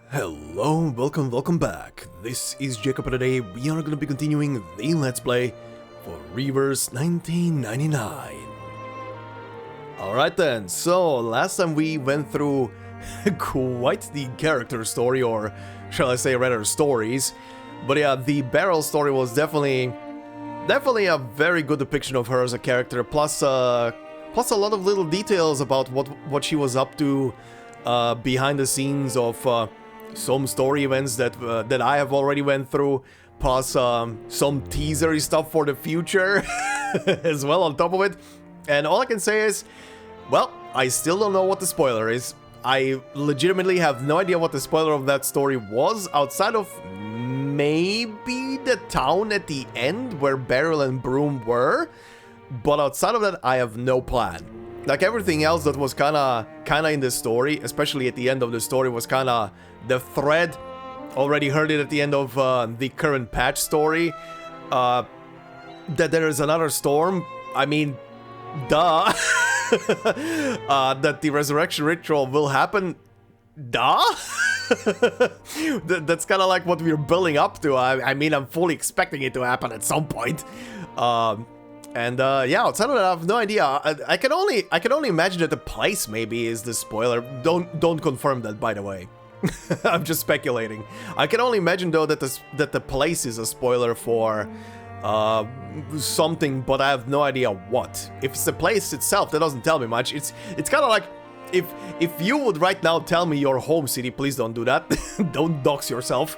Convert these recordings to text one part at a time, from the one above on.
Hello, welcome back. This is Jacob, and today we are gonna be continuing the Let's Play for Reverse 1999. Alright then, so last time we went through quite the character story, or shall I say rather stories. But yeah, the Beryl story was definitely a very good depiction of her as a character, plus a lot of little details about what she was up to behind the scenes of some story events that I have already went through, plus some teasery stuff for the future as well on top of it. And all I can say is, well, I still don't know what the spoiler is. I legitimately have no idea what the spoiler of that story was, outside of maybe the town at the end where Beryl and Brume were, but outside of that I have no plan. Like everything else that was kinda in the story, especially at the end of the story, was kinda the thread. Already heard it at the end of the current patch story. That there is another storm. I mean, duh. That the resurrection ritual will happen. Duh. That's kind of like what we're building up to. I mean, I'm fully expecting it to happen at some point. Yeah, outside of that, I have no idea. I can only imagine that the place maybe is the spoiler. Don't confirm that, by the way. I'm just speculating. I can only imagine though that the place is a spoiler for something, but I have no idea what. If it's the place itself, that doesn't tell me much. It's kind of like if you would right now tell me your home city, please don't do that. Don't dox yourself.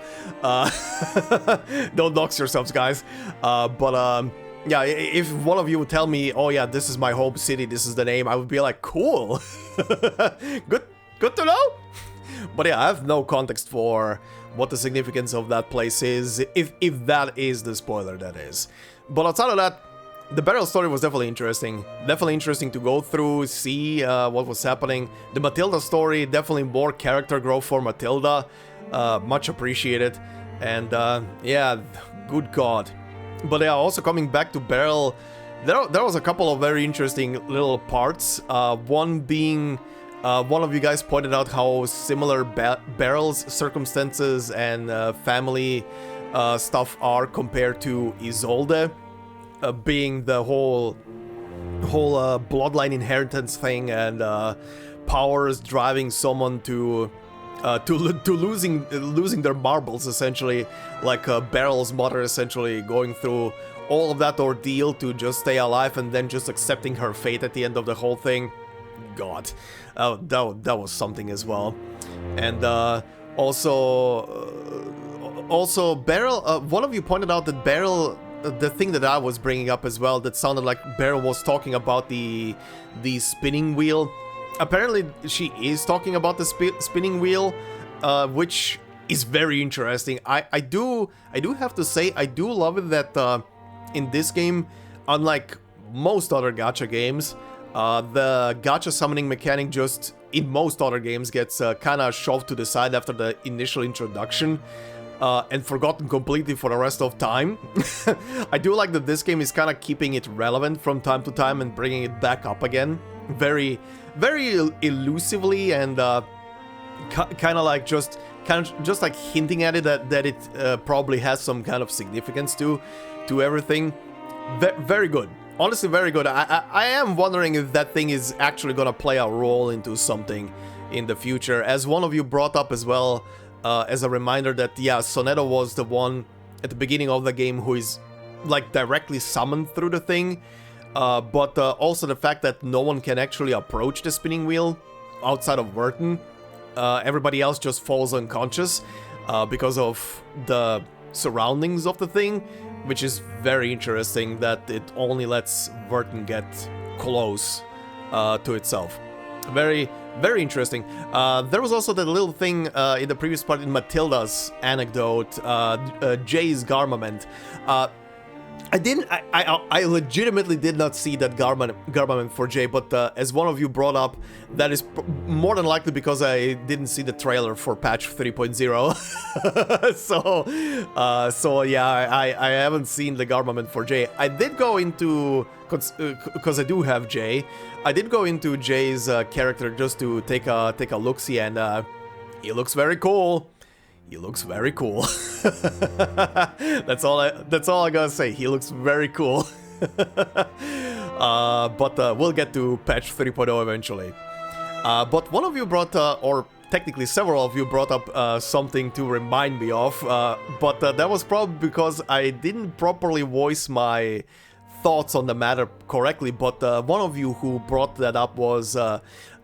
Don't dox yourselves, guys. Yeah, if one of you would tell me, oh yeah, this is my home city, this is the name, I would be like, cool. Good to know. But yeah, I have no context for what the significance of that place is, if that is the spoiler, that is. But outside of that, the Beryl story was definitely interesting. Definitely interesting to go through, see what was happening. The Matilda story, definitely more character growth for Matilda. Much appreciated. And yeah, good god. But yeah, also coming back to Beryl, there was a couple of very interesting little parts. One being, one of you guys pointed out how similar Beryl's circumstances and family stuff are compared to Isolde, being the whole bloodline inheritance thing and powers driving someone to losing their marbles, essentially, like Beryl's mother essentially going through all of that ordeal to just stay alive and then just accepting her fate at the end of the whole thing. God, that was something as well. And also Beryl, one of you pointed out that Beryl, the thing that I was bringing up as well, that sounded like Beryl was talking about the spinning wheel. Apparently she is talking about the spinning wheel, which is very interesting. I do have to say, I do love it that in this game, unlike most other gacha games, the gacha summoning mechanic just in most other games gets kind of shoved to the side after the initial introduction and forgotten completely for the rest of time. I do like that this game is kind of keeping it relevant from time to time and bringing it back up again, very elusively, and kind of like just like hinting at it that it probably has some kind of significance to everything. Very good. Honestly, very good. I am wondering if that thing is actually gonna play a role into something in the future, as one of you brought up as well, as a reminder that, yeah, Sonetto was the one at the beginning of the game who is like directly summoned through the thing, but also the fact that no one can actually approach the spinning wheel outside of Vertin. Everybody else just falls unconscious because of the surroundings of the thing, which is very interesting that it only lets Vertin get close to itself. Very interesting. There was also that little thing in the previous part in Matilda's anecdote, Jay's garment. I legitimately did not see that garment for Jay, but as one of you brought up, that is more than likely because I didn't see the trailer for patch 3.0. So yeah, I haven't seen the garment for Jay. I did go into, because I do have Jay, I did go into Jay's character just to take a look-see, and he looks very cool. he looks very cool. That's all I gotta say. He looks very cool. But we'll get to patch 3.0 eventually. But one of you brought, or technically several of you brought up something to remind me of, but that was probably because I didn't properly voice my thoughts on the matter correctly. But one of you who brought that up was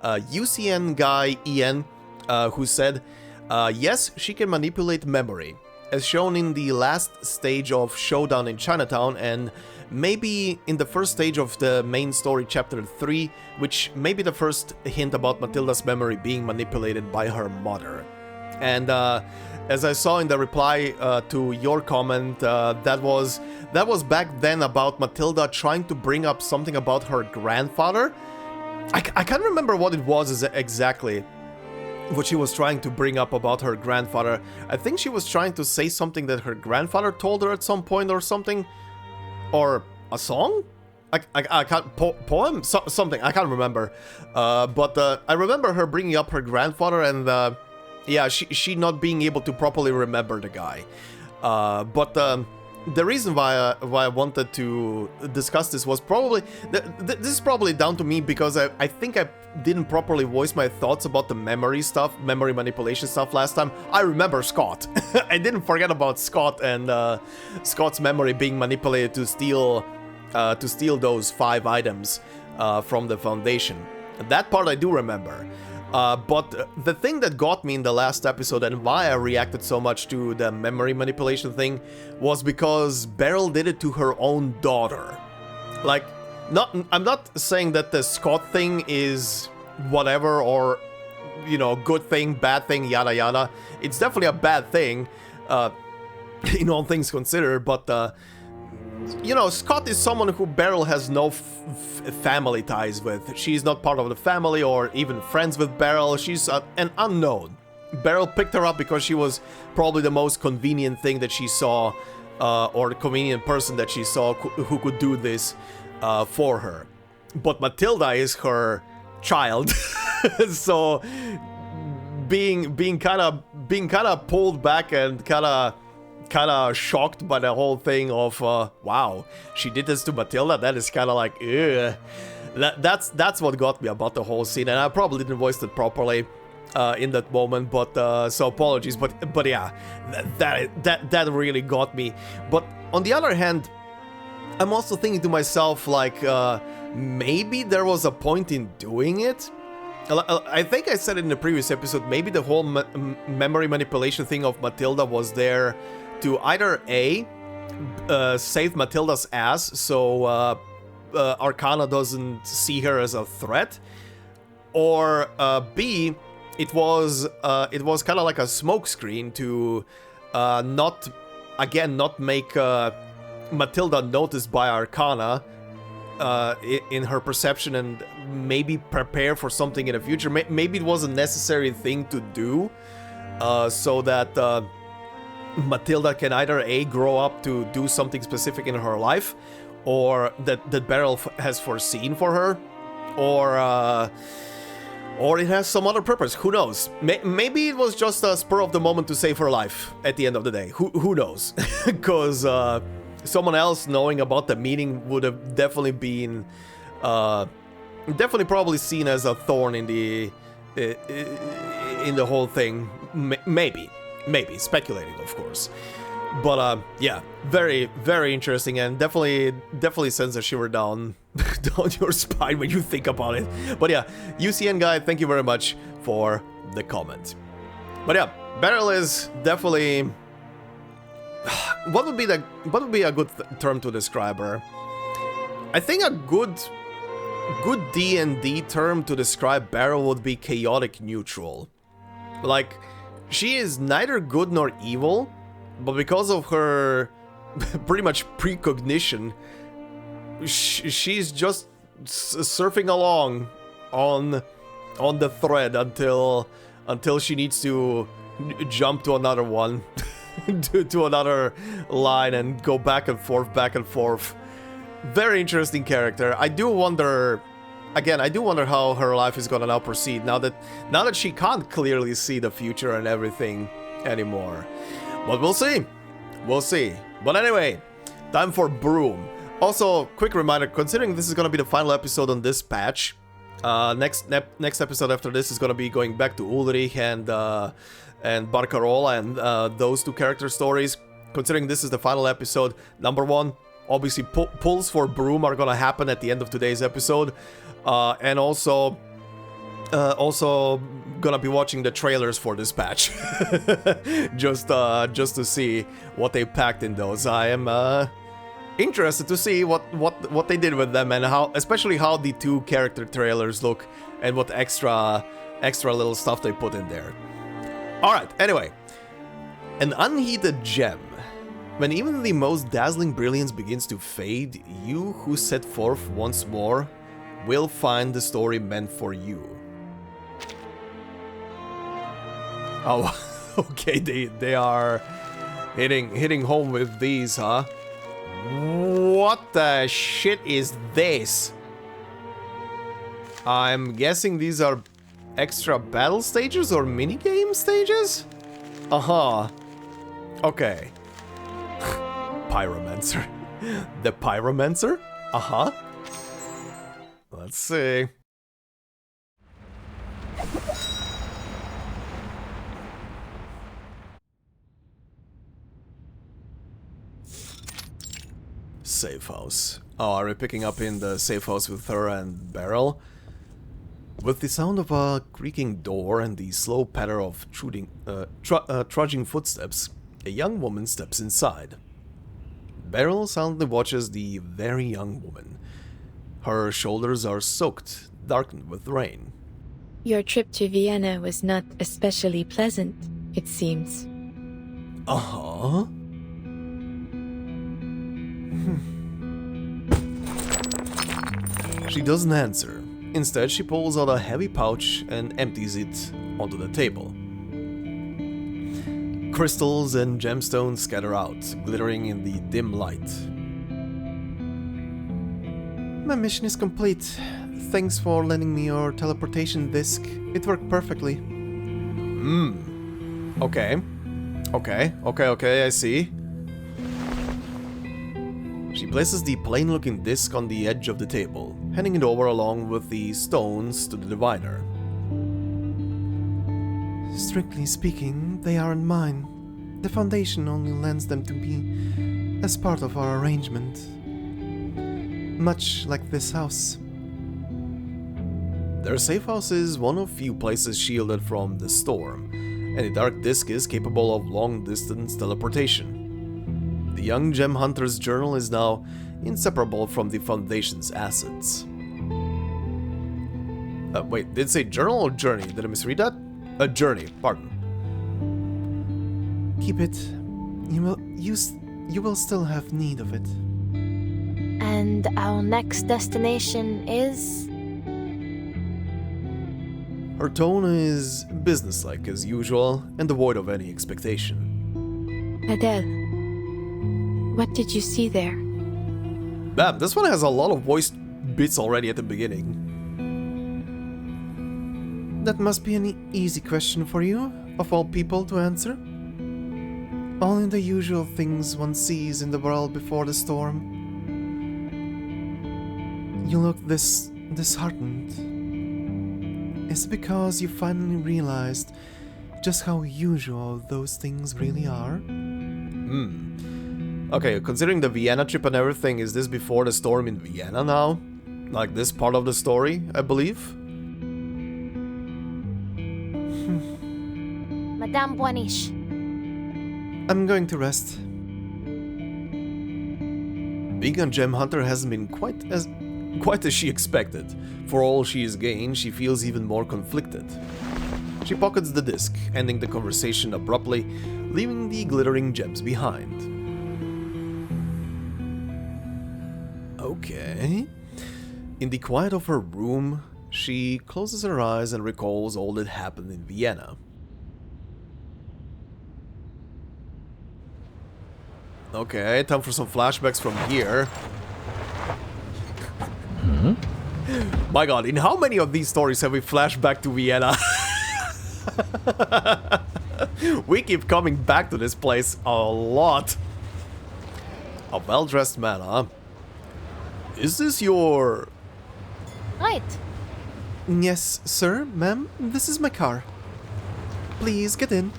UCN guy Ian, who said, yes, she can manipulate memory, as shown in the last stage of Showdown in Chinatown, and maybe in the first stage of the main story, chapter 3, which may be the first hint about Matilda's memory being manipulated by her mother. And as I saw in the reply to your comment, that was back then about Matilda trying to bring up something about her grandfather. I can't remember what it was exactly, what she was trying to bring up about her grandfather. I think she was trying to say something that her grandfather told her at some point or something. Or a song? I can't... poem? Something, I can't remember. But I remember her bringing up her grandfather and... yeah, she not being able to properly remember the guy. But the reason why I wanted to discuss this was probably... this is probably down to me because I think I didn't properly voice my thoughts about the memory stuff, memory manipulation stuff last time. I remember Scott. I didn't forget about Scott and Scott's memory being manipulated to steal those 5 items from the Foundation. That part I do remember. But the thing that got me in the last episode and why I reacted so much to the memory manipulation thing was because Beryl did it to her own daughter. Like, I'm not saying that the Scott thing is whatever or, you know, good thing, bad thing, yada yada. It's definitely a bad thing, in all things considered, but, you know, Scott is someone who Beryl has no family ties with. She's not part of the family or even friends with Beryl. She's an unknown. Beryl picked her up because she was probably the most convenient thing that she saw, or the convenient person that she saw who could do this for her. But Matilda is her child, so being kind of pulled back and kind of shocked by the whole thing of wow, she did this to Matilda. That is kind of like, ugh. That's what got me about the whole scene, and I probably didn't voice it properly in that moment, but so apologies. But yeah, that really got me. But on the other hand, I'm also thinking to myself, like, maybe there was a point in doing it. I think I said it in the previous episode, maybe the whole memory manipulation thing of Matilda was there to either A, save Matilda's ass so Arcana doesn't see her as a threat, or B, it was kind of like a smokescreen to not make Matilda noticed by Arcana in her perception and maybe prepare for something in the future. Maybe it was a necessary thing to do so that Matilda can either A, grow up to do something specific in her life, or that Beryl has foreseen for her, or it has some other purpose. Who knows? Maybe it was just a spur of the moment to save her life at the end of the day. Who knows? Because someone else knowing about the meeting would have definitely been probably seen as a thorn in the whole thing. Maybe speculating, of course. But yeah, very, very interesting, and definitely sends a shiver down your spine when you think about it. But yeah, UCN guy, thank you very much for the comment. But yeah, Beryl is definitely... What would be a good term to describe her? I think a good D&D term to describe Beryl would be chaotic neutral. Like, she is neither good nor evil, but because of her pretty much precognition, she's just surfing along on the thread until she needs to jump to another one, to another line and go back and forth. Very interesting character. I do wonder how her life is gonna now proceed now that she can't clearly see the future and everything. anymore. But we'll see. We'll see. But anyway, time for Brume. Also, quick reminder, considering this is gonna be the final episode on this patch, next episode after this is gonna be going back to Ulrich and Barcarola and those two character stories. Considering this is the final episode, number one, obviously pulls for Brume are gonna happen at the end of today's episode, and also gonna be watching the trailers for this patch, just to see what they packed in those. I am interested to see what they did with them and how, especially how the two character trailers look and what extra little stuff they put in there. All right. Anyway, an unheated gem. When even the most dazzling brilliance begins to fade, you who set forth once more will find the story meant for you. Oh, okay, they are hitting home with these, huh? What the shit is this? I'm guessing these are extra battle stages or minigame stages? Uh-huh. Okay. Pyromancer. The Pyromancer? Uh-huh. Let's see. Safe house. Oh, are we picking up in the safe house with her and Beryl? With the sound of a creaking door and the slow patter of trudging footsteps, a young woman steps inside. Beryl silently watches the very young woman. Her shoulders are soaked, darkened with rain. Your trip to Vienna was not especially pleasant, it seems. Uh-huh. She doesn't answer. Instead, she pulls out a heavy pouch and empties it onto the table. Crystals and gemstones scatter out, glittering in the dim light. My mission is complete. Thanks for lending me your teleportation disc. It worked perfectly. Okay, I see. She places the plain-looking disc on the edge of the table, handing it over along with the stones to the diviner. Strictly speaking, they aren't mine. The Foundation only lends them to me as part of our arrangement. Much like this house. Their safe house is one of few places shielded from the storm, and the dark disc is capable of long-distance teleportation. The young gem hunter's journal is now inseparable from the Foundation's assets. Wait, did it say journal or journey? Did I misread that? A journey, pardon. Keep it. You will still have need of it. And our next destination is? Her tone is businesslike as usual and devoid of any expectation. Adele. What did you see there? Bam, this one has a lot of voiced bits already at the beginning. That must be an easy question for you, of all people, to answer. Only the usual things one sees in the world before the storm. You look disheartened. Is it because you finally realized just how usual those things really are? Okay, considering the Vienna trip and everything, is this before the storm in Vienna now? Like this part of the story, I believe? Madame Boinish. I'm going to rest. Being a gem hunter hasn't been quite as she expected. For all she has gained, she feels even more conflicted. She pockets the disc, ending the conversation abruptly, leaving the glittering gems behind. Okay. In the quiet of her room, she closes her eyes and recalls all that happened in Vienna. Okay, time for some flashbacks from here. My god, in how many of these stories have we flashed back to Vienna? We keep coming back to this place a lot. A well-dressed man, huh? Is this your... Right. Yes, sir, ma'am. This is my car. Please get in.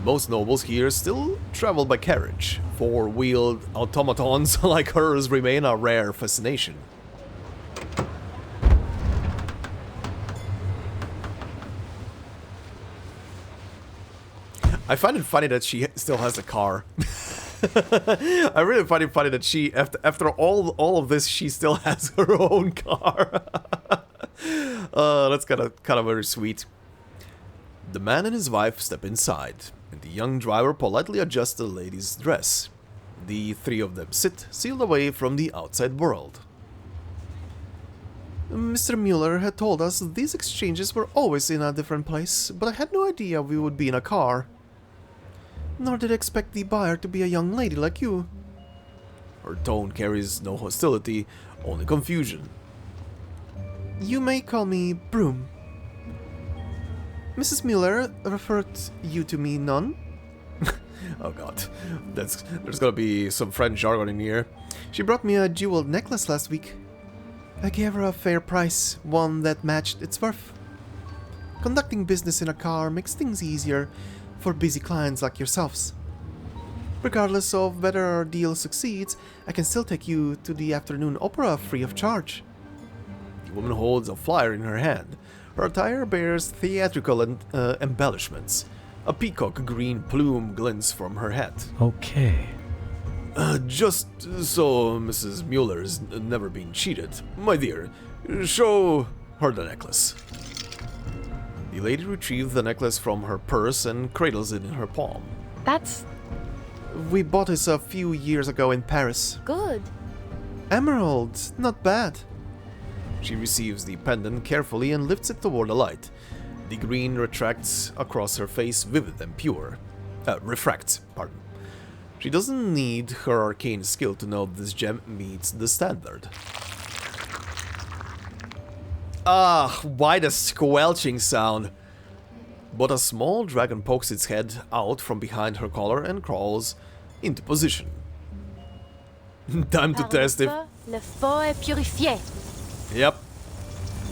Most nobles here still travel by carriage. Four-wheeled automatons like hers remain a rare fascination. I find it funny that she still has a car. I really find it funny that she, after all of this, she still has her own car. That's kind of very sweet. The man and his wife step inside, and the young driver politely adjusts the lady's dress. The three of them sit, sealed away from the outside world. Mr. Mueller had told us these exchanges were always in a different place, but I had no idea we would be in a car. Nor did I expect the buyer to be a young lady like you. Her tone carries no hostility, only confusion. You may call me Brume. Mrs. Mueller referred you to me, none? Oh god, there's gonna be some French jargon in here. She brought me a jeweled necklace last week. I gave her a fair price, one that matched its worth. Conducting business in a car makes things easier for busy clients like yourselves. Regardless of whether our deal succeeds, I can still take you to the afternoon opera free of charge. The woman holds a flyer in her hand. Her attire bears theatrical embellishments. A peacock green plume glints from her hat. Okay. Just so Mrs. Mueller's never been cheated, my dear, show her the necklace. The lady retrieves the necklace from her purse and cradles it in her palm. That's We bought this a few years ago in Paris. good. Emerald, not bad. She receives the pendant carefully and lifts it toward the light. The green retracts across her face, vivid and pure. Refracts, pardon. She doesn't need her arcane skill to know this gem meets the standard. Ah, why the squelching sound? But a small dragon pokes its head out from behind her collar and crawls into position. Time to test if... Le feu est purifié. Yep.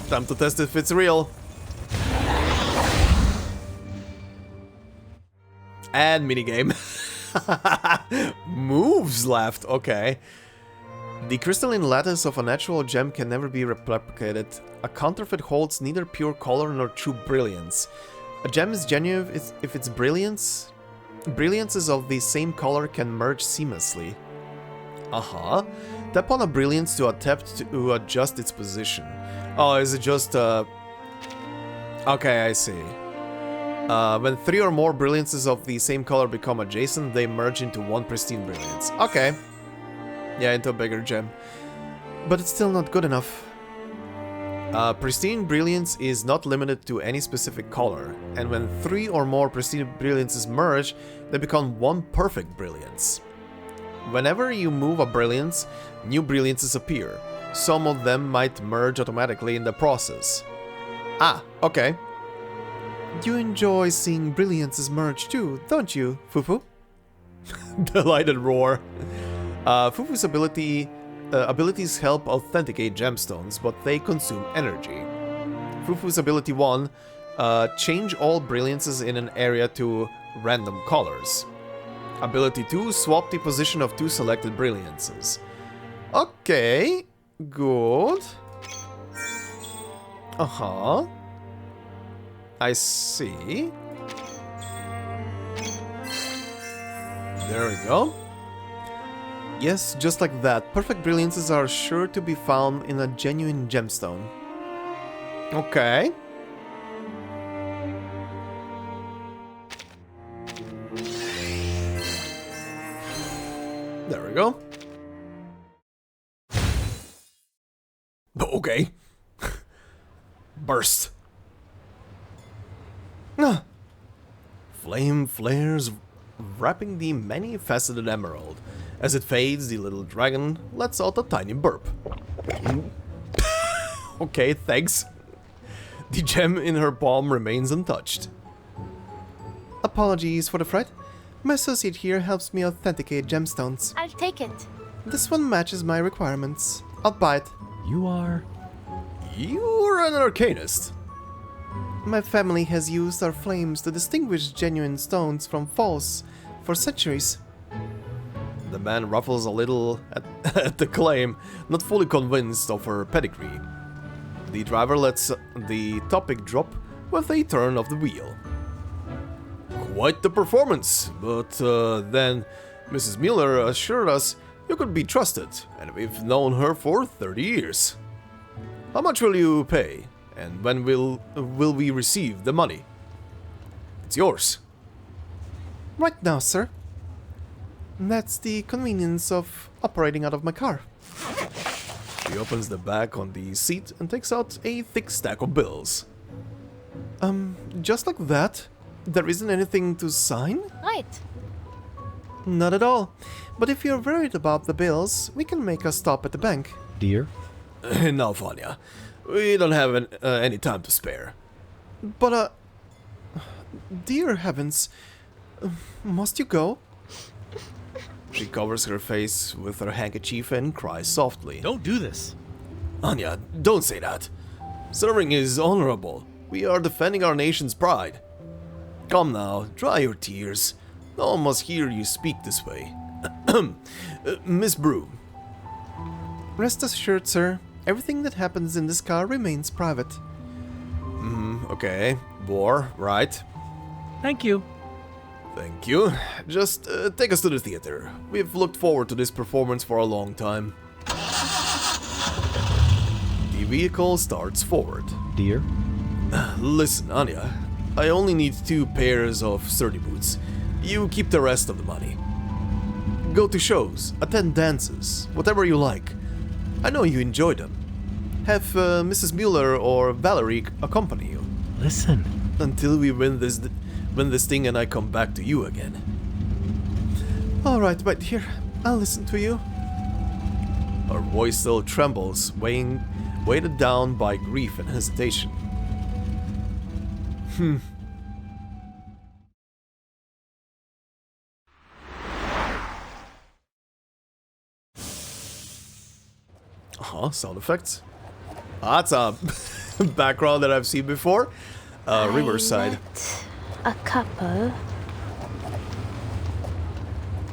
Time to test if it's real. And minigame. Moves left, okay. The crystalline lattice of a natural gem can never be replicated. A counterfeit holds neither pure color nor true brilliance. A gem is genuine if its brilliances of the same color can merge seamlessly. Uh-huh. Tap on a brilliance to attempt to adjust its position. Oh, is it just Okay, I see. When three or more brilliances of the same color become adjacent, they merge into one pristine brilliance. Okay. Yeah, into a bigger gem. But it's still not good enough. Pristine brilliance is not limited to any specific color, and when three or more pristine brilliances merge, they become one perfect brilliance. Whenever you move a brilliance, new brilliances appear. Some of them might merge automatically in the process. Ah, okay. You enjoy seeing brilliances merge too, don't you, Fufu? Delighted roar. Fufu's abilities help authenticate gemstones, but they consume energy. Fufu's ability 1, change all brilliances in an area to random colors. Ability 2, swap the position of two selected brilliances. Okay, good. Uh-huh. I see. There we go. Yes, just like that. Perfect brilliances are sure to be found in a genuine gemstone. Okay. There we go. Okay. Burst. Flame flares, wrapping the many-faceted emerald. As it fades, the little dragon lets out a tiny burp. Okay, thanks. The gem in her palm remains untouched. Apologies for the fright. My associate here helps me authenticate gemstones. I'll take it. This one matches my requirements. I'll buy it. You are... You're an Arcanist. My family has used our flames to distinguish genuine stones from false for centuries. The man ruffles a little at the claim, not fully convinced of her pedigree. The driver lets the topic drop with a turn of the wheel. Quite the performance, but then Mrs. Mueller assured us you could be trusted, and we've known her for 30 years. How much will you pay, and when will we receive the money? It's yours. Right now, sir. That's the convenience of operating out of my car. She opens the back on the seat and takes out a thick stack of bills. Just like that? There isn't anything to sign? Right. Not at all. But if you're worried about the bills, we can make a stop at the bank. Dear? Now, Vanya, we don't have any time to spare. But, dear heavens, must you go? She covers her face with her handkerchief and cries softly. Don't do this. Anya, don't say that. Serving is honorable. We are defending our nation's pride. Come now, dry your tears. No one must hear you speak this way. Miss Brume. Rest assured, sir, everything that happens in this car remains private. Okay. War, right? Thank you. Thank you. Just take us to the theater. We've looked forward to this performance for a long time. The vehicle starts forward. Dear? Listen, Anya. I only need 2 pairs of sturdy boots. You keep the rest of the money. Go to shows, attend dances, whatever you like. I know you enjoy them. Have Mrs. Mueller or Valerie accompany you. Listen. Until we win this thing and I come back to you again. Alright, right here. I'll listen to you. Her voice still trembles, weighted down by grief and hesitation. Sound effects. That's a background that I've seen before. Riverside. A couple.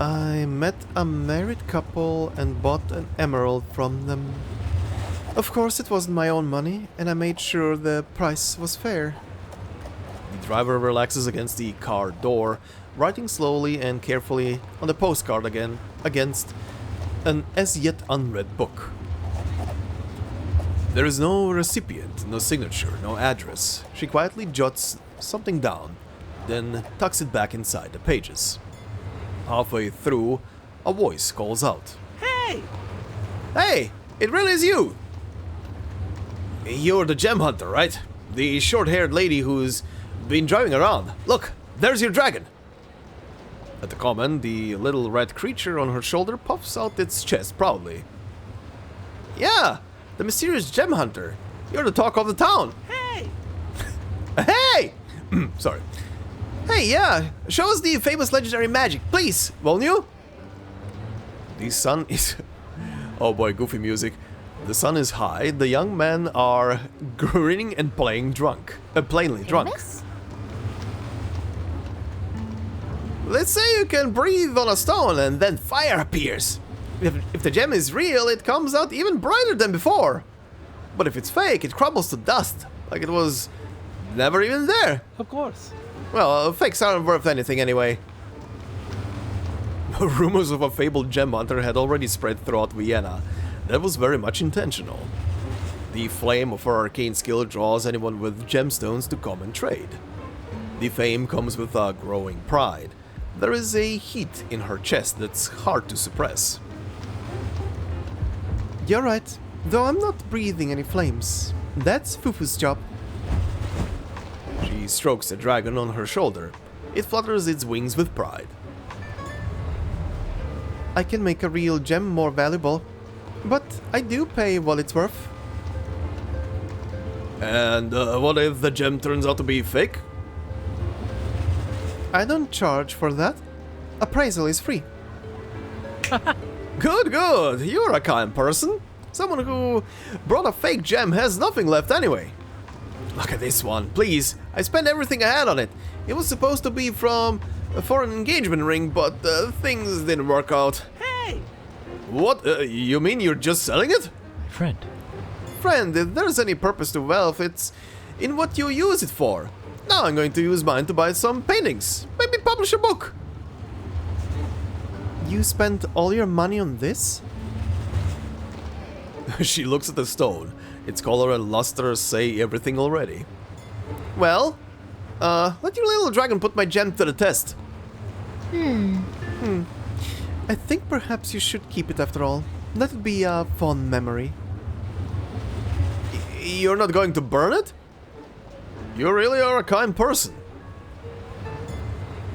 I met a married couple and bought an emerald from them. Of course, it wasn't my own money, and I made sure the price was fair. The driver relaxes against the car door, writing slowly and carefully on the postcard again against an as yet unread book. There is no recipient, no signature, no address. She quietly jots something down, then tucks it back inside the pages. Halfway through, a voice calls out. Hey! Hey! It really is you! You're the gem hunter, right? The short-haired lady who's been driving around. Look, there's your dragon! At the comment, the little red creature on her shoulder puffs out its chest proudly. Yeah! The mysterious gem hunter. You're the talk of the town. Hey! Hey! Sorry. Hey, yeah. Show us the famous legendary magic, please, won't you? The sun is... Oh boy, goofy music. The sun is high. The young men are grinning and playing drunk. Plainly drunk. Famous? Let's say you can breathe on a stone and then fire appears. If the gem is real, it comes out even brighter than before. But if it's fake, it crumbles to dust, like it was never even there. Of course. Well, fakes aren't worth anything anyway. Rumors of a fabled gem hunter had already spread throughout Vienna. That was very much intentional. The flame of her arcane skill draws anyone with gemstones to come and trade. The fame comes with a growing pride. There is a heat in her chest that's hard to suppress. You're right, though I'm not breathing any flames. That's Fufu's job. She strokes the dragon on her shoulder. It flutters its wings with pride. I can make a real gem more valuable, but I do pay what it's worth. And what if the gem turns out to be fake? I don't charge for that. Appraisal is free. Good, good. You're a kind person. Someone who brought a fake gem has nothing left anyway. Look at this one, please. I spent everything I had on it. It was supposed to be for an engagement ring, but things didn't work out. Hey! What? You mean you're just selling it? Friend. Friend, if there's any purpose to wealth, it's in what you use it for. Now I'm going to use mine to buy some paintings. Maybe publish a book. You spent all your money on this? She looks at the stone. Its color and luster say everything already. Well, let your little dragon put my gem to the test. I think perhaps you should keep it after all. Let it be a fond memory. You're not going to burn it? You really are a kind person.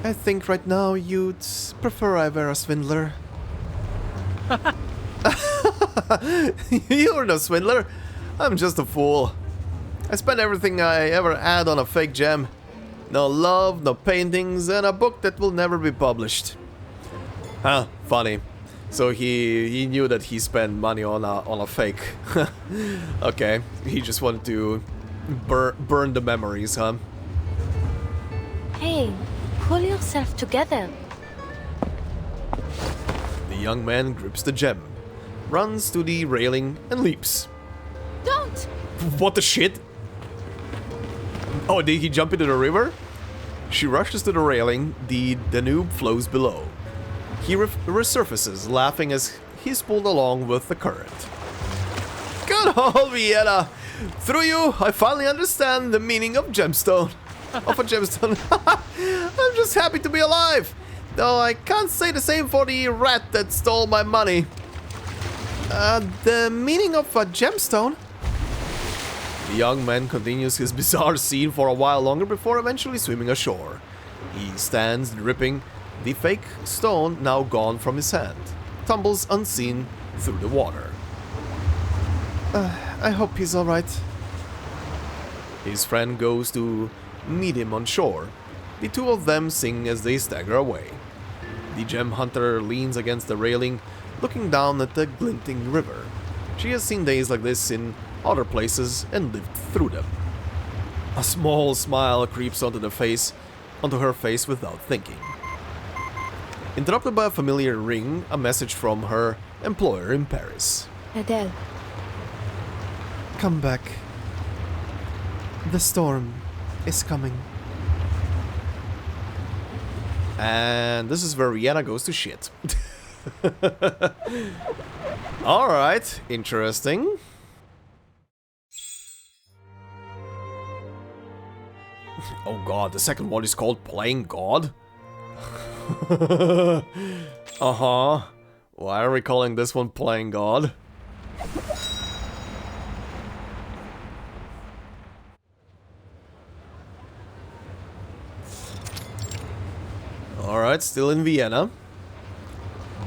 I think right now you'd prefer I were a swindler. You're no swindler. I'm just a fool. I spent everything I ever had on a fake gem. No love, no paintings, and a book that will never be published. Huh, funny. So he knew that he spent money on a fake. Okay, he just wanted to burn the memories, huh? Hey, pull yourself together. The young man grips the gem, runs to the railing, and leaps. Don't! What the shit? Oh, did he jump into the river? She rushes to the railing, the Danube flows below. He resurfaces, laughing as he's pulled along with the current. Good old Vienna! Through you, I finally understand the meaning of gemstone. Of a gemstone. I'm just happy to be alive! Though I can't say the same for the rat that stole my money. The meaning of a gemstone? The young man continues his bizarre scene for a while longer before eventually swimming ashore. He stands dripping, the fake stone now gone from his hand, tumbles unseen through the water. I hope he's alright. His friend goes to meet him on shore. The two of them sing as they stagger away. The gem hunter leans against the railing, looking down at the glinting river. She has seen days like this in other places and lived through them. A small smile creeps onto her face without thinking. Interrupted by a familiar ring, a message from her employer in Paris. Adele, Come back. The storm is coming. And this is where Rihanna goes to shit. Alright, interesting. Oh god, the second one is called Playing God? Uh-huh. Why are we calling this one Playing God? Alright, still in Vienna.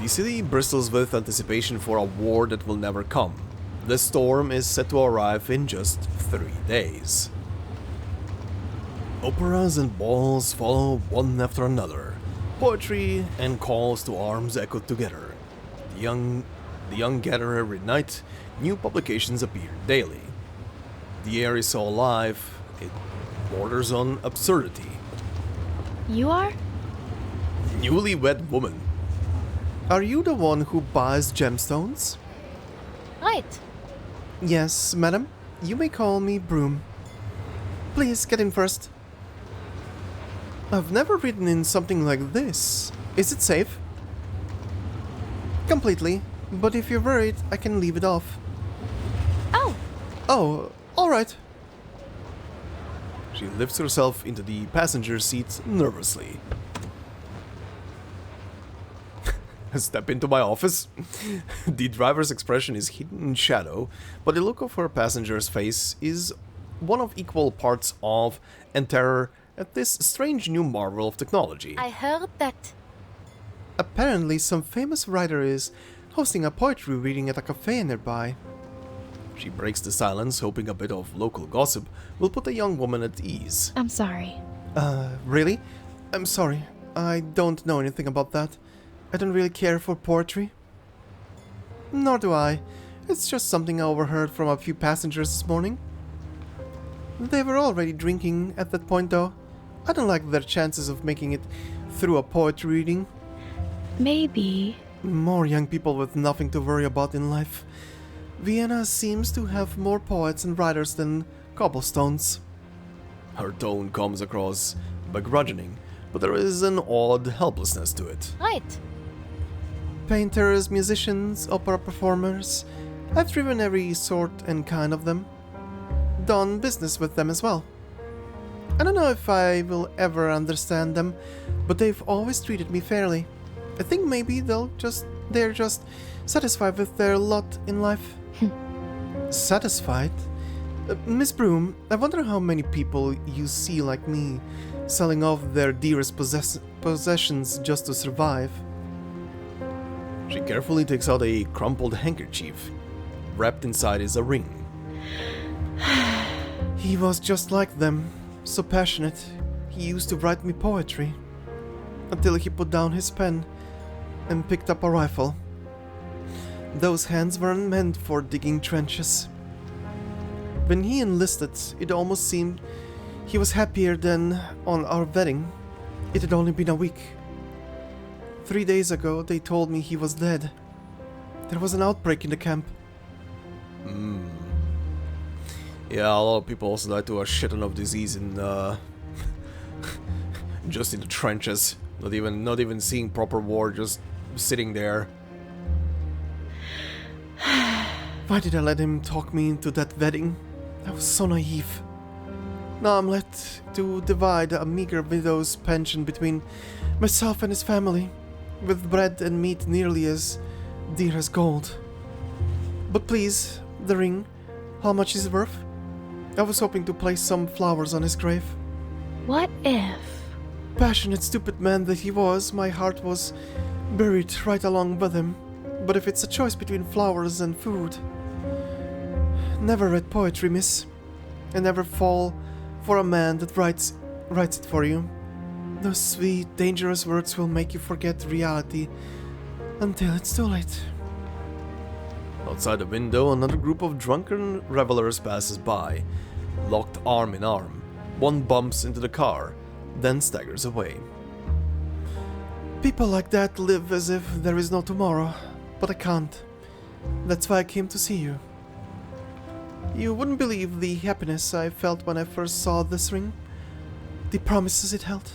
The city bristles with anticipation for a war that will never come. The storm is set to arrive in just 3 days. Operas and balls follow one after another. Poetry and calls to arms echo together. The young gather every night. New publications appear daily. The air is so alive, it borders on absurdity. You are? Newlywed woman. Are you the one who buys gemstones? Right. Yes, madam. You may call me Brume. Please get in first. I've never ridden in something like this. Is it safe? Completely. But if you're worried, I can leave it off. Oh, Oh, alright. She lifts herself into the passenger seat nervously. Step into my office. The driver's expression is hidden in shadow, but the look of her passenger's face is one of equal parts of and terror at this strange new marvel of technology. I heard that. Apparently some famous writer is hosting a poetry reading at a cafe nearby. She breaks the silence, hoping a bit of local gossip will put the young woman at ease. I'm sorry. Really? I'm sorry. I don't know anything about that. I don't really care for poetry. Nor do I. It's just something I overheard from a few passengers this morning. They were already drinking at that point, though. I don't like their chances of making it through a poetry reading. Maybe. More young people with nothing to worry about in life. Vienna seems to have more poets and writers than cobblestones. Her tone comes across begrudging, but there is an odd helplessness to it. Right. Painters, musicians, opera performers. I've driven every sort and kind of them. Done business with them as well. I don't know if I will ever understand them, but they've always treated me fairly. I think maybe they're just satisfied with their lot in life. Satisfied? Miss Brume, I wonder how many people you see like me, selling off their dearest possessions just to survive. She carefully takes out a crumpled handkerchief. Wrapped inside is a ring. He was just like them, so passionate. He used to write me poetry. Until he put down his pen and picked up a rifle. Those hands weren't meant for digging trenches. When he enlisted, it almost seemed he was happier than on our wedding. It had only been a week. 3 days ago, they told me he was dead. There was an outbreak in the camp. Yeah, a lot of people also died to a shit ton of disease in, just in the trenches. Not even seeing proper war, just sitting there. Why did I let him talk me into that wedding? I was so naive. Now I'm left to divide a meager widow's pension between myself and his family, with bread and meat nearly as dear as gold. But please, the ring, how much is it worth? I was hoping to place some flowers on his grave. What if? Passionate, stupid man that he was, my heart was buried right along with him. But if it's a choice between flowers and food... Never read poetry, miss. And never fall for a man that writes it for you. Those sweet, dangerous words will make you forget reality until it's too late. Outside the window, another group of drunken revelers passes by, locked arm in arm. One bumps into the car, then staggers away. People like that live as if there is no tomorrow, but I can't. That's why I came to see you. You wouldn't believe the happiness I felt when I first saw this ring. The promises it held.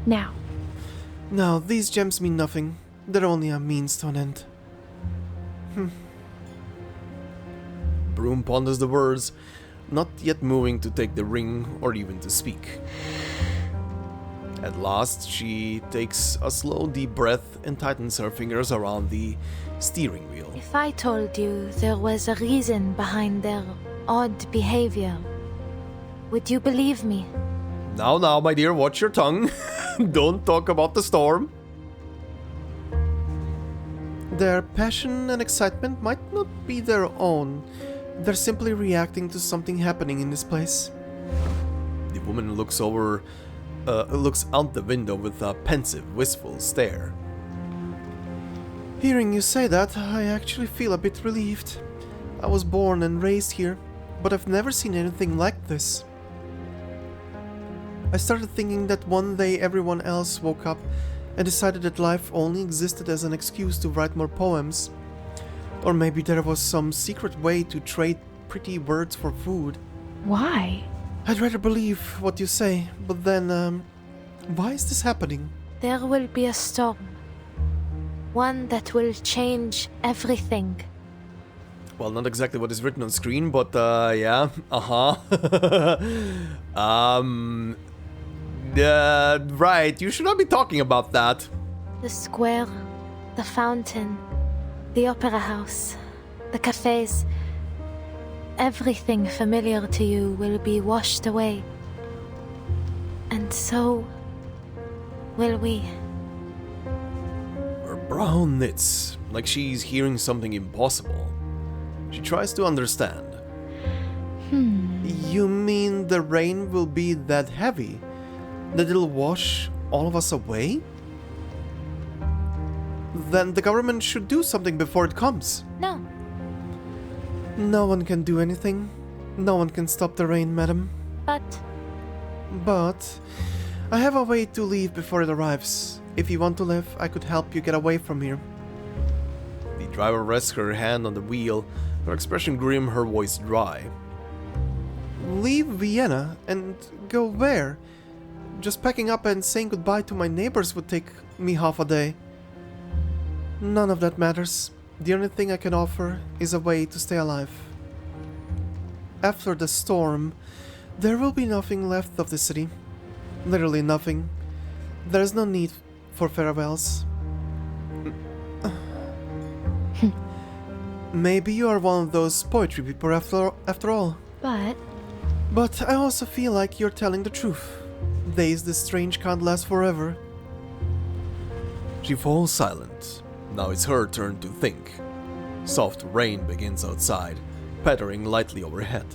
Now. Now, these gems mean nothing. They're only a means to an end. Brume ponders the words, not yet moving to take the ring or even to speak. At last, she takes a slow, deep breath and tightens her fingers around the steering wheel. If I told you there was a reason behind their odd behavior, would you believe me? Now, my dear, watch your tongue. Don't talk about the storm. Their passion and excitement might not be their own. They're simply reacting to something happening in this place. The woman looks out the window with a pensive, wistful stare. Hearing you say that, I actually feel a bit relieved. I was born and raised here, but I've never seen anything like this. I started thinking that one day everyone else woke up and decided that life only existed as an excuse to write more poems. Or maybe there was some secret way to trade pretty words for food. Why? I'd rather believe what you say, but then, why is this happening? There will be a storm. One that will change everything. Well, not exactly what is written on screen, but yeah, right, you should not be talking about that. The square, the fountain, the opera house, the cafes. Everything familiar to you will be washed away. And so will we. Her brow knits, like she's hearing something impossible. She tries to understand. You mean the rain will be that heavy that it'll wash all of us away? Then the government should do something before it comes. No. No one can do anything. No one can stop the rain, madam. But I have a way to leave before it arrives. If you want to live, I could help you get away from here. The driver rests her hand on the wheel, her expression grim, her voice dry. Leave Vienna and go where? Just packing up and saying goodbye to my neighbors would take me half a day. None of that matters. The only thing I can offer is a way to stay alive. After the storm, there will be nothing left of the city. Literally nothing. There is no need for farewells. Maybe you are one of those poetry people after all. But I also feel like you're telling the truth. Days this strange can't last forever. She falls silent. Now it's her turn to think. Soft rain begins outside, pattering lightly overhead.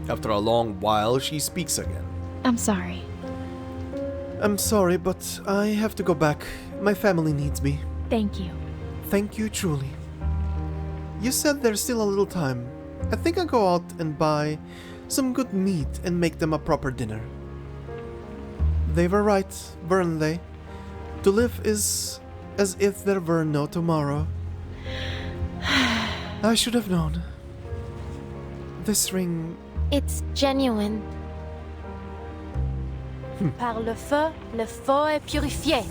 After a long while, she speaks again. I'm sorry. I'm sorry, but I have to go back. My family needs me. Thank you. Thank you, truly. You said there's still a little time. I think I'll go out and buy some good meat and make them a proper dinner. They were right, weren't they? To live is as if there were no tomorrow. I should have known. This ring... It's genuine. Par le feu est purifié.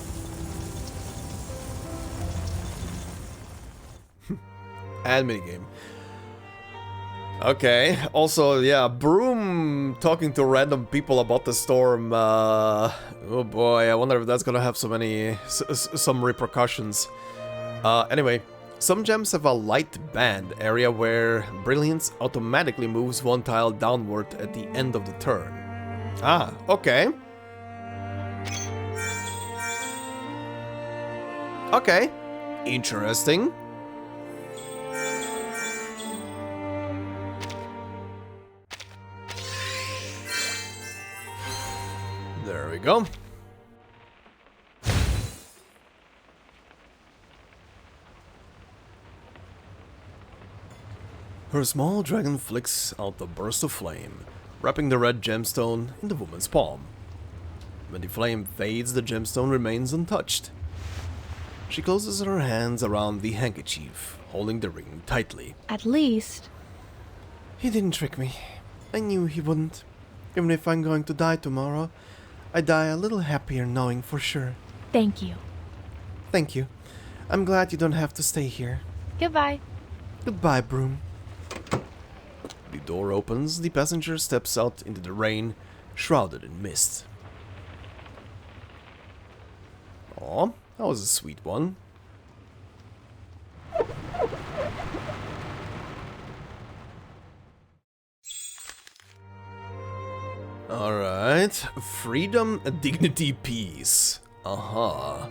And minigame. Okay, also, yeah, Brume talking to random people about the storm. Oh boy, I wonder if that's gonna have some repercussions. Anyway, some gems have a light band area where brilliance automatically moves one tile downward at the end of the turn. Ah, okay. Okay, interesting. There we go. Her small dragon flicks out a burst of flame, wrapping the red gemstone in the woman's palm. When the flame fades, the gemstone remains untouched. She closes her hands around the handkerchief, holding the ring tightly. At least... He didn't trick me. I knew he wouldn't. Even if I'm going to die tomorrow, I die a little happier knowing for sure. Thank you. Thank you. I'm glad you don't have to stay here. Goodbye. Goodbye, Brume. The door opens, the passenger steps out into the rain, shrouded in mist. Aw, that was a sweet one. Alright, freedom, dignity, peace. Uh-huh.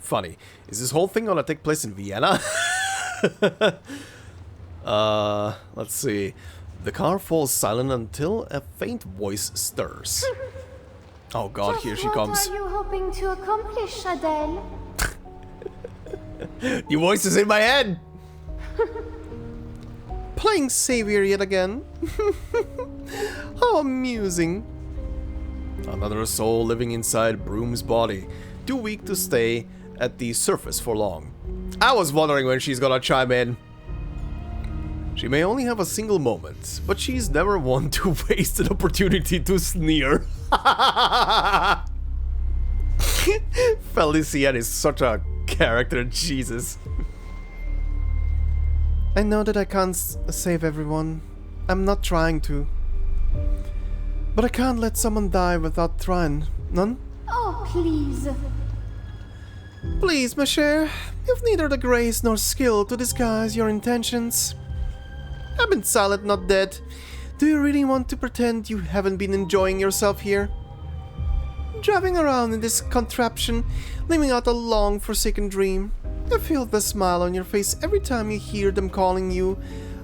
Funny. Is this whole thing gonna take place in Vienna? Let's see. The car falls silent until a faint voice stirs. Oh god, here she comes. What are you hoping to accomplish, Adele? The voice is in my head! Playing savior yet again. How amusing. Another soul living inside Brume's body, too weak to stay at the surface for long. I was wondering when she's gonna chime in. She may only have a single moment, but she's never one to waste an opportunity to sneer. Felician is such a character, Jesus. I know that I can't save everyone. I'm not trying to. But I can't let someone die without trying. None? Oh, please. Please, ma chère. You've neither the grace nor skill to disguise your intentions. I've been silent, not dead. Do you really want to pretend you haven't been enjoying yourself here? driving around in this contraption, living out a long forsaken dream. I feel the smile on your face every time you hear them calling you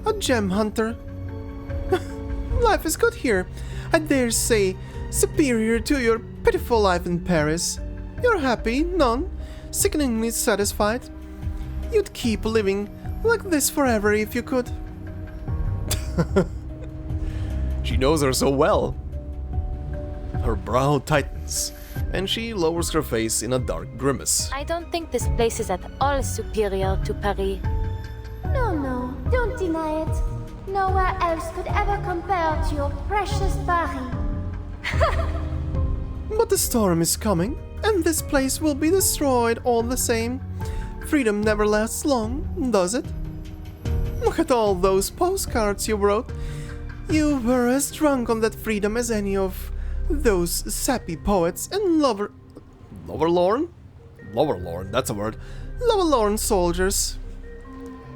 a gem hunter. Life is good here, I dare say, superior to your pitiful life in Paris. You're happy, none, sickeningly satisfied. You'd keep living like this forever if you could. She knows her so well. Her brow tightens, and she lowers her face in a dark grimace. I don't think this place is at all superior to Paris. No, don't deny it. Nowhere else could ever compare to your precious Paris. But the storm is coming, and this place will be destroyed all the same. Freedom never lasts long, does it? Look at all those postcards you wrote. You were as drunk on that freedom as any of those sappy poets and Loverlorn? Loverlorn, that's a word. lovelorn soldiers.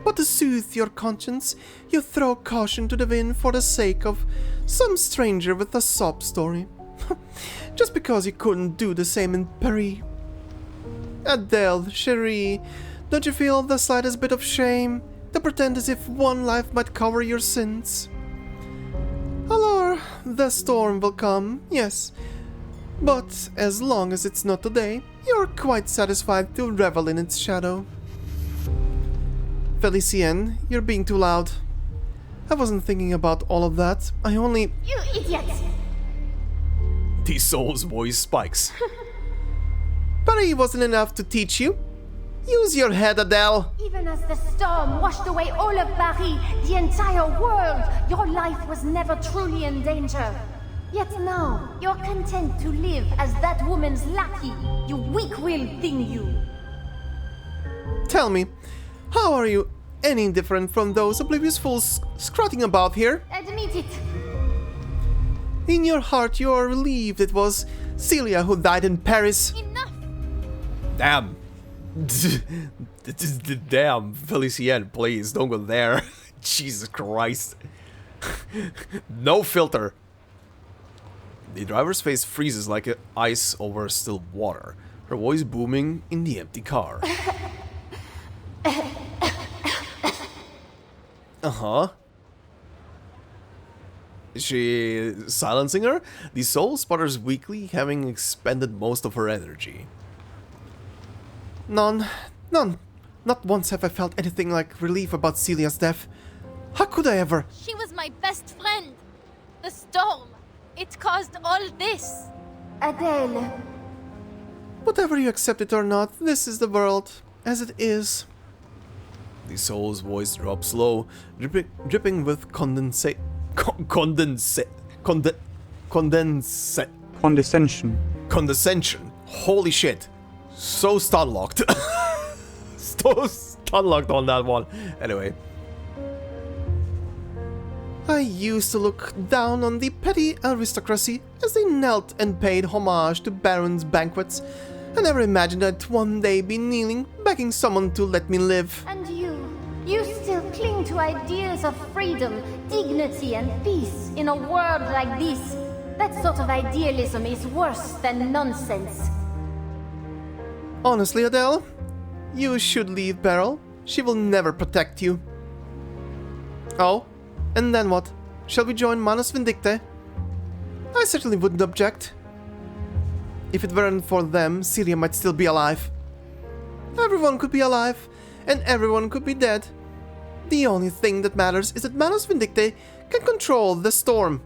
But to soothe your conscience, you throw caution to the wind for the sake of some stranger with a sob story. Just because you couldn't do the same in Paris. Adele, chérie, don't you feel the slightest bit of shame to pretend as if one life might cover your sins? Alors, the storm will come, yes, but as long as it's not today, you're quite satisfied to revel in its shadow. Felicienne, you're being too loud. I wasn't thinking about all of that, I only... You idiot! The soul's voice spikes. Paris wasn't enough to teach you. Use your head, Adele. Even as the storm washed away all of Paris, the entire world, your life was never truly in danger. Yet now, you're content to live as that woman's lackey, you weak-willed thing you. Tell me, how are you any different from those oblivious fools strutting about here? Admit it. In your heart, you are relieved it was Celia who died in Paris. Enough! Damn. Damn, Felicienne, please, don't go there. Jesus Christ. No filter. The driver's face freezes like ice over still water, her voice booming in the empty car. Uh-huh. Is she silencing her? The soul sputters weakly, having expended most of her energy. None. Not once have I felt anything like relief about Celia's death. How could I ever? She was my best friend. The storm. It caused all this. Adele. Whatever you accept it or not, this is the world, as it is. The soul's voice drops low, dripping with condensation. Holy shit. So stun-locked. So stun-locked on that one. Anyway. I used to look down on the petty aristocracy as they knelt and paid homage to barons' banquets. I never imagined I'd one day be kneeling, begging someone to let me live. And you still cling to ideas of freedom, dignity and peace in a world like this. That sort of idealism is worse than nonsense. Honestly, Adele, you should leave Beryl. She will never protect you. Oh, and then what? Shall we join Manus Vindicte? I certainly wouldn't object. If it weren't for them, Celia might still be alive. Everyone could be alive, and everyone could be dead. The only thing that matters is that Manus Vindicte can control the storm.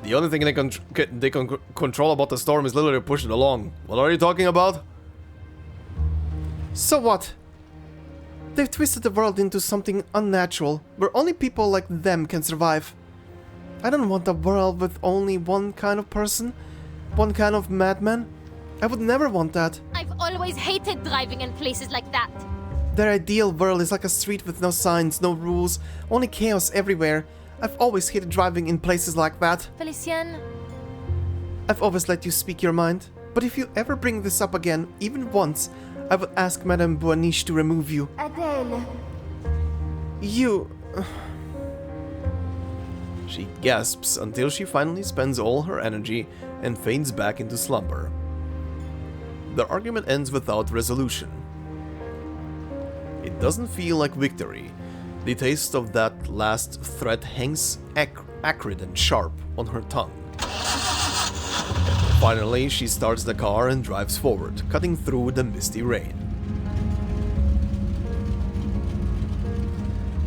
The only thing they can control about the storm is literally push it along. What are you talking about? So what? They've twisted the world into something unnatural, where only people like them can survive. I don't want a world with only one kind of person, one kind of madman. I would never want that. I've always hated driving in places like that. Their ideal world is like a street with no signs, no rules, only chaos everywhere. I've always hated driving in places like that. Felicienne, I've always let you speak your mind, but if you ever bring this up again, even once, I would ask Madame Boaniche to remove you. Adele. You... She gasps until she finally spends all her energy and fades back into slumber. The argument ends without resolution. It doesn't feel like victory. The taste of that last threat hangs acrid and sharp on her tongue. Finally, she starts the car and drives forward, cutting through the misty rain.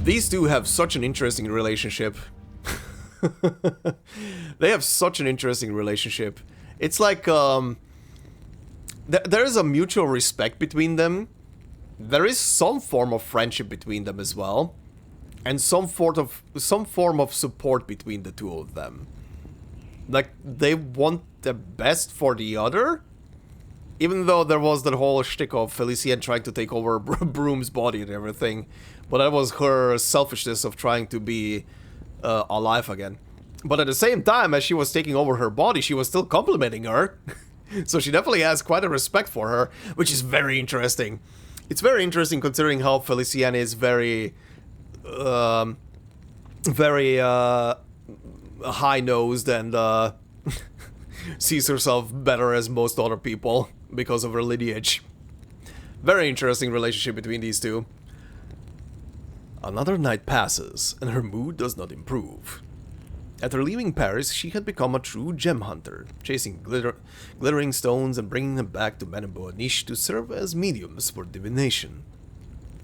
These two have such an interesting relationship. They have such an interesting relationship. It's like, there is a mutual respect between them. There is some form of friendship between them as well. And some form of support between the two of them. Like, they want the best for the other. Even though there was that whole shtick of Felicien trying to take over Brume's body and everything. But that was her selfishness of trying to be alive again. But at the same time, as she was taking over her body, she was still complimenting her. So she definitely has quite a respect for her, which is very interesting. It's very interesting considering how Felicien is very high-nosed and sees herself better as most other people because of her lineage. Very interesting relationship between these two. Another night passes, and her mood does not improve. After leaving Paris, she had become a true gem hunter, chasing glittering stones and bringing them back to Manabouaniche to serve as mediums for divination.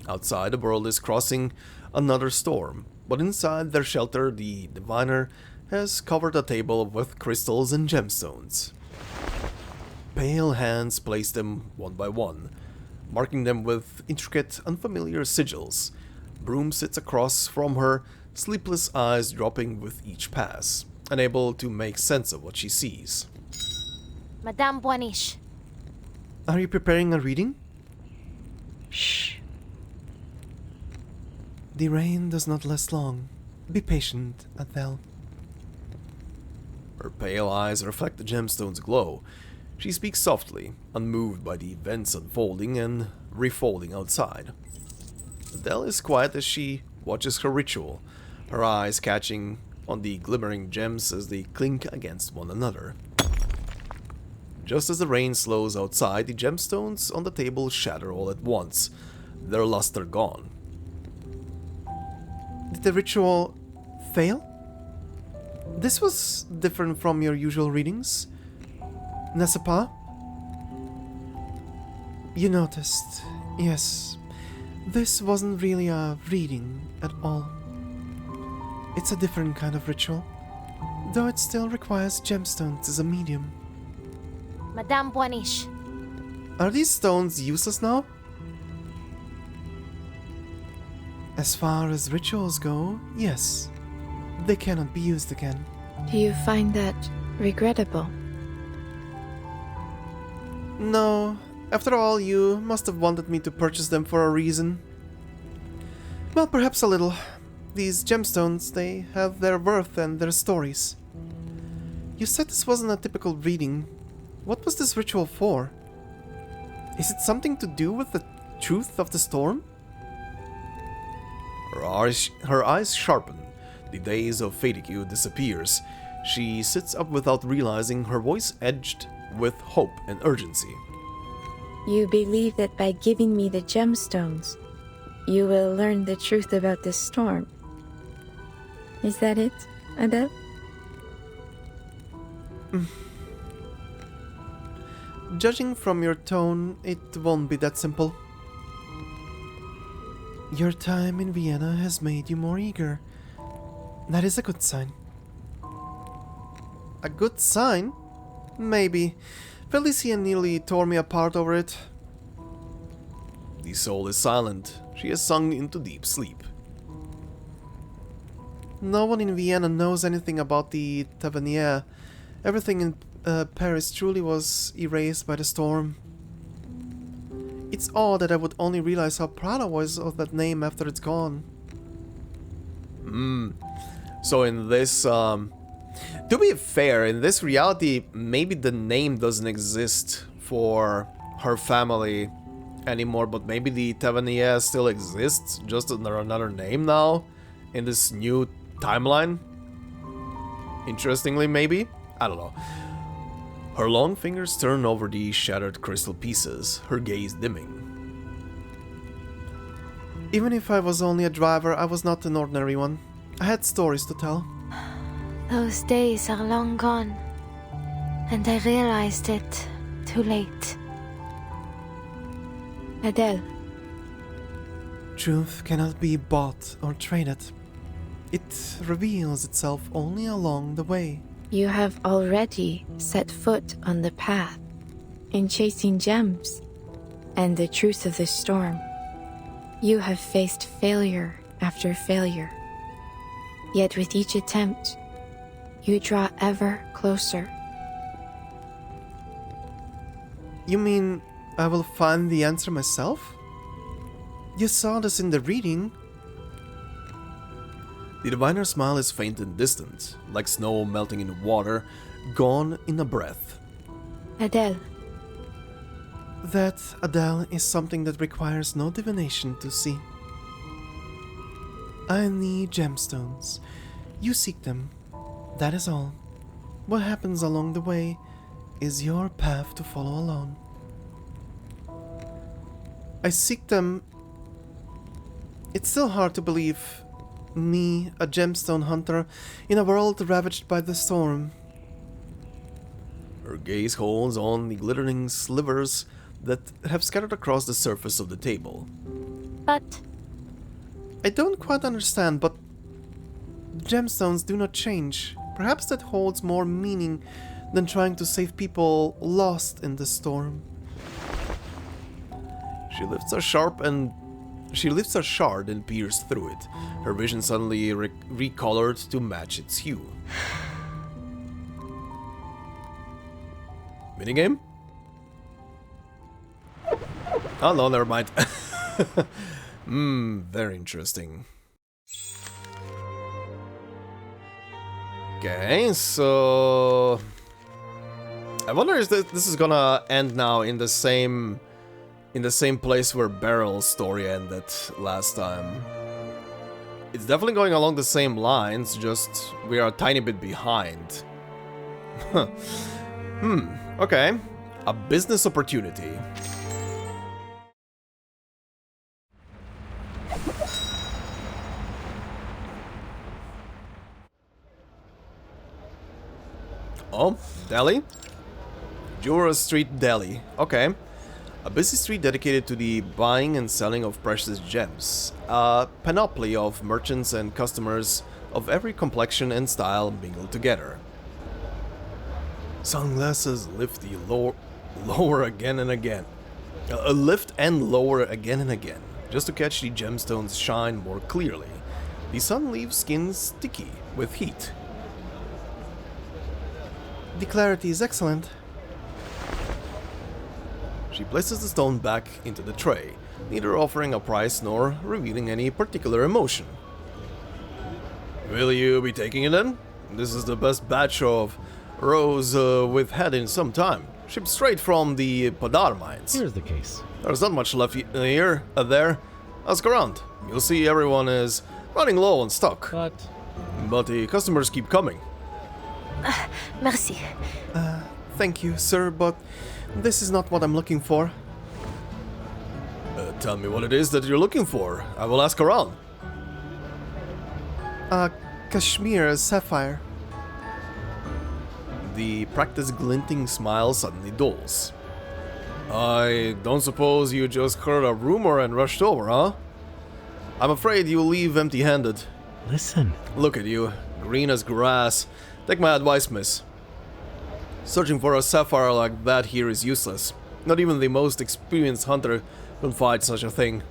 Outside, the world is crossing another storm, but inside their shelter, the diviner has covered a table with crystals and gemstones. Pale hands place them one by one, marking them with intricate, unfamiliar sigils. Brume sits across from her, sleepless eyes dropping with each pass, unable to make sense of what she sees. Madame Boiniche. Are you preparing a reading? Shh. The rain does not last long. Be patient, Adele. Her pale eyes reflect the gemstone's glow. She speaks softly, unmoved by the events unfolding and refolding outside. Adele is quiet as she watches her ritual, her eyes catching on the glimmering gems as they clink against one another. Just as the rain slows outside, the gemstones on the table shatter all at once, their luster gone. Did the ritual fail? This was different from your usual readings, n'est-ce pas? You noticed, yes. This wasn't really a reading at all. It's a different kind of ritual, though it still requires gemstones as a medium. Madame Boiniche. Are these stones useless now? As far as rituals go, yes. They cannot be used again. Do you find that regrettable? No. After all, you must have wanted me to purchase them for a reason. Well, perhaps a little. These gemstones, they have their worth and their stories. You said this wasn't a typical reading. What was this ritual for? Is it something to do with the truth of the storm? Her eyes sharpen. The daze of fatigue disappears. She sits up without realizing, her voice edged with hope and urgency. You believe that by giving me the gemstones, you will learn the truth about the storm. Is that it, Adele? Judging from your tone, it won't be that simple. Your time in Vienna has made you more eager. That is a good sign. A good sign? Maybe. Felicien nearly tore me apart over it. The soul is silent. She has sunk into deep sleep. No one in Vienna knows anything about the Tavernier. Everything in Paris truly was erased by the storm. It's odd that I would only realize how proud I was of that name after it's gone. So in this, to be fair, in this reality, maybe the name doesn't exist for her family anymore, but maybe the Tavernier still exists, just under another name now, in this new timeline. Interestingly, maybe? I don't know. Her long fingers turn over the shattered crystal pieces, her gaze dimming. Even if I was only a driver, I was not an ordinary one. I had stories to tell. Those days are long gone, and I realized it too late. Adele, Truth cannot be bought or traded. It reveals itself only along the way. you have already set foot on the path in chasing gems and the truth of the storm. You have faced failure after failure. Yet with each attempt, you draw ever closer. You mean I will find the answer myself? You saw this in the reading. The diviner's smile is faint and distant, like snow melting in water, gone in a breath. Adele, That, Adele, is something that requires no divination to see. I need gemstones. You seek them. That is all. What happens along the way is your path to follow alone. I seek them. It's still hard to believe. Me, a gemstone hunter, in a world ravaged by the storm. Her gaze holds on the glittering slivers that have scattered across the surface of the table. But I don't quite understand, but gemstones do not change. Perhaps that holds more meaning than trying to save people lost in the storm. She lifts a shard and peers through it, her vision suddenly recolored to match its hue. Minigame? Oh no, never mind. Very interesting. Okay, so I wonder if this is gonna end now in the same place where Beryl's story ended last time. It's definitely going along the same lines, just we are a tiny bit behind. Okay. A business opportunity. Oh, deli? Jura Street Deli. Okay. A busy street dedicated to the buying and selling of precious gems. A panoply of merchants and customers of every complexion and style mingled together. Sunglasses lift the lower again and again. Lift and lower again and again, just to catch the gemstones shine more clearly. The sun leaves skin sticky with heat. The clarity is excellent. She places the stone back into the tray, neither offering a price nor revealing any particular emotion. Will you be taking it then? This is the best batch of rose we've had in some time, shipped straight from the Padar mines. Here's the case. There's not much left here, there. Ask around. You'll see everyone is running low on stock. But the customers keep coming. merci. Thank you, sir, but this is not what I'm looking for. Tell me what it is that you're looking for. I will ask around. Kashmir sapphire. The practiced glinting smile suddenly dulls. I don't suppose you just heard a rumor and rushed over, huh? I'm afraid you'll leave empty-handed. Listen. Look at you, green as grass. Take my advice, miss. Searching for a sapphire like that here is useless. Not even the most experienced hunter can find such a thing.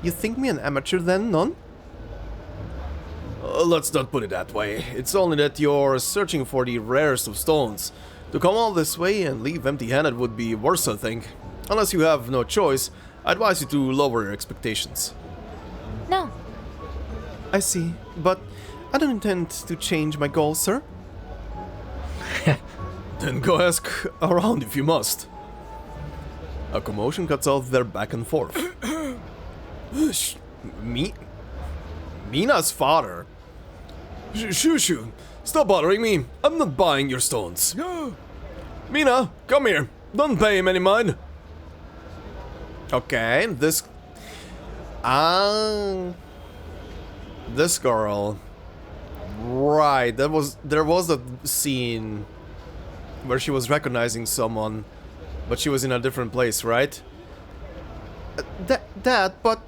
You think me an amateur then, none? Let's not put it that way. It's only that you're searching for the rarest of stones. To come all this way and leave empty-handed would be worse, I think. Unless you have no choice, I advise you to lower your expectations. No, I see, but I don't intend to change my goals, sir. Then go ask around if you must. A commotion cuts off their back and forth. Mina's father. Shoo! Stop bothering me. I'm not buying your stones. Mina, come here. Don't pay him any mind. Okay, this girl. Right, there was a scene where she was recognizing someone, but she was in a different place, right? But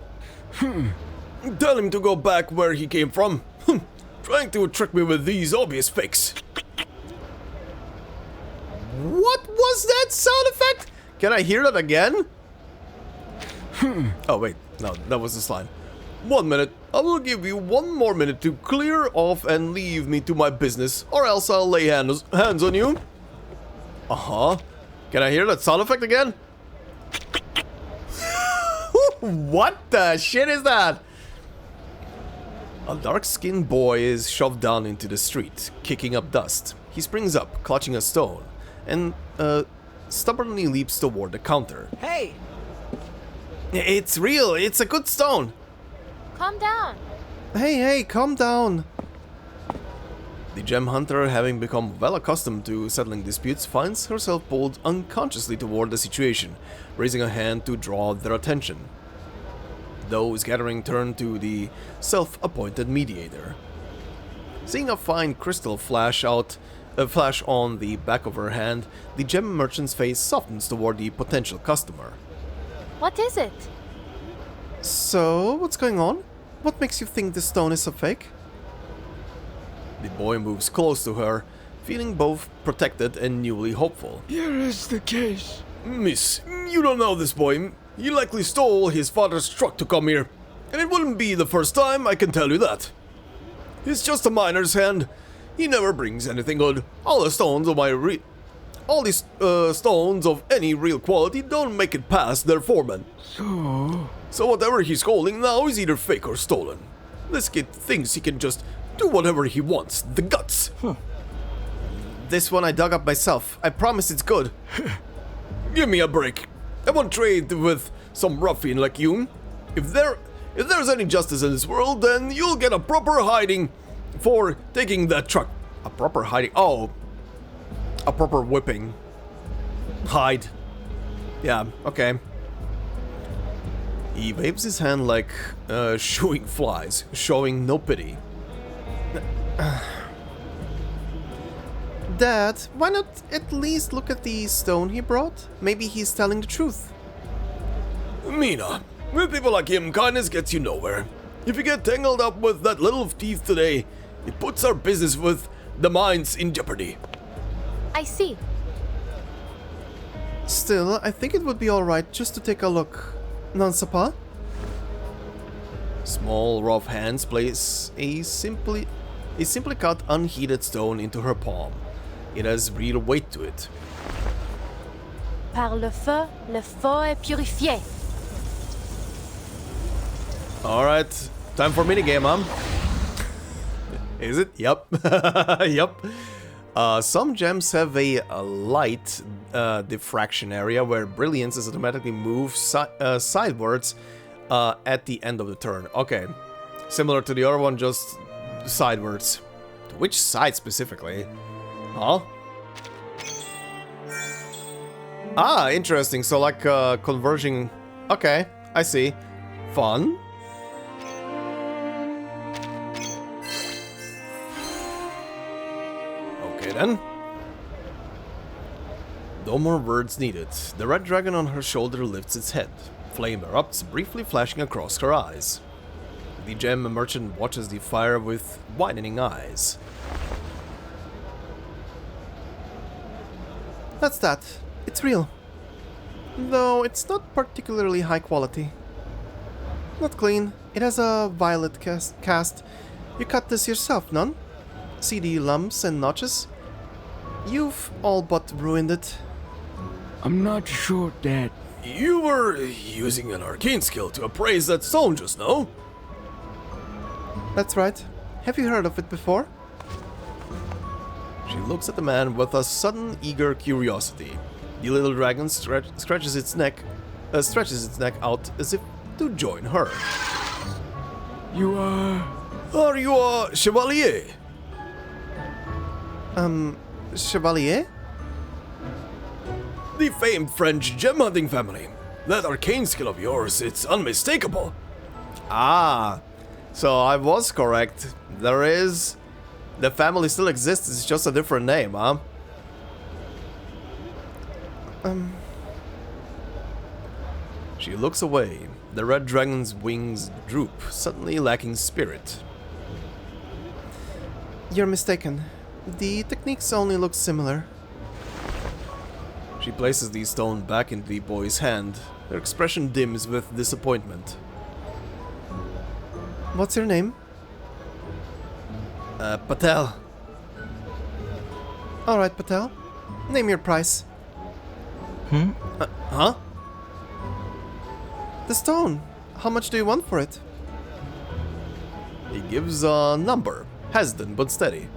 Tell him to go back where he came from. Trying to trick me with these obvious fakes. what was that sound effect? Can I hear that again? Oh wait, no, that was this line. 1 minute. I will give you 1 more minute to clear off and leave me to my business, or else I'll lay hands on you. Uh-huh. Can I hear that sound effect again? What the shit is that? A dark-skinned boy is shoved down into the street, kicking up dust. He springs up, clutching a stone, and stubbornly leaps toward the counter. Hey! It's real. It's a good stone. Calm down. Hey, calm down. The gem hunter, having become well accustomed to settling disputes, finds herself pulled unconsciously toward the situation, raising a hand to draw their attention. Those gathering turn to the self-appointed mediator. Seeing a fine crystal flash on the back of her hand, the gem merchant's face softens toward the potential customer. What is it? So, what's going on? What makes you think this stone is a fake? The boy moves close to her, feeling both protected and newly hopeful. Here is the case. Miss, you don't know this boy. He likely stole his father's truck to come here. And it wouldn't be the first time, I can tell you that. He's just a miner's hand. He never brings anything good. All these stones of any real quality don't make it past their foreman. So whatever he's holding now is either fake or stolen. This kid thinks he can just do whatever he wants. The guts. This one I dug up myself. I promise it's good. Give me a break. I won't trade with some ruffian like you. If there's any justice in this world, then you'll get a proper hiding for taking that truck. A proper hiding? Oh. A proper whipping. Hide. Yeah, okay. He waves his hand like shooing flies, showing no pity. Dad, why not at least look at the stone he brought? Maybe he's telling the truth. Mina, with people like him, kindness gets you nowhere. If you get tangled up with that little thief today, it puts our business with the mines in jeopardy. I see. Still, I think it would be alright just to take a look. Non ce pas? Small, rough hands place a simply cut, unheated stone into her palm. It has real weight to it. Par le feu est purifié. Alright, time for minigame, huh? Is it? Yep. Yep. Some gems have a light diffraction area where brilliance is automatically moved sidewards at the end of the turn. Okay, similar to the other one, just sidewards. To which side specifically? Huh? Ah, interesting. So like converging. Okay, I see. Fun. Okay then. No more words needed. The red dragon on her shoulder lifts its head. Flame erupts, briefly flashing across her eyes. The gem merchant watches the fire with widening eyes. That's that. It's real. Though it's not particularly high quality. Not clean. It has a violet cast. You cut this yourself, none? See the lumps and notches? You've all but ruined it. I'm not sure, Dad. You were using an arcane skill to appraise that stone just now. That's right. Have you heard of it before? She looks at the man with a sudden, eager curiosity. The little dragon stretches its neck out as if to join her. You Are you a chevalier? Chevalier? The famed French gem hunting family. That arcane skill of yours, it's unmistakable. Ah, so I was correct. The family still exists, it's just a different name, huh? She looks away. The red dragon's wings droop, suddenly lacking spirit. You're mistaken. The techniques only look similar. She places the stone back into the boy's hand. Her expression dims with disappointment. What's your name? Patel. Alright, Patel. Name your price. Huh? The stone. How much do you want for it? He gives a number. Hesitant but steady.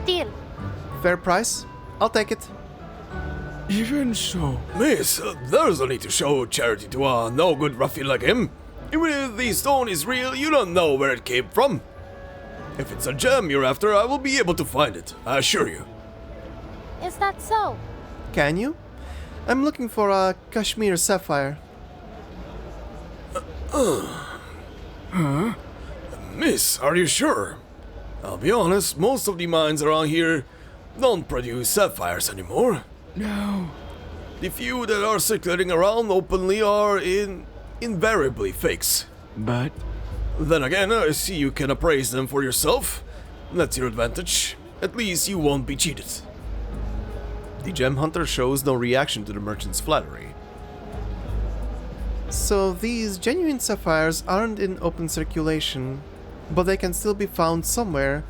Deal. Fair price? I'll take it. Even so, Miss, there's no need to show charity to a no-good ruffian like him. Even if the stone is real, you don't know where it came from. If it's a gem you're after, I will be able to find it, I assure you. Is that so? Can you? I'm looking for a Kashmir sapphire. Miss, are you sure? I'll be honest, most of the mines around here don't produce sapphires anymore. no. The few that are circulating around openly are invariably fakes. But Then again, I see you can appraise them for yourself. That's your advantage. At least you won't be cheated. The gem hunter shows no reaction to the merchant's flattery. So these genuine sapphires aren't in open circulation, but they can still be found somewhere,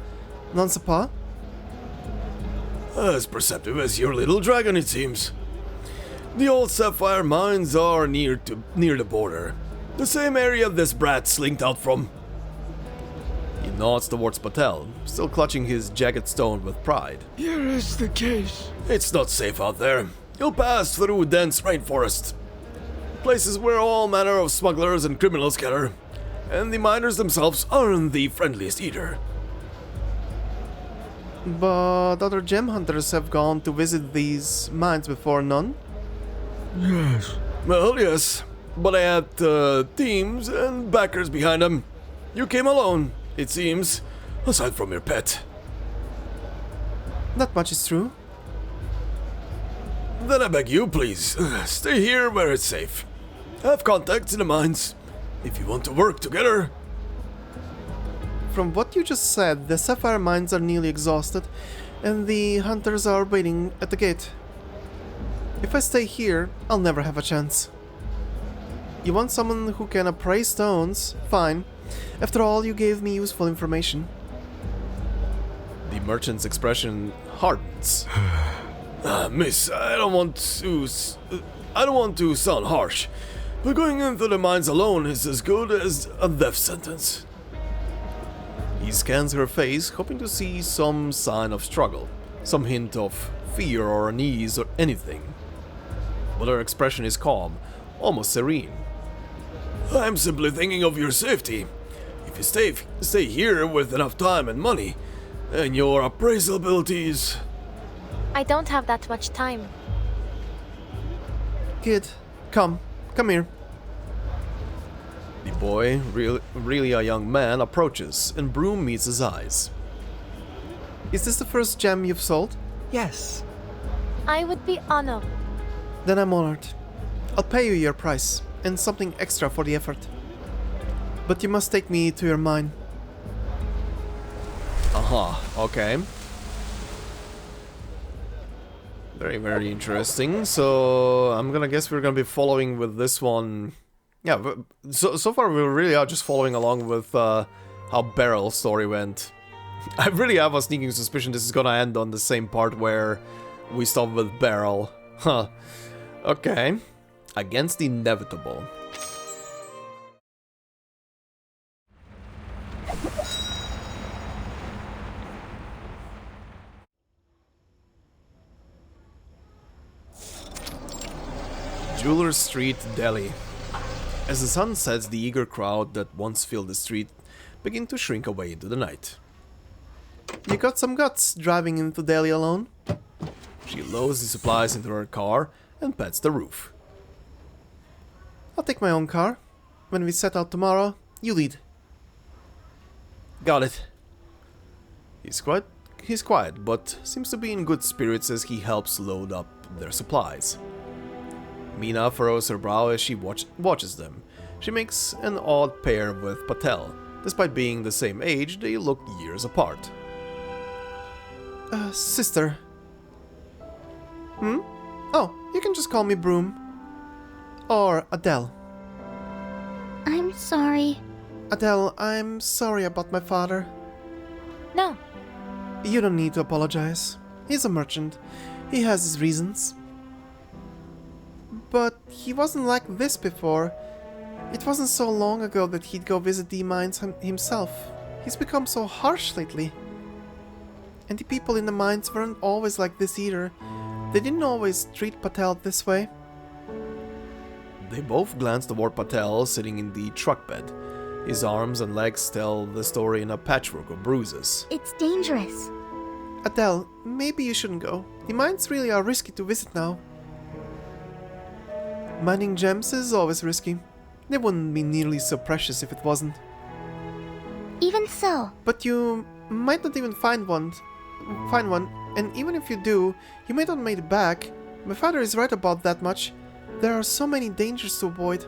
non ce pas? As perceptive as your little dragon, it seems. The old sapphire mines are near the border. The same area this brat slinked out from. He nods towards Patel, still clutching his jagged stone with pride. here is the case. It's not safe out there. You'll pass through dense rainforest. Places where all manner of smugglers and criminals gather. And the miners themselves aren't the friendliest either. But other gem hunters have gone to visit these mines before, none? Yes. Well, yes. But I had teams and backers behind them. You came alone, it seems. Aside from your pet. Not much is true. Then I beg you, please, stay here where it's safe. Have contacts in the mines. If you want to work together. From what you just said, the sapphire mines are nearly exhausted, and the hunters are waiting at the gate. If I stay here, I'll never have a chance. You want someone who can appraise stones? Fine. After all, you gave me useful information. The merchant's expression hardens. Miss, I don't want to sound harsh, but going into the mines alone is as good as a death sentence. He scans her face, hoping to see some sign of struggle, some hint of fear or unease or anything. But her expression is calm, almost serene. I'm simply thinking of your safety. If you stay here with enough time and money, and your appraisal abilities... I don't have that much time. Kid, come here. The boy, really a young man, approaches, and Brume meets his eyes. Is this the first gem you've sold? Yes. I would be honored. Then I'm honored. I'll pay you your price, and something extra for the effort. But you must take me to your mine. Okay. Very, very interesting. So, I'm gonna guess we're gonna be following with this one. Yeah, so far we really are just following along with how Beryl's story went. I really have a sneaking suspicion this is gonna end on the same part where we stopped with Beryl. Huh. Okay. Against the inevitable. Jewelers Street, Delhi. As the sun sets, the eager crowd that once filled the street begin to shrink away into the night. You got some guts driving into Delhi alone. She loads the supplies into her car and pats the roof. I'll take my own car. When we set out tomorrow, you lead. Got it. He's quiet, but seems to be in good spirits as he helps load up their supplies. Mina furrows her brow as she watches them. She makes an odd pair with Patel. Despite being the same age, they look years apart. Sister. Oh, you can just call me Brume. Or Adele. I'm sorry. Adele, I'm sorry about my father. No, You don't need to apologize. He's a merchant. He has his reasons. But he wasn't like this before. It wasn't so long ago that he'd go visit the mines himself. He's become so harsh lately. And the people in the mines weren't always like this either. They didn't always treat Patel this way. They both glance toward Patel sitting in the truck bed. His arms and legs tell the story in a patchwork of bruises. It's dangerous. Adele, maybe you shouldn't go. The mines really are risky to visit now. Mining gems is always risky. They wouldn't be nearly so precious if it wasn't. Even so, But you might not even find one, and even if you do, you may not make it back. My father is right about that much. There are so many dangers to avoid.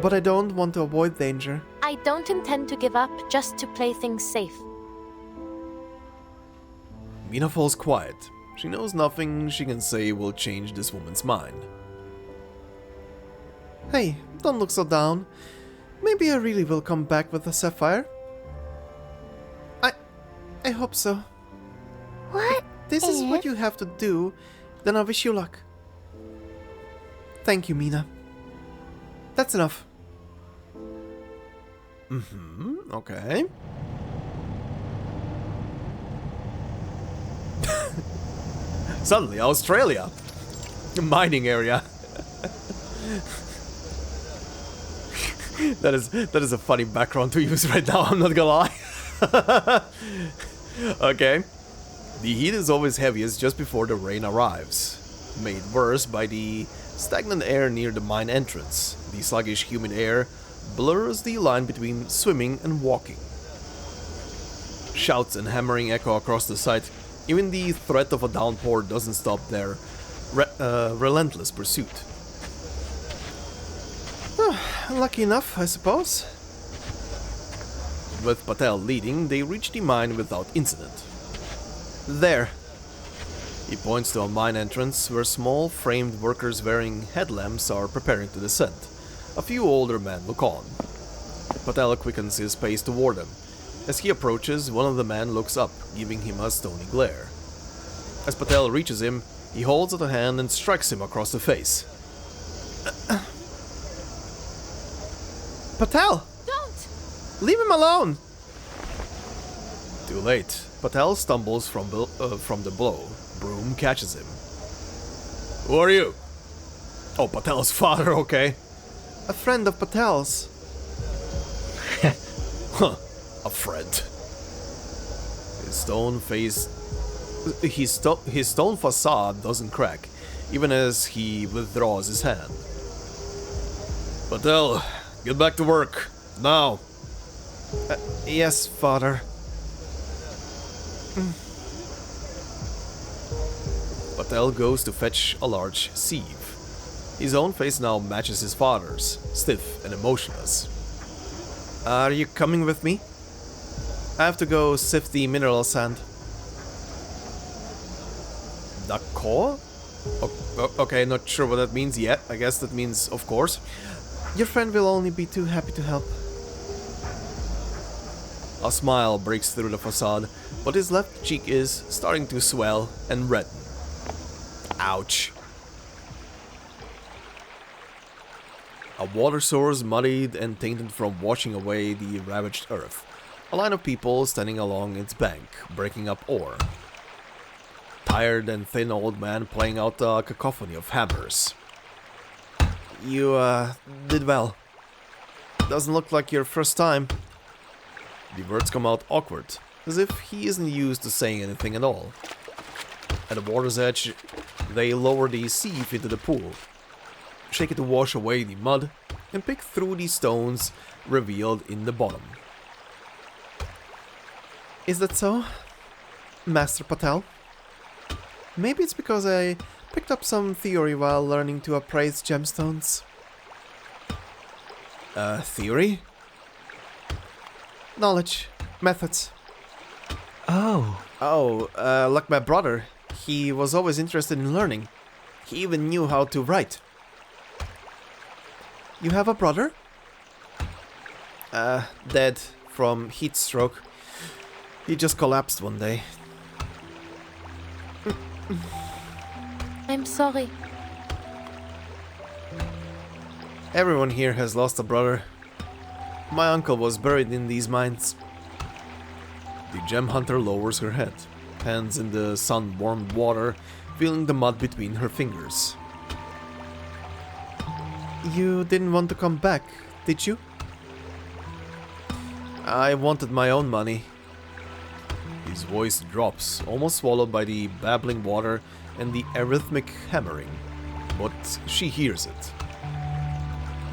But I don't want to avoid danger. I don't intend to give up just to play things safe. Mina falls quiet. She knows nothing she can say will change this woman's mind. Hey, don't look so down. Maybe I really will come back with a sapphire. I hope so. what? This is what you have to do, then I wish you luck. Thank you, Mina. That's enough. Okay. Suddenly, Australia. A mining area. That is a funny background to use right now, I'm not gonna lie. Okay. The heat is always heaviest just before the rain arrives, made worse by the stagnant air near the mine entrance. The sluggish humid air blurs the line between swimming and walking. Shouts and hammering echo across the site. Even the threat of a downpour doesn't stop their relentless pursuit. Lucky enough, I suppose. With Patel leading, they reach the mine without incident. There. He points to a mine entrance where small framed workers wearing headlamps are preparing to descend. A few older men look on. Patel quickens his pace toward them. As he approaches, one of the men looks up, giving him a stony glare. As Patel reaches him, he holds out a hand and strikes him across the face. Patel! Don't! Leave him alone! Too late. Patel stumbles from the blow. Brume catches him. Who are you? Oh, Patel's father, okay. A friend of Patel's. Huh, a friend. His stone facade doesn't crack, even as he withdraws his hand. Patel, get back to work, now. Yes, father. Patel goes to fetch a large sieve. His own face now matches his father's, stiff and emotionless. Are you coming with me? I have to go sift the mineral sand. D'accord? Okay, not sure what that means yet. I guess that means of course. Your friend will only be too happy to help. A smile breaks through the facade, but his left cheek is starting to swell and redden. Ouch. A water source muddied and tainted from washing away the ravaged earth. A line of people standing along its bank, breaking up ore. Tired and thin old man playing out a cacophony of hammers. You, did well. Doesn't look like your first time. The words come out awkward, as if he isn't used to saying anything at all. At the water's edge, they lower the sieve into the pool, shake it to wash away the mud, and pick through the stones revealed in the bottom. Is that so, Master Patel? Maybe it's because I picked up some theory while learning to appraise gemstones. Theory? Knowledge. Methods. Oh, Like my brother. He was always interested in learning. He even knew how to write. You have a brother? Dead from heat stroke. He just collapsed one day. I'm sorry. Everyone here has lost a brother. My uncle was buried in these mines. The gem hunter lowers her head, hands in the sun-warmed water, feeling the mud between her fingers. You didn't want to come back, did you? I wanted my own money. His voice drops, almost swallowed by the babbling water and the arrhythmic hammering, but she hears it.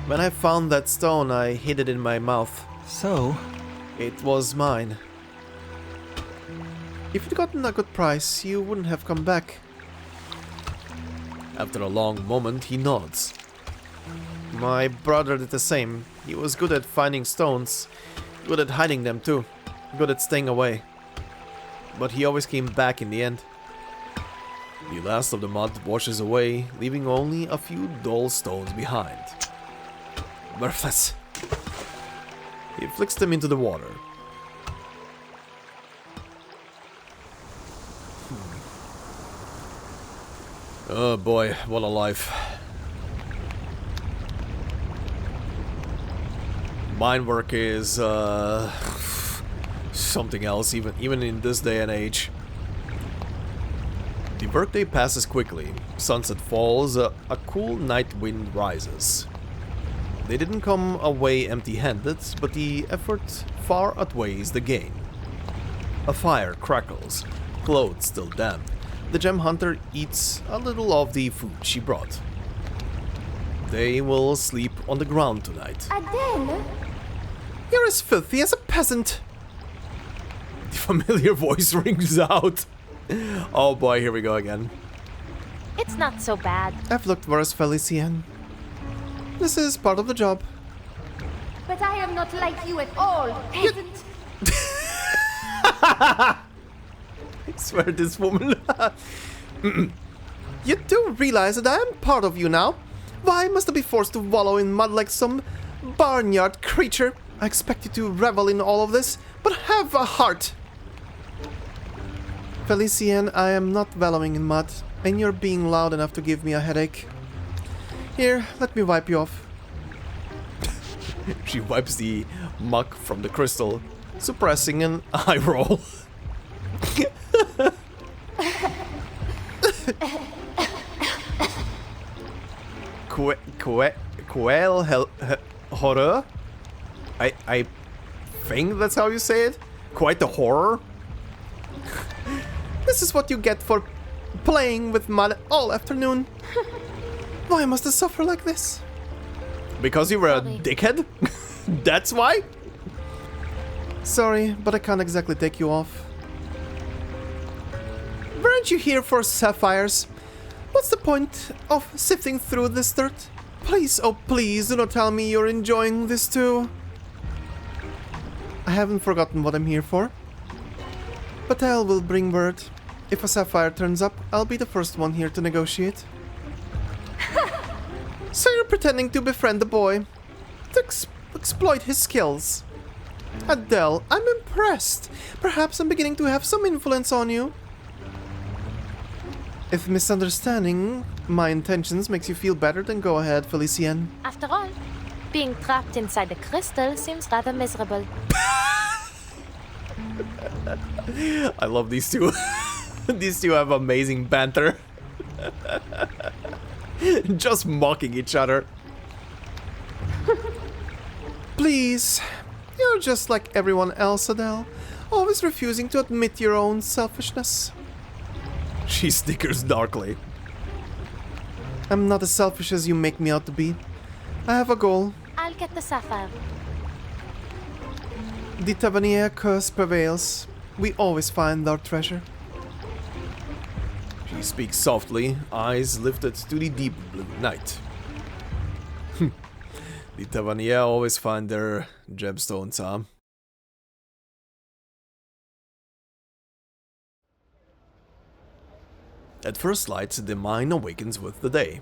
When I found that stone, I hid it in my mouth. so It was mine. If you'd gotten a good price, you wouldn't have come back. After a long moment, he nods. My brother did the same. He was good at finding stones, good at hiding them too, good at staying away. But he always came back in the end. The last of the mud washes away, leaving only a few dull stones behind. Worthless. He flicks them into the water. Oh boy, what a life. Mine work is something else, even in this day and age. The workday passes quickly. Sunset falls, a cool night wind rises. They didn't come away empty-handed, but the effort far outweighs the gain. A fire crackles, clothes still damp. The gem hunter eats a little of the food she brought. They will sleep on the ground tonight. Adele? You're as filthy as a peasant. The familiar voice rings out. Oh boy, here we go again. It's not so bad. I've looked worse, Felician. This is part of the job. But I am not like you at all, peasant. I swear this woman. You do realize that I am part of you now? Why must I be forced to wallow in mud like some barnyard creature? I expect you to revel in all of this, but have a heart. Felician, I am not wallowing in mud, and you're being loud enough to give me a headache. Here, let me wipe you off. She wipes the muck from the crystal, suppressing an eye roll. Horror? I think that's how you say it? Quite the horror? This is what you get for playing with mud all afternoon. Why must I suffer like this? Because you were a dickhead? That's why? Sorry, but I can't exactly take you off. Weren't you here for sapphires? What's the point of sifting through this dirt? Please, oh please, do not tell me you're enjoying this too. I haven't forgotten what I'm here for. Patel will bring word. If a sapphire turns up, I'll be the first one here to negotiate. So you're pretending to befriend the boy, to exploit his skills. Adele, I'm impressed. Perhaps I'm beginning to have some influence on you. If misunderstanding my intentions makes you feel better, then go ahead, Felician. After all, being trapped inside the crystal seems rather miserable. I love these two. These two have amazing banter. Just mocking each other. Please, You're just like everyone else, Adele. Always refusing to admit your own selfishness. She snickers darkly. I'm not as selfish as you make me out to be. I have a goal. I'll get the sapphire. The Tavernier curse prevails. We always find our treasure. She speaks softly, eyes lifted to the deep blue night. The Tavernier always find their gemstones, huh? At first light, the mine awakens with the day.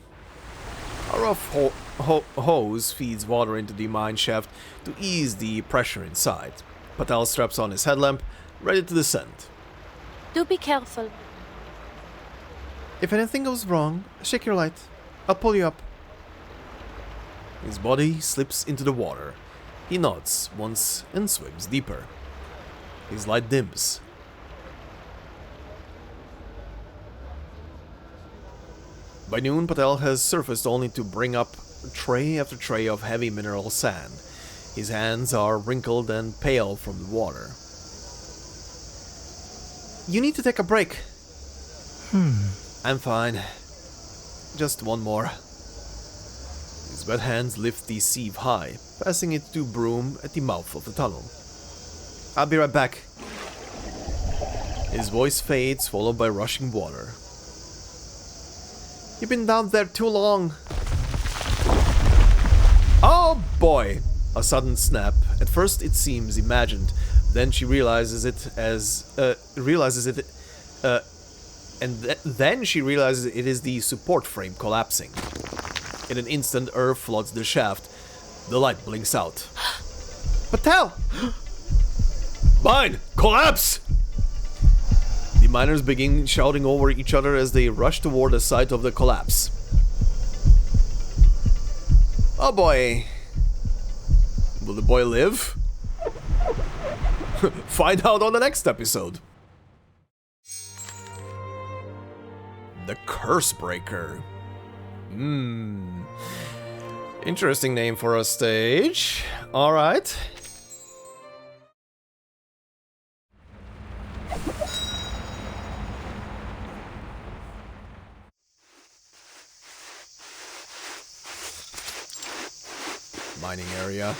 A rough hose feeds water into the mine shaft to ease the pressure inside. Patel straps on his headlamp, ready to descend. Do be careful. If anything goes wrong, shake your light. I'll pull you up. His body slips into the water. He nods once and swims deeper. His light dims. By noon, Patel has surfaced only to bring up tray after tray of heavy mineral sand. His hands are wrinkled and pale from the water. You need to take a break. I'm fine. Just one more. His wet hands lift the sieve high, passing it to Brume at the mouth of the tunnel. I'll be right back. His voice fades, followed by rushing water. You've been down there too long. Oh boy! A sudden snap. At first it seems imagined, then she realizes it as then she realizes it is the support frame collapsing. In an instant, earth floods the shaft. The light blinks out. Patel! Mine! Collapse! The miners begin shouting over each other as they rush toward the site of the collapse. Oh boy. Will the boy live? Find out on the next episode. The Cursebreaker. Interesting name for a stage. Alright. Mining area.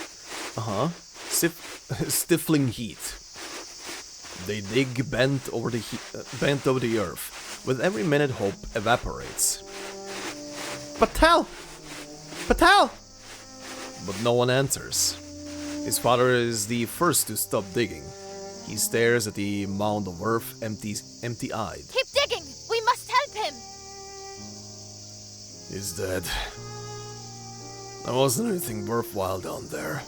Stifling heat. They dig bent over the earth. With every minute, hope evaporates. Patel! Patel! But no one answers. His father is the first to stop digging. He stares at the mound of earth, empty-eyed. Keep digging! We must help him! He's dead. There wasn't anything worthwhile down there.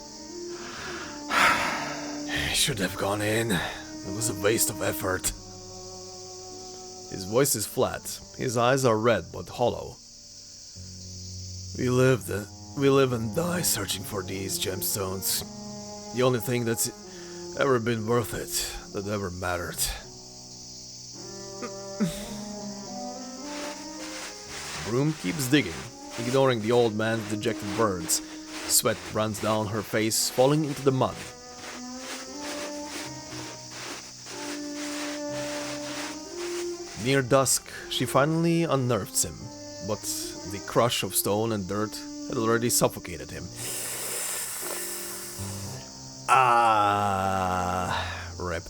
I should have gone in. It was a waste of effort. His voice is flat. His eyes are red but hollow. We live and die searching for these gemstones. The only thing that's ever been worth it, that ever mattered. Brume keeps digging, ignoring the old man's dejected words. Sweat runs down her face, falling into the mud. Near dusk, she finally unnerves him, but the crush of stone and dirt had already suffocated him. Rip.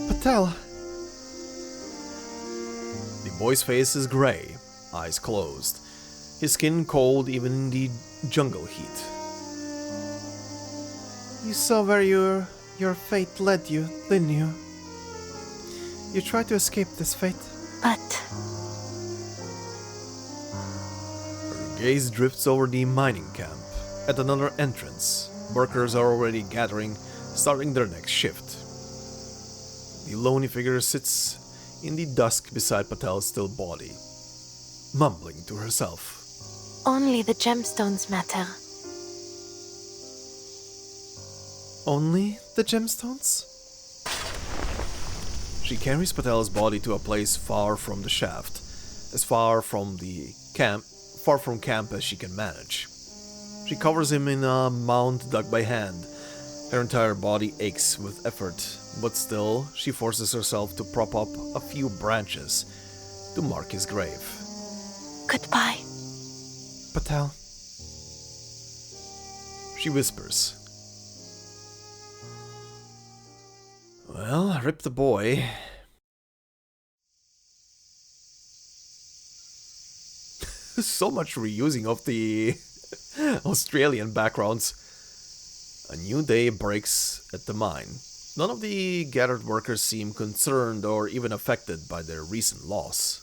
Patel. The boy's face is grey, eyes closed, his skin cold even in the jungle heat. You saw where your fate led you, didn't you? You tried to escape this fate. But Her gaze drifts over the mining camp. At another entrance, workers are already gathering, starting their next shift. The lonely figure sits in the dusk beside Patel's still body, mumbling to herself. only the gemstones matter. Only the gemstones? She carries Patel's body to a place far from the shaft, as far from camp as she can manage. She She covers him in a mound dug by hand. Her entire body aches with effort, but still, she forces herself to prop up a few branches to mark his grave. Goodbye. Patel. She whispers. Well, rip the boy. So much reusing of the Australian backgrounds. A new day breaks at the mine. None of the gathered workers seem concerned or even affected by their recent loss.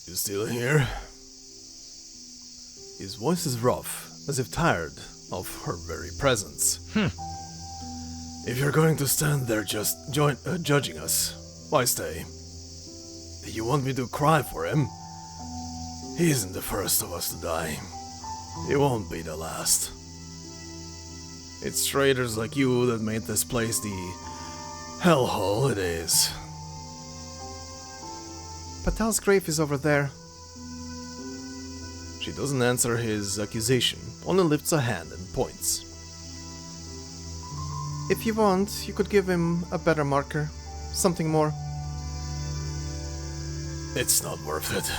You still here? His voice is rough, as if tired of her very presence. If you're going to stand there just judging us, why stay? Do you want me to cry for him? He isn't the first of us to die. He won't be the last. It's traitors like you that made this place the hellhole it is. Patel's grave is over there. She doesn't answer his accusation, only lifts a hand and points. If you want, you could give him a better marker. Something more. It's not worth it.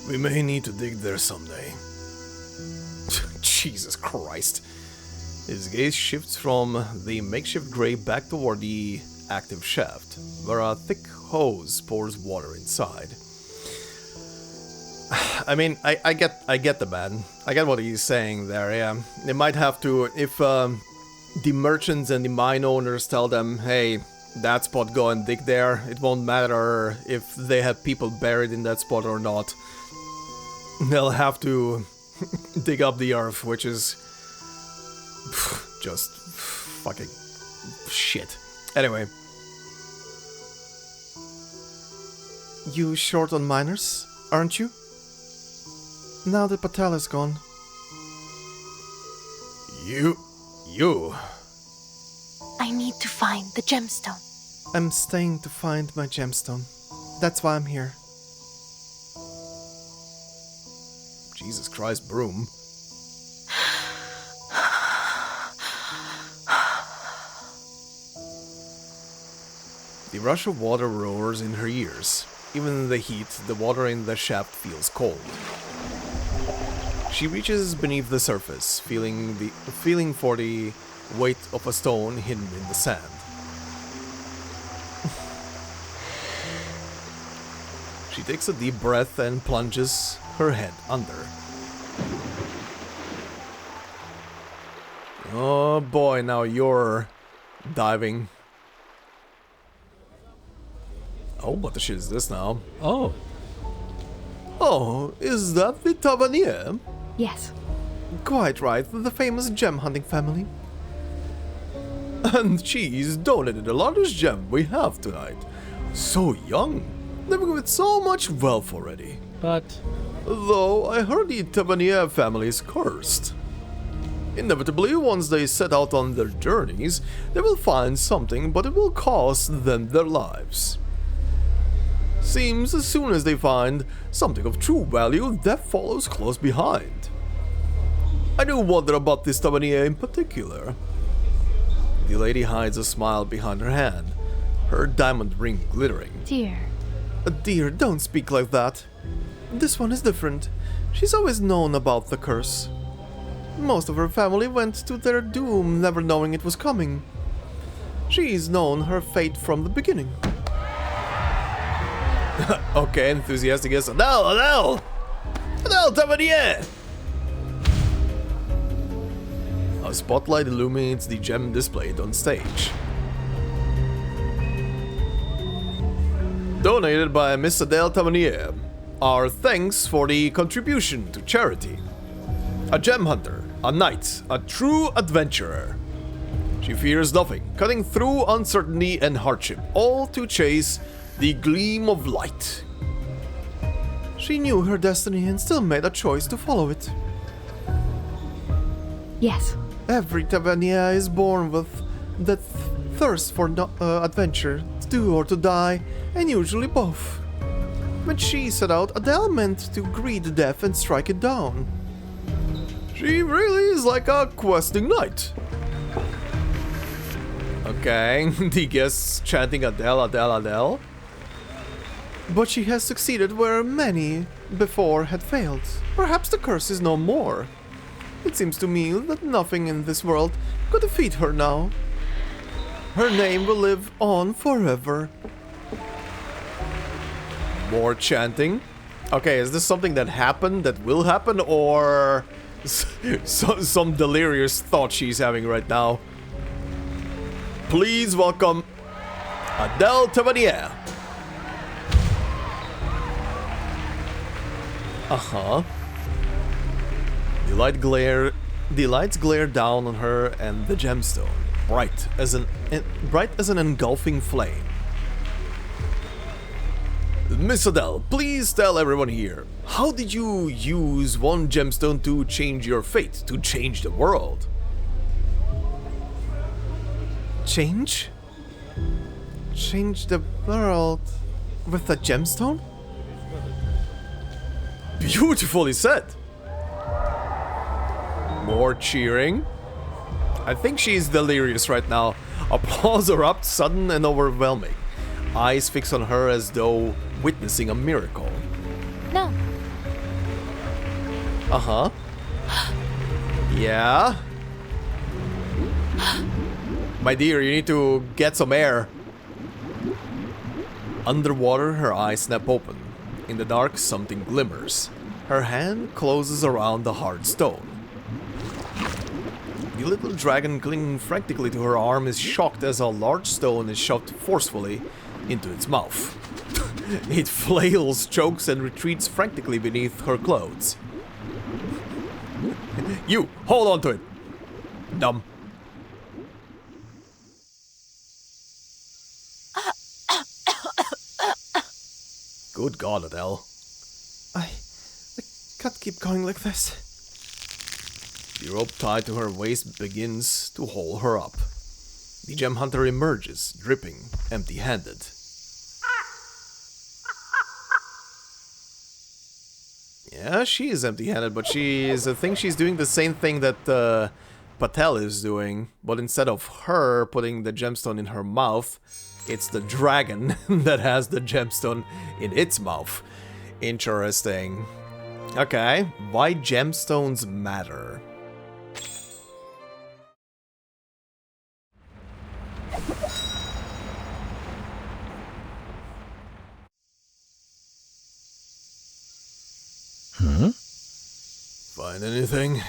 We may need to dig there someday. Jesus Christ. His gaze shifts from the makeshift grave back toward the active shaft, where a thick hose pours water inside. I mean, I get the man. I get what he's saying there, yeah. They might have to, if the merchants and the mine owners tell them, hey, that spot, go and dig there, it won't matter if they have people buried in that spot or not. They'll have to dig up the earth, which is just fucking shit. Anyway. You short on miners, aren't you? Now that Patel is gone. You. I need to find the gemstone. I'm staying to find my gemstone. That's why I'm here. Jesus Christ, Brume. The rush of water roars in her ears. Even in the heat, the water in the shaft feels cold. She reaches beneath the surface, feeling for the weight of a stone hidden in the sand. She takes a deep breath and plunges her head under. Oh boy, now you're diving. Oh, what the shit is this now? Oh. Oh, is that the Tavernier? Yes. Quite right, the famous gem hunting family. And she's donated the largest gem we have tonight. So young, living with so much wealth already. But Though I heard the Tavernier family is cursed. Inevitably, once they set out on their journeys, they will find something, but it will cost them their lives. Seems as soon as they find something of true value, death follows close behind. I do wonder about this Tavernier in particular. The lady hides a smile behind her hand, her diamond ring glittering. Dear. Dear, don't speak like that. This one is different. She's always known about the curse. Most of her family went to their doom, never knowing it was coming. She's known her fate from the beginning. Okay, enthusiastic as Adele, Tavernier! A spotlight illuminates the gem displayed on stage. Donated by Miss Adele Tavernier. Our thanks for the contribution to charity. A gem hunter, a knight, a true adventurer. She fears nothing, cutting through uncertainty and hardship, all to chase the gleam of light. She knew her destiny and still made a choice to follow it. Yes. Every Tavernier is born with that thirst for adventure, to do or to die, and usually both. When she set out, Adele meant to greet death and strike it down. She really is like a questing knight. Okay, the guests chanting Adele, Adele, Adele. But she has succeeded where many before had failed. Perhaps the curse is no more. It seems to me that nothing in this world could defeat her now. Her name will live on forever. More chanting. Okay, is this something that happened, that will happen, or some delirious thought she's having right now? Please welcome Adele Tavernier. Uh-huh. The lights glare down on her and the gemstone, bright as an engulfing flame. Miss Adele, please tell everyone here, how did you use one gemstone to change your fate, to change the world? Change? Change the world with a gemstone? Beautifully said. More cheering. I think she's delirious right now. Applause erupts, sudden and overwhelming. Eyes fix on her as though witnessing a miracle. No. Uh-huh. Yeah? My dear, you need to get some air. Underwater, her eyes snap open. In the dark, something glimmers. Her hand closes around the hard stone. The little dragon clinging frantically to her arm is shocked as a large stone is shoved forcefully into its mouth. It flails, chokes, and retreats frantically beneath her clothes. You, hold on to it. Dumb. Good God, Adele. I can't keep going like this. The rope tied to her waist begins to haul her up. The gem hunter emerges, dripping, empty-handed. Yeah, she is empty-handed, but I think she's doing the same thing that Patel is doing, but instead of her putting the gemstone in her mouth, it's the dragon that has the gemstone in its mouth. Interesting. Okay, why gemstones matter? Find anything?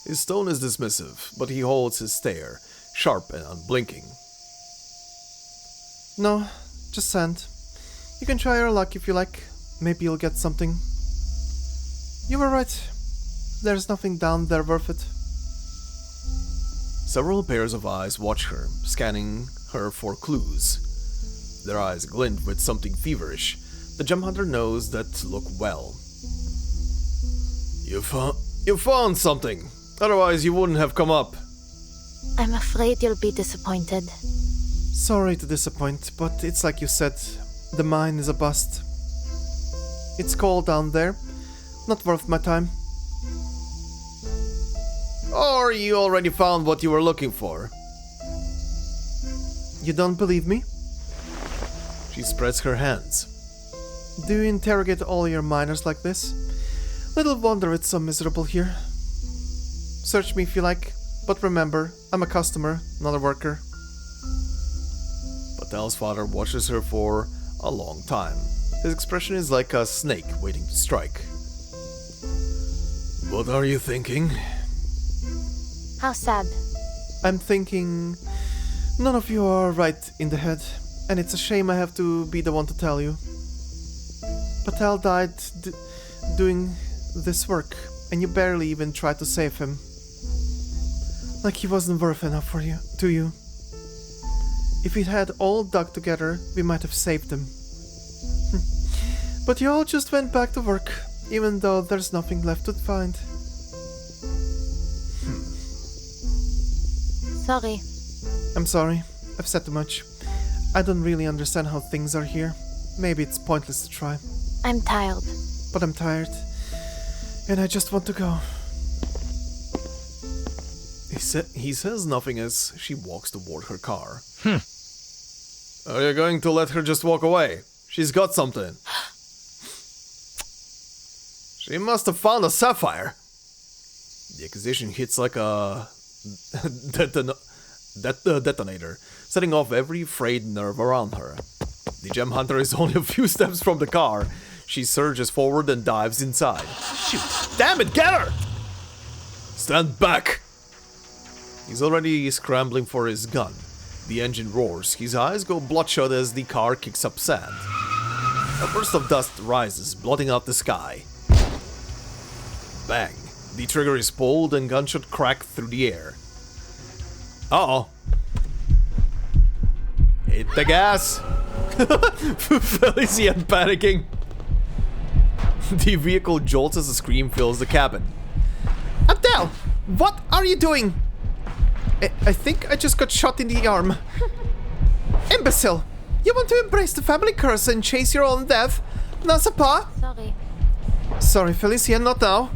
His tone is dismissive, but he holds his stare, sharp and unblinking. No, just sand. You can try your luck if you like. Maybe you'll get something. You were right. There's nothing down there worth it. Several pairs of eyes watch her, scanning her for clues. Their eyes glint with something feverish. The gem hunter knows that look well. You found something. Otherwise you wouldn't have come up. I'm afraid you'll be disappointed. Sorry to disappoint, but it's like you said, the mine is a bust. It's cold down there, not worth my time. Or you already found what you were looking for. You don't believe me? She spreads her hands. Do you interrogate all your miners like this? Little wonder it's so miserable here. Search me if you like, but remember, I'm a customer, not a worker. Patel's father watches her for a long time. His expression is like a snake waiting to strike. What are you thinking? How sad. I'm thinking none of you are right in the head, and it's a shame I have to be the one to tell you. Patel died doing this work, and you barely even tried to save him. Like he wasn't worth enough for you, to you. If we had all dug together, we might have saved him. But you all just went back to work, even though there's nothing left to find. Sorry. I'm sorry, I've said too much. I don't really understand how things are here. Maybe it's pointless to try. I'm tired. But I'm tired. And I just want to go. He says nothing as she walks toward her car. Are you going to let her just walk away? She's got something. She must have found a sapphire. The accusation hits like a detonator, setting off every frayed nerve around her. The gem hunter is only a few steps from the car. She surges forward and dives inside. Shoot! Damn it, get her! Stand back! He's already scrambling for his gun. The engine roars. His eyes go bloodshot as the car kicks up sand. A burst of dust rises, blotting out the sky. Bang. The trigger is pulled and gunshot crack through the air. Uh-oh. Hit the gas! Felician panicking. The vehicle jolts as a scream fills the cabin. Adele! What are you doing? I think I just got shot in the arm. Imbecile! You want to embrace the family curse and chase your own death? N'est-ce pas? Sorry. Sorry, Felicia, not now.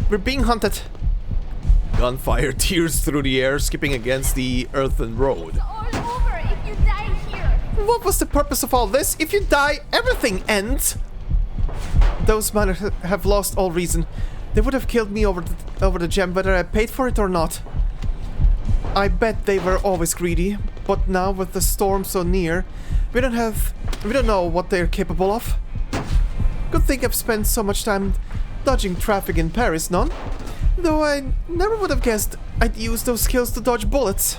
We're being hunted. Gunfire tears through the air, skipping against the earthen road. It's all over if you die here. What was the purpose of all this? If you die, everything ends. Those men have lost all reason. They would have killed me over the gem whether I paid for it or not. I bet they were always greedy, but now with the storm so near, we don't know what they're capable of. Good thing I've spent so much time dodging traffic in Paris, none? Though I never would have guessed I'd use those skills to dodge bullets.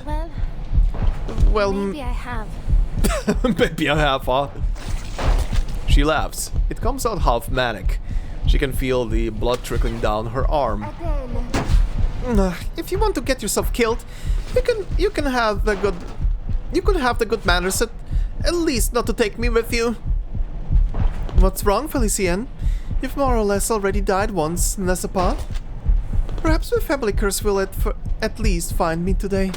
Well, maybe I have. Maybe I have, huh? She laughs. It comes out half manic. She can feel the blood trickling down her arm. Adele. If you want to get yourself killed, you can have the good manners at least not to take me with you. What's wrong, Felician? You've more or less already died once, n'est-ce pas? Perhaps my family curse will at least find me today.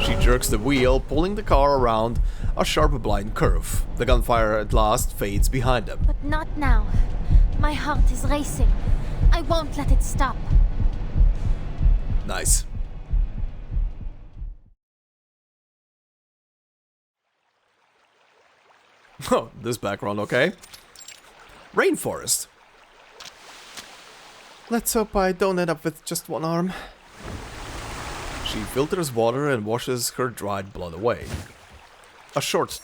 She jerks the wheel, pulling the car around a sharp blind curve. The gunfire at last fades behind them. But not now. My heart is racing. I won't let it stop. Nice. Oh, this background, okay. Rainforest. Let's hope I don't end up with just one arm. She filters water and washes her dried blood away. A short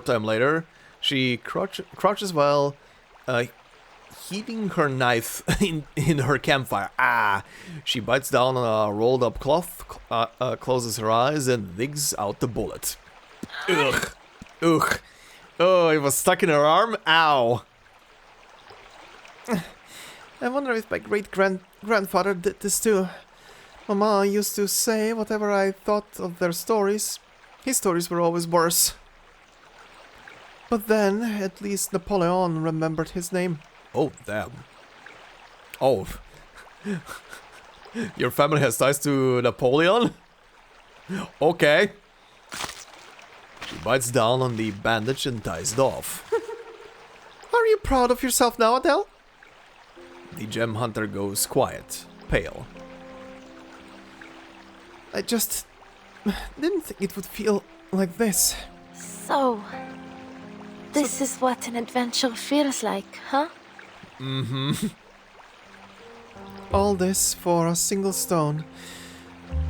time later, she crouches while heating her knife in her campfire. She bites down on a rolled up cloth, closes her eyes, and digs out the bullet. Ugh. Oh, it was stuck in her arm? Ow. I wonder if my great-grandfather did this too. Mama used to say whatever I thought of their stories, his stories were always worse. But then, at least Napoleon remembered his name. Oh, damn. Oh. Your family has ties to Napoleon? Okay. She bites down on the bandage and ties it off. Are you proud of yourself now, Adele? The gem hunter goes quiet, pale. I just didn't think it would feel like this. So, this is what an adventure feels like, huh? Mm-hmm. All this for a single stone.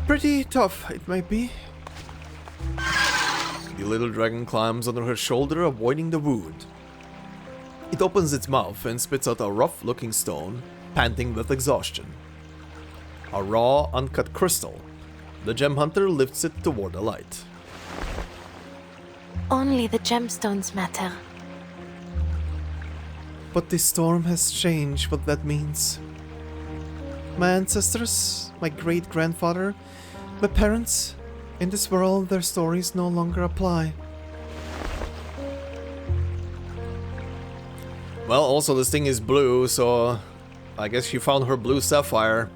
Pretty tough, it might be. The little dragon climbs under her shoulder, avoiding the wound. It opens its mouth and spits out a rough-looking stone, panting with exhaustion. A raw, uncut crystal. The gem hunter lifts it toward the light. Only the gemstones matter. But this storm has changed what that means. My ancestors, my great-grandfather, my parents, in this world their stories no longer apply. Well, also this thing is blue, so I guess she found her blue sapphire.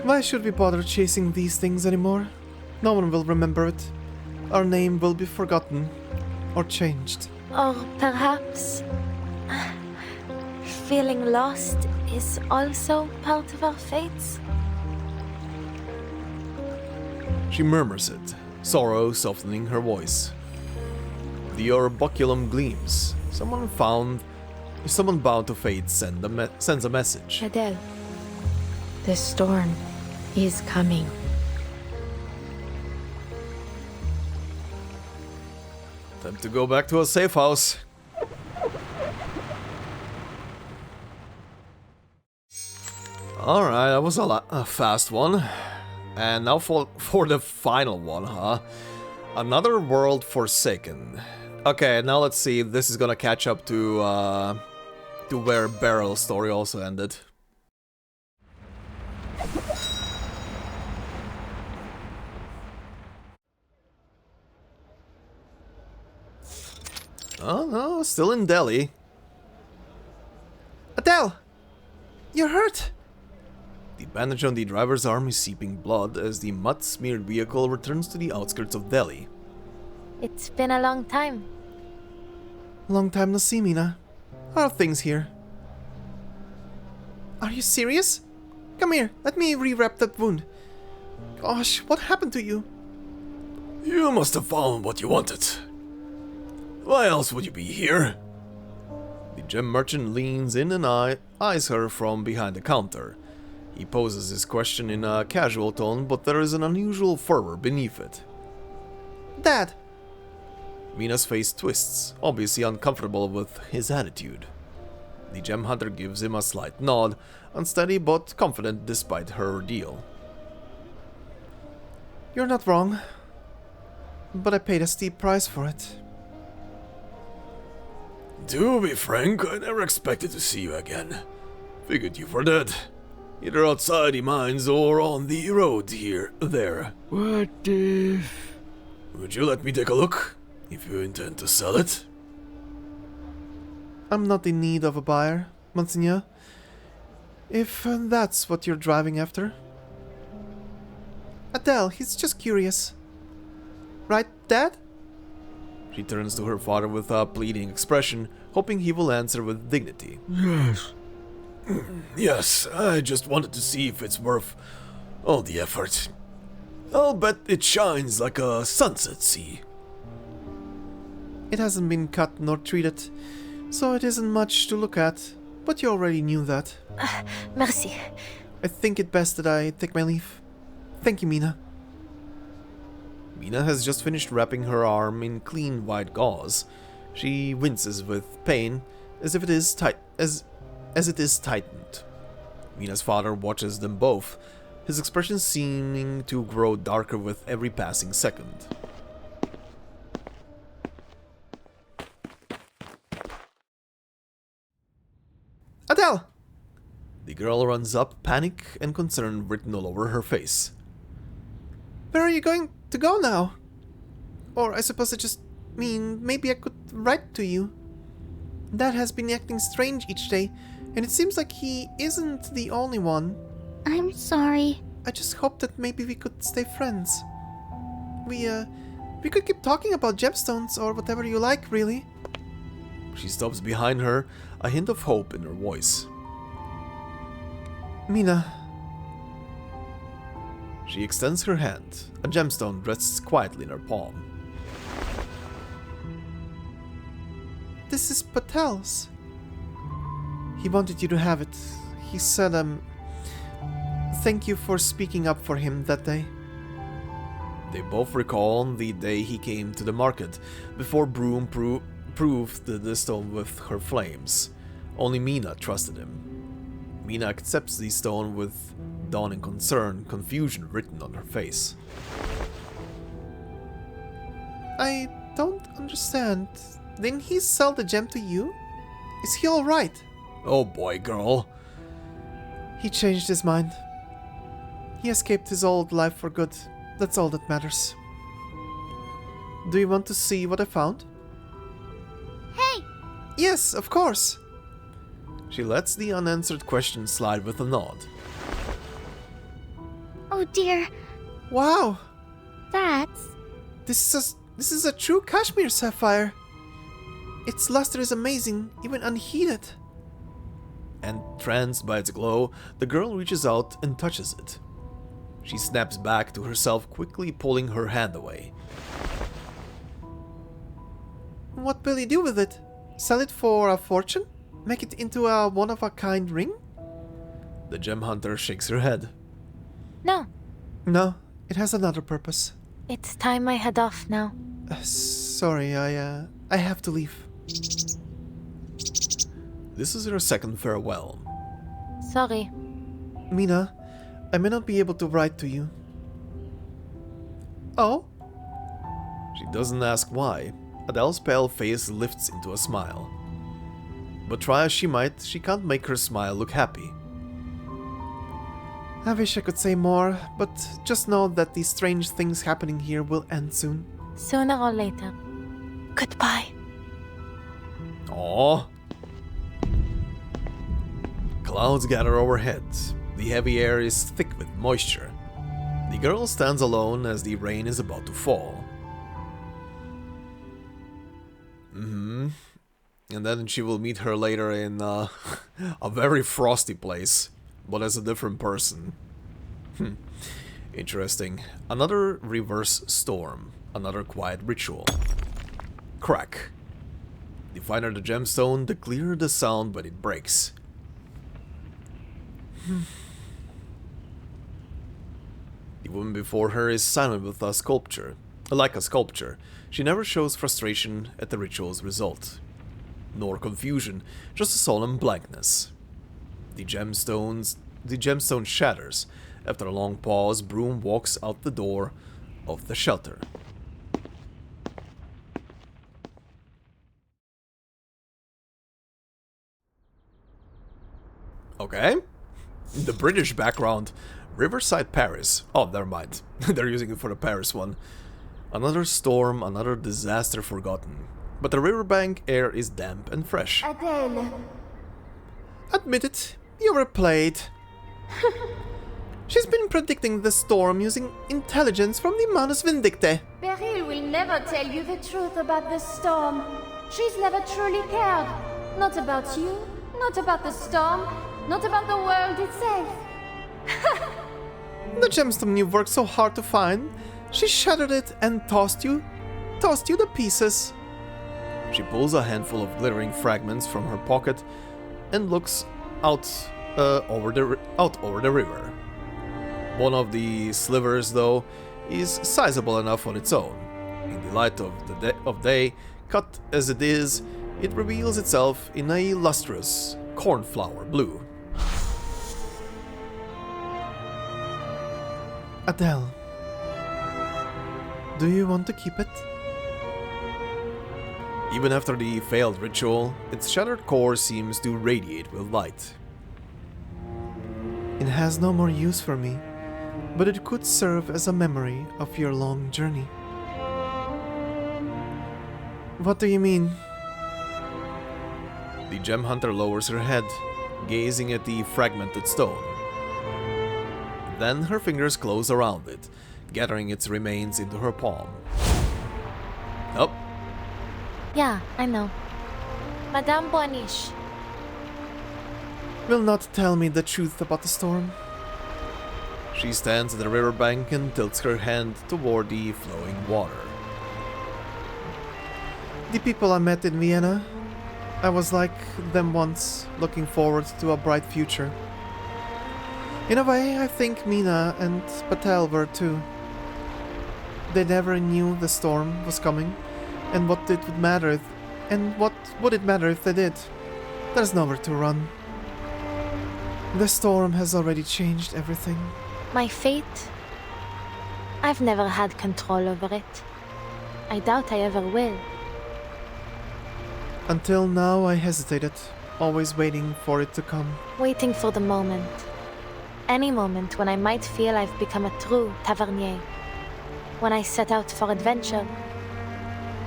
Why should we bother chasing these things anymore? No one will remember it. Our name will be forgotten or changed. Or perhaps feeling lost is also part of our fates? She murmurs it, sorrow softening her voice. The orbiculum gleams. Someone bound to fate sends a message. Adele, the storm is coming. Time to go back to a safe house. Alright, that was a fast one. And now for the final one, huh? Another world forsaken. Okay, now let's see if this is gonna catch up to where Beryl's story also ended. Oh no, still in Delhi. Adele! You're hurt! The bandage on the driver's arm is seeping blood as the mud-smeared vehicle returns to the outskirts of Delhi. It's been a long time. Long time no see, Mina. How are things here? Are you serious? Come here, let me rewrap that wound. Gosh, what happened to you? You must have found what you wanted. Why else would you be here? The gem merchant leans in and eyes her from behind the counter. He poses his question in a casual tone, but there is an unusual fervor beneath it. Dad! Mina's face twists, obviously uncomfortable with his attitude. The gem hunter gives him a slight nod, unsteady but confident despite her ordeal. You're not wrong, but I paid a steep price for it. To be frank, I never expected to see you again. Figured you were dead. Either outside the mines or on the road there. What if... Would you let me take a look, if you intend to sell it? I'm not in need of a buyer, Monseigneur. If that's what you're driving after. Adele, he's just curious. Right, Dad? She turns to her father with a pleading expression, hoping he will answer with dignity. Yes. Yes, I just wanted to see if it's worth all the effort. I'll bet it shines like a sunset sea. It hasn't been cut nor treated, so it isn't much to look at, but you already knew that. Merci. I think it best that I take my leave. Thank you, Mina. Mina has just finished wrapping her arm in clean white gauze. She winces with pain, as if it is tightened. Mina's father watches them both, his expression seeming to grow darker with every passing second. Adele! The girl runs up, panic and concern written all over her face. Where are you going to go now? Or I suppose I just mean maybe I could write to you. Dad has been acting strange each day, and it seems like he isn't the only one. I'm sorry. I just hope that maybe we could stay friends. We could keep talking about gemstones or whatever you like, really. She stops behind her, a hint of hope in her voice. Mina. She extends her hand. A gemstone rests quietly in her palm. This is Patel's. He wanted you to have it. He said, thank you for speaking up for him that day. They both recall the day he came to the market, before Brume proved the stone with her flames. Only Mina trusted him. Mina accepts the stone with dawning concern, confusion written on her face. I don't understand. Didn't he sell the gem to you? Is he alright? Oh boy, girl. He changed his mind. He escaped his old life for good. That's all that matters. Do you want to see what I found? Hey! Yes, of course. She lets the unanswered question slide with a nod. Oh dear, Wow! that's... This is a true Kashmir sapphire. Its luster is amazing, even unheated. Entranced by its glow, the girl reaches out and touches it. She snaps back to herself, quickly pulling her hand away. What will you do with it? Sell it for a fortune? Make it into a one-of-a-kind ring? The gem hunter shakes her head. No, No, it has another purpose. it's time I head off now. Sorry, I have to leave. This is her second farewell. Sorry. Mina, I may not be able to write to you. Oh? She doesn't ask why. Adele's pale face lifts into a smile. But try as she might, she can't make her smile look happy. I wish I could say more, but just know that these strange things happening here will end soon. Sooner or later. Goodbye. Aww. Clouds gather overhead. The heavy air is thick with moisture. The girl stands alone as the rain is about to fall. And then she will meet her later in a very frosty place, but as a different person. Interesting. Another reverse storm. Another quiet ritual. Crack. The finer the gemstone, the clearer the sound when it breaks. The woman before her is silent with a sculpture. Like a sculpture, she never shows frustration at the ritual's result. Nor confusion, just a solemn blankness. The gemstone shatters. After a long pause, Brume walks out the door of the shelter. Okay. The British background. Riverside, Paris. Oh, never mind. They're using it for the Paris one. Another storm, another disaster forgotten. But the riverbank air is damp and fresh. Adele. Admit it, you were played. She's been predicting the storm using intelligence from the Manus Vindicte. Beryl will never tell you the truth about the storm. She's never truly cared. Not about you, not about the storm, not about the world itself. The gemstone you worked so hard to find, she shattered it and tossed you to pieces. She pulls a handful of glittering fragments from her pocket and looks out over the river. One of the slivers, though, is sizable enough on its own. In the light of day, cut as it is, it reveals itself in a lustrous cornflower blue. Adele, do you want to keep it? Even after the failed ritual, its shattered core seems to radiate with light. It has no more use for me, but it could serve as a memory of your long journey. What do you mean? The gem hunter lowers her head, gazing at the fragmented stone. Then her fingers close around it, gathering its remains into her palm. Oh. Yeah, I know. Madame Boaniche. Will not tell me the truth about the storm. She stands at the riverbank and tilts her hand toward the flowing water. The people I met in Vienna, I was like them once, looking forward to a bright future. In a way, I think Mina and Patel were too. They never knew the storm was coming, and what would it matter if they did? There's nowhere to run. The storm has already changed everything. My fate? I've never had control over it. I doubt I ever will. Until now, I hesitated, always waiting for it to come. Waiting for the moment. Any moment when I might feel I've become a true tavernier. When I set out for adventure.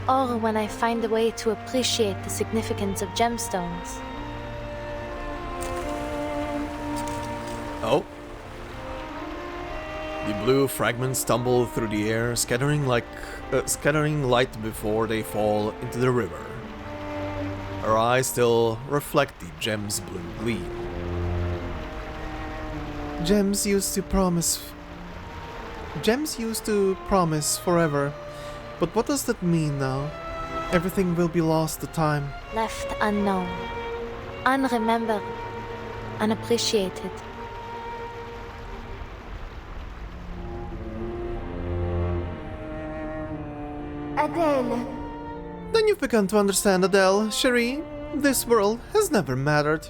Or when I find a way to appreciate the significance of gemstones. Oh. The blue fragments tumble through the air, scattering light before they fall into the river. Her eyes still reflect the gem's blue gleam. Gems used to promise... Gems used to promise forever. But what does that mean now? Everything will be lost to time. Left unknown. Unremembered. Unappreciated. Adele. Then you've begun to understand, Adele, Cherie. This world has never mattered.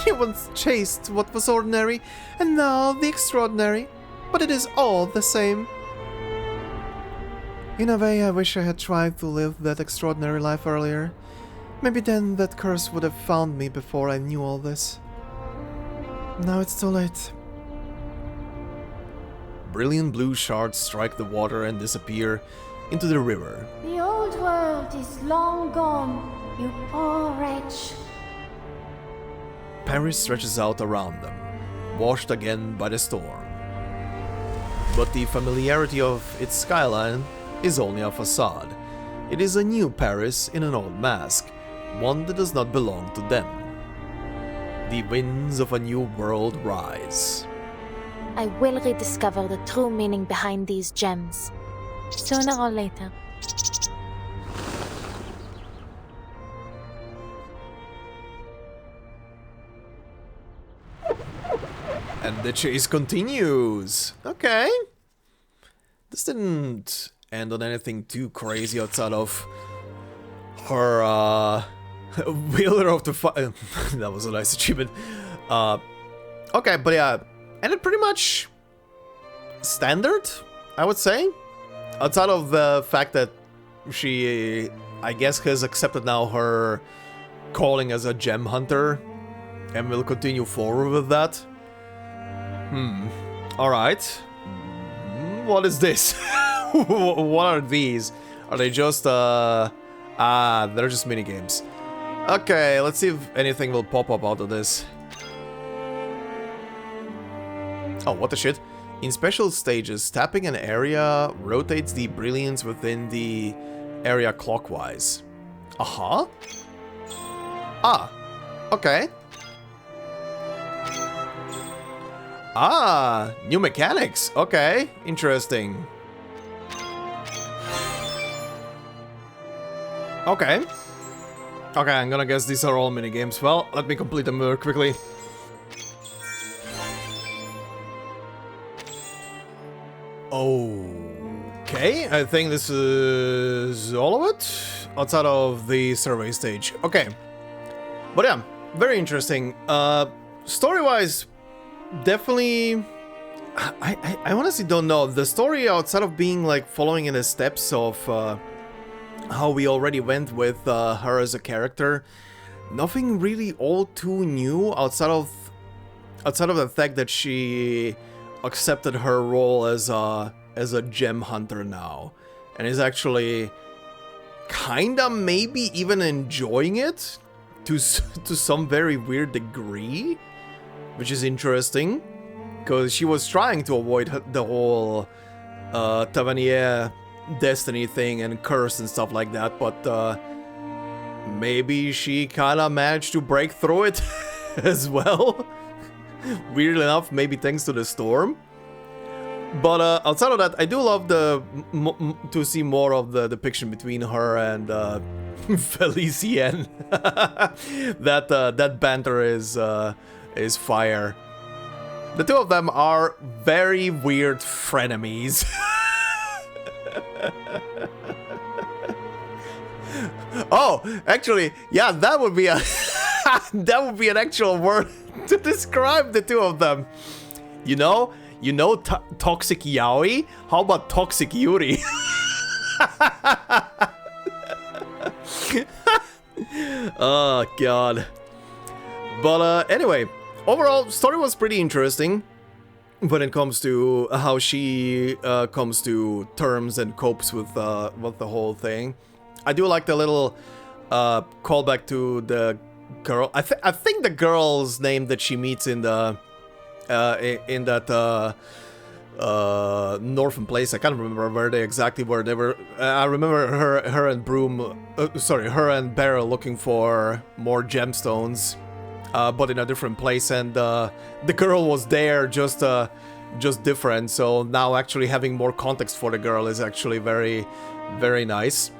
You once chased what was ordinary, and now the extraordinary. But it is all the same. In a way, I wish I had tried to live that extraordinary life earlier. Maybe then that curse would have found me before I knew all this. Now it's too late. Brilliant blue shards strike the water and disappear into the river. The old world is long gone, you poor wretch. Paris stretches out around them, washed again by the storm. But the familiarity of its skyline is only a facade. It is a new Paris in an old mask, one that does not belong to them. The winds of a new world rise. I will rediscover the true meaning behind these gems. Sooner or later. And the chase continues. Okay. This didn't end on anything too crazy outside of her Wheeler of the Fire. That was a nice achievement. Okay, but yeah, ended pretty much standard, I would say. Outside of the fact that she, I guess, has accepted now her calling as a gem hunter and will continue forward with that. Alright. What is this? What are these? Are they just, they're just minigames. Okay, let's see if anything will pop up out of this. Oh, what the shit? In special stages, tapping an area rotates the brilliance within the area clockwise. Uh-huh. Ah, okay. Ah, new mechanics. Okay, interesting. Okay. Okay, I'm gonna guess these are all minigames. Well, let me complete them very quickly. Okay, I think this is all of it, outside of the survey stage. Okay, but yeah, very interesting. Story-wise, definitely, I honestly don't know. The story, outside of being like following in the steps of how we already went with her as a character, nothing really all too new outside of the fact that she accepted her role as a gem hunter now, and is actually kinda maybe even enjoying it to some very weird degree, which is interesting, because she was trying to avoid the whole Tavernier destiny thing and curse and stuff like that, but maybe she kinda managed to break through it as well. Weirdly enough, maybe thanks to the storm. But outside of that, I do love to see more of the depiction between her and Felicien. that banter is fire. The two of them are very weird frenemies. Oh, actually, yeah, that would be a that would be an actual word to describe the two of them. You know, toxic yaoi? How about toxic Yuri? Oh god. But anyway, overall, story was pretty interesting when it comes to how she comes to terms and copes with the whole thing. I do like the little callback to the girl. I think the girl's name that she meets in the in that northern place. I can't remember where they exactly were. They were. I remember her and Brume. Sorry, her and Beryl looking for more gemstones. but in a different place, and the girl was there, just different. So now actually having more context for the girl is actually very, very nice.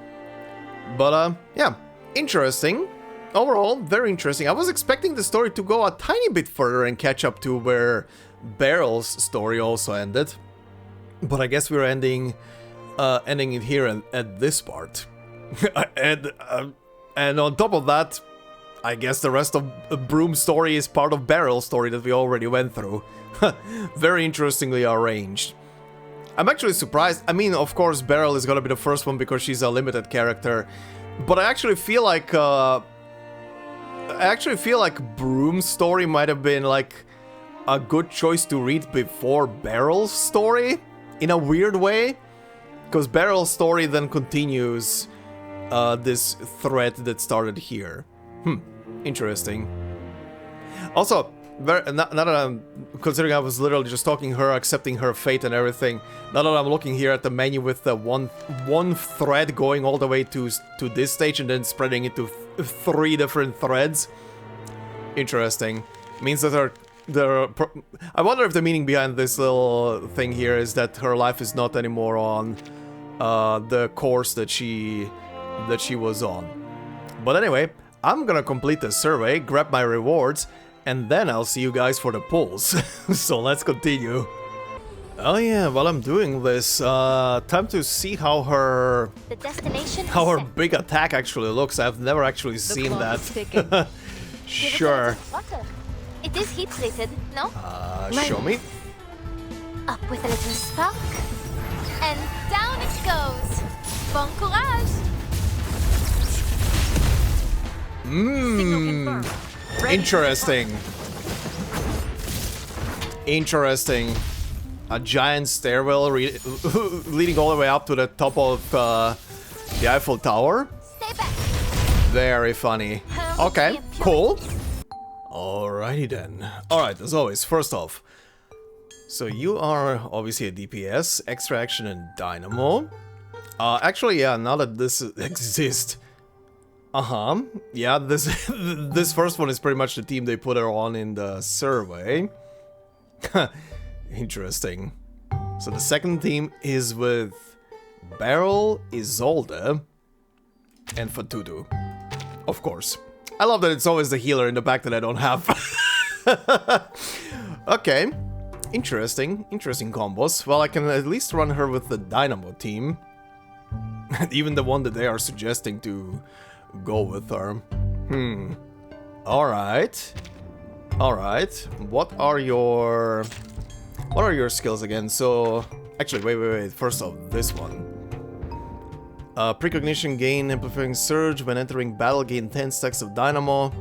But yeah, interesting. Overall, very interesting. I was expecting the story to go a tiny bit further and catch up to where Beryl's story also ended, but I guess we're ending it here at this part. and on top of that, I guess the rest of Brume's story is part of Beryl's story that we already went through. Very interestingly arranged. I'm actually surprised. I mean, of course, Beryl is gonna be the first one because she's a limited character, but I actually feel like Brume's story might have been like a good choice to read before Beryl's story, in a weird way, because Beryl's story then continues this thread that started here. Interesting. Also, now that I'm considering I was literally just talking her, accepting her fate and everything, now that I'm looking here at the menu with the one thread going all the way to this stage and then spreading into 3 different threads. Interesting. Means that I wonder if the meaning behind this little thing here is that her life is not anymore on the course that she was on. But anyway, I'm gonna complete the survey, grab my rewards, and then I'll see you guys for the pulls. So let's continue. Oh yeah, while I'm doing this, time to see how her big attack actually looks. I've never actually seen that. Sure. It is heat plated, no? Show me. Up with a little spark, and down it goes. Bon courage. Interesting. Interesting. A giant stairwell leading all the way up to the top of the Eiffel Tower. Stay back. Very funny. Okay, cool. Alrighty then. Alright, as always, first off, so you are obviously a DPS, extra action and dynamo. Actually, yeah, now that this exists, yeah, this first one is pretty much the team they put her on in the survey. Interesting. So the second team is with Beryl, Isolde, and Fatudu. Of course. I love that it's always the healer in the back that I don't have. Okay. Interesting combos. Well, I can at least run her with the Dynamo team. Even the one that they are suggesting to go with her. Alright. What are your skills again? So, actually, wait. First off, this one. Precognition gain, amplifying surge. When entering battle, gain 10 stacks of dynamo.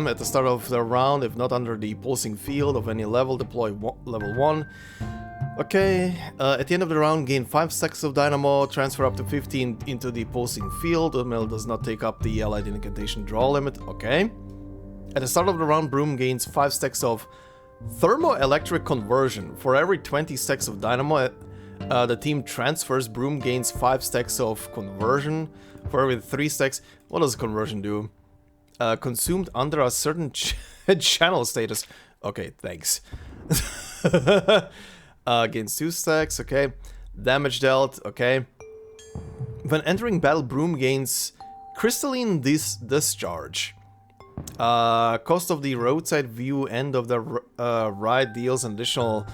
At the start of the round, if not under the pulsing field of any level, deploy level 1. Okay, at the end of the round, gain 5 stacks of dynamo, transfer up to 15 into the pulsing field. The mill does not take up the allied incantation draw limit. Okay. At the start of the round, Brume gains 5 stacks of thermoelectric conversion. For every 20 stacks of dynamo the team transfers, Brume gains 5 stacks of conversion. For every 3 stacks, what does conversion do? Consumed under a certain channel status. Okay, thanks. Gains 2 stacks, okay. Damage dealt, okay. When entering battle, Brume gains crystalline discharge. Cost of the roadside view end of the ride deals an additional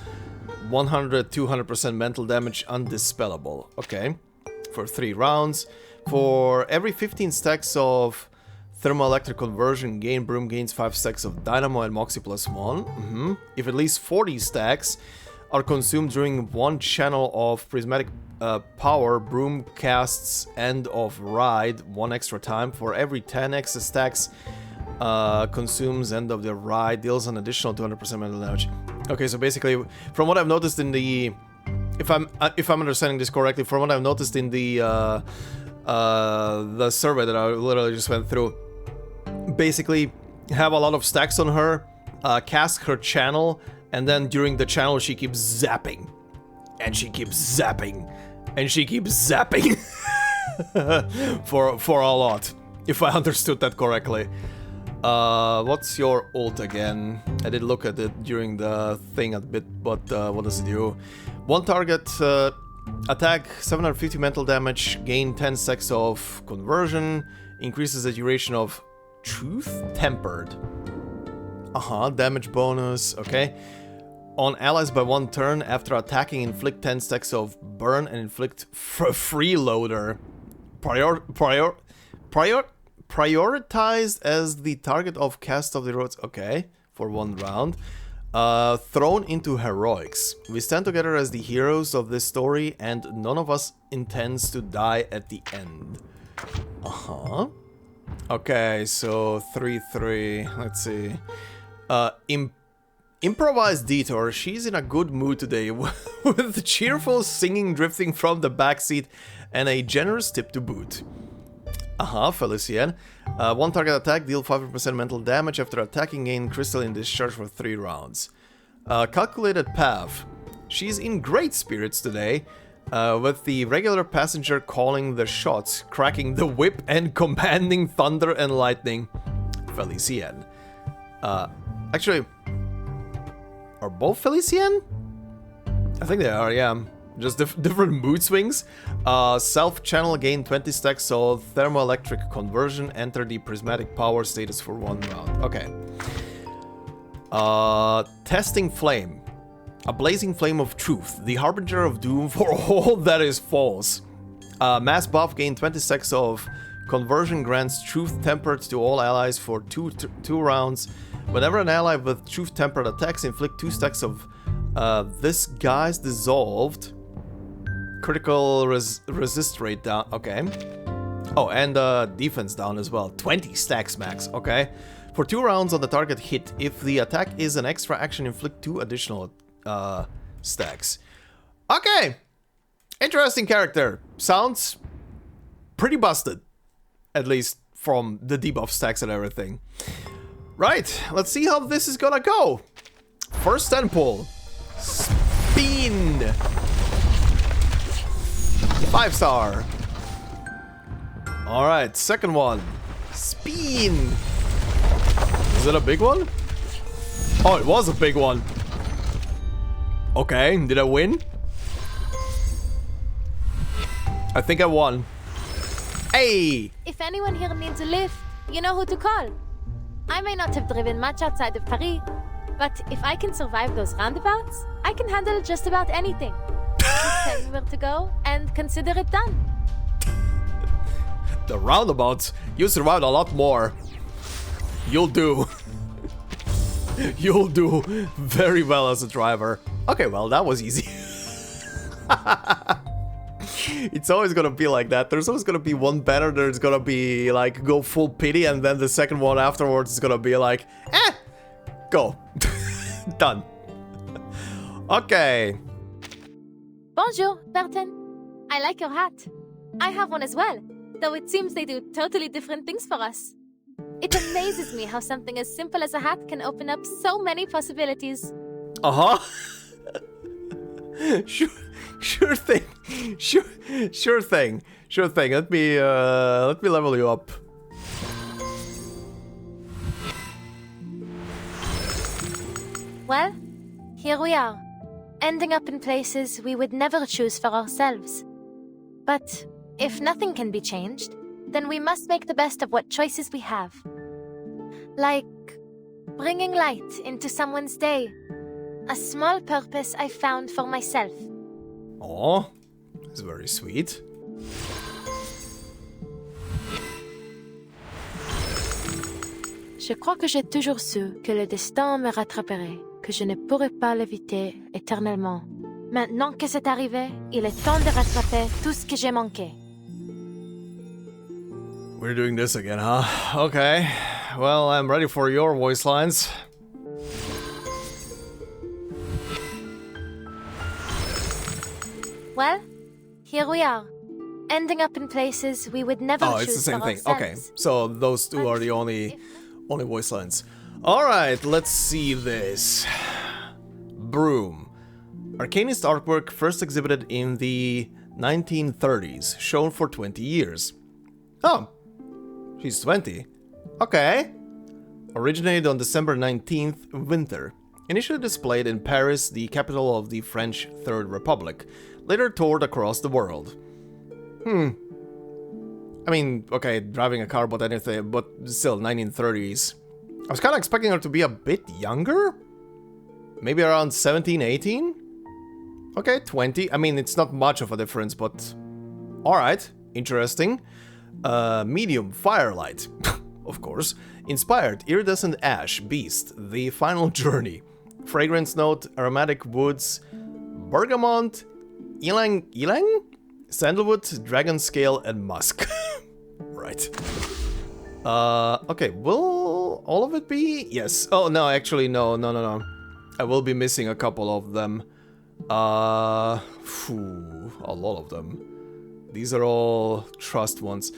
100-200% mental damage undispellable. Okay, for 3 rounds. For every 15 stacks of thermoelectric conversion gain, Brume gains 5 stacks of dynamo and moxie +1. If at least 40 stacks are consumed during one channel of prismatic power, Brume casts End of Ride 1 extra time. For every 10 extra stacks consumes End of the Ride, deals an additional 200% mental damage. Okay, so basically, from what I've noticed in the, if I'm understanding this correctly, from what I've noticed in the survey that I literally just went through, basically have a lot of stacks on her, cast her channel, and then during the channel she keeps zapping, and she keeps zapping, and she keeps zapping for a lot, if I understood that correctly. What's your ult again? I did look at it during the thing a bit, but what does it do? One target, attack, 750 mental damage, gain 10 stacks of conversion, increases the duration of truth tempered. Damage bonus, okay. On allies by one turn, after attacking, inflict 10 stacks of burn and inflict freeloader. Prioritized as the target of cast of the roads, okay, for 1 round. Thrown into heroics. We stand together as the heroes of this story, and none of us intends to die at the end. Okay, so 3-3. Let's see. Improvised Detour. She's in a good mood today, with cheerful singing drifting from the backseat and a generous tip to boot. Felicien. One target attack, deal 5% mental damage after attacking, gain crystalline discharge for 3 rounds. Calculated path. She's in great spirits today, with the regular passenger calling the shots, cracking the whip and commanding thunder and lightning. Felicien. Actually, are both Felicien? I think they are, yeah. Just different mood swings. Self-channel, gain 20 stacks of thermoelectric conversion. Enter the prismatic power status for 1 round. Okay. Testing flame. A blazing flame of truth. The harbinger of doom for all that is false. Mass buff, gain 20 stacks of conversion. Grants truth tempered to all allies for 2 rounds. Whenever an ally with truth tempered attacks, inflict 2 stacks of this guy's dissolved. Critical resist rate down, okay. Oh, and defense down as well. 20 stacks max, okay. For 2 rounds on the target hit, if the attack is an extra action, inflict 2 additional stacks. Okay! Interesting character. Sounds pretty busted. At least from the debuff stacks and everything. Right, let's see how this is gonna go. First 10 pull. Spin! 5-star. Alright, second one. Spin! Is it a big one? Oh, it was a big one. Okay, did I win? I think I won. Hey! If anyone here needs a lift, you know who to call. I may not have driven much outside of Paris, but if I can survive those roundabouts, I can handle just about anything. Just tell me where to go and consider it done. The roundabouts? You survived a lot more. You'll do. You'll do very well as a driver. Okay, well, that was easy. It's always gonna be like that. There's always gonna be one banner that's gonna be like, go full pity, and then the second one afterwards is gonna be like, go. Done. Okay. Bonjour, Vertin. I like your hat. I have one as well, though it seems they do totally different things for us. It amazes me how something as simple as a hat can open up so many possibilities. Sure thing. Sure thing. Let me level you up. Well, here we are, ending up in places we would never choose for ourselves. But if nothing can be changed, then we must make the best of what choices we have. Like bringing light into someone's day. A small purpose I found for myself. Oh, that's very sweet. Je crois que j'ai toujours su que le destin me rattraperait, que je ne pourrais pas l'éviter éternellement. Maintenant que c'est arrivé, il est temps de rattraper tout ce que j'ai manqué. We're doing this again, huh? Okay. Well, I'm ready for your voice lines. Well, here we are, ending up in places we would never choose. Oh, it's the same thing. Ourselves. Okay, so those two are the only voice lines. All right, let's see this. Brume. Arcanist artwork first exhibited in the 1930s, shown for 20 years. Oh, she's 20. Okay. Originated on December 19th, winter. Initially displayed in Paris, the capital of the French Third Republic. Later toured across the world. I mean, okay, driving a car, but anything, but still, 1930s. I was kind of expecting her to be a bit younger? Maybe around 17, 18? Okay, 20. I mean, it's not much of a difference, but... Alright, interesting. Medium, firelight. Of course. Inspired, iridescent ash, beast, the final journey. Fragrance note, aromatic woods, bergamot, ylang? Sandalwood, dragon scale, and musk. Right. Okay, will all of it be? Yes. Oh, no, actually, no. I will be missing a couple of them. A lot of them. These are all trust ones.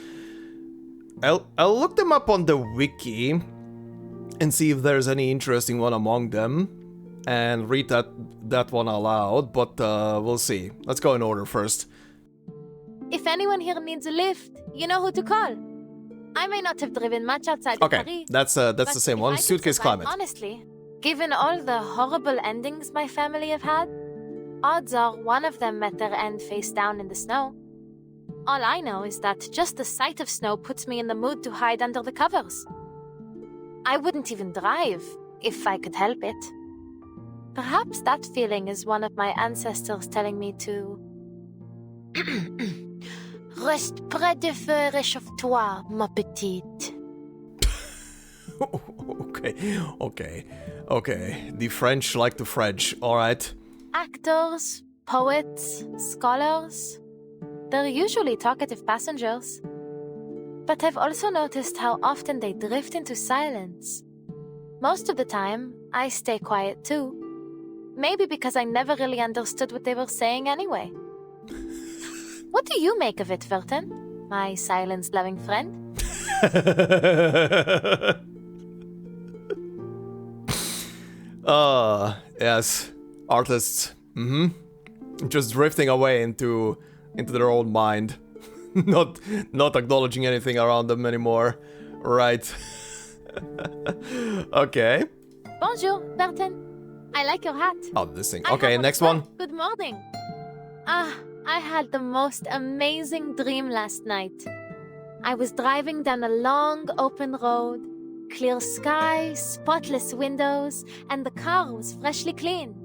I'll look them up on the wiki and see if there's any interesting one among them and read that one aloud, but we'll see. Let's go in order first. If anyone here needs a lift, you know who to call. I may not have driven much outside of Paris. Okay, that's the same one. Suitcase climate. Honestly, given all the horrible endings my family have had, odds are one of them met their end face down in the snow. All I know is that just the sight of snow puts me in the mood to hide under the covers. I wouldn't even drive if I could help it. Perhaps that feeling is one of my ancestors telling me to... Reste près de feu, réchauffe-toi, ma petite. Okay. The French like the French, alright. Actors, poets, scholars. They're usually talkative passengers. But I've also noticed how often they drift into silence. Most of the time, I stay quiet too. Maybe because I never really understood what they were saying anyway. What do you make of it, Vertin? My silence-loving friend? Yes. Artists. Just drifting away into their own mind. not acknowledging anything around them anymore. Right. Okay. Bonjour, Vertin. I like your hat. Oh, this thing. Okay, next one. Good morning. I had the most amazing dream last night. I was driving down a long, open road, clear sky, spotless windows, and the car was freshly cleaned.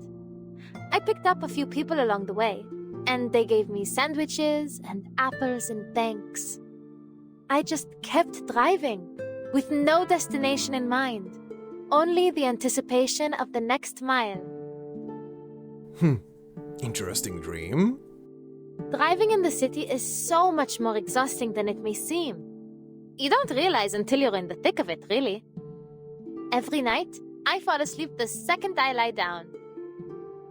I picked up a few people along the way, and they gave me sandwiches and apples and thanks. I just kept driving, with no destination in mind, only the anticipation of the next mile. Interesting dream. Driving in the city is so much more exhausting than it may seem. You don't realize until you're in the thick of it, really. Every night, I fall asleep the second I lie down.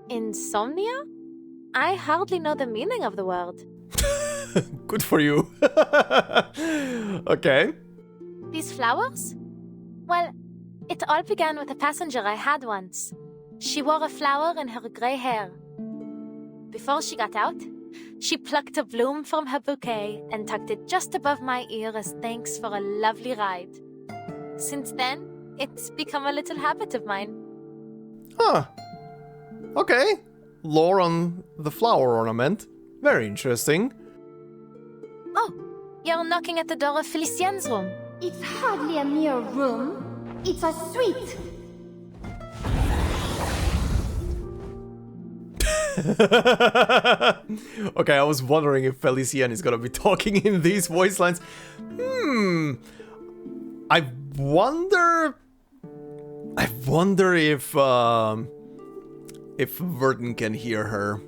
Insomnia? I hardly know the meaning of the word. Good for you. Okay. These flowers? Well, it all began with a passenger I had once. She wore a flower in her grey hair. Before she got out, she plucked a bloom from her bouquet and tucked it just above my ear as thanks for a lovely ride. Since then, it's become a little habit of mine. Huh. Okay. Lore on the flower ornament. Very interesting. Oh, you're knocking at the door of Felicienne's room. It's hardly a mere room. It's a suite. Okay, I was wondering if Felicienne is gonna be talking in these voice lines. I wonder if Vertin can hear her.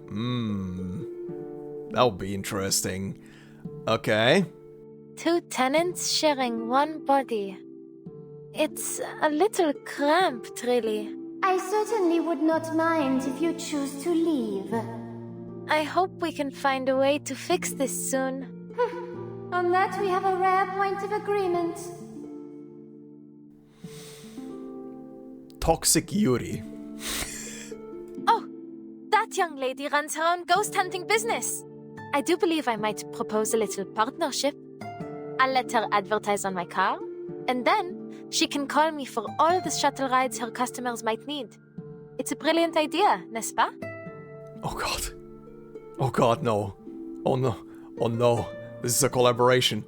That would be interesting. Okay. Two tenants sharing one body. It's a little cramped, really. I certainly would not mind if you choose to leave. I hope we can find a way to fix this soon. On that, we have a rare point of agreement. Toxic Yuri. Oh, that young lady runs her own ghost hunting business. I do believe I might propose a little partnership. I'll let her advertise on my car, and then She can call me for all the shuttle rides her customers might need. It's a brilliant idea, n'est-ce pas? Oh god. Oh god, no. Oh no. Oh no. This is a collaboration.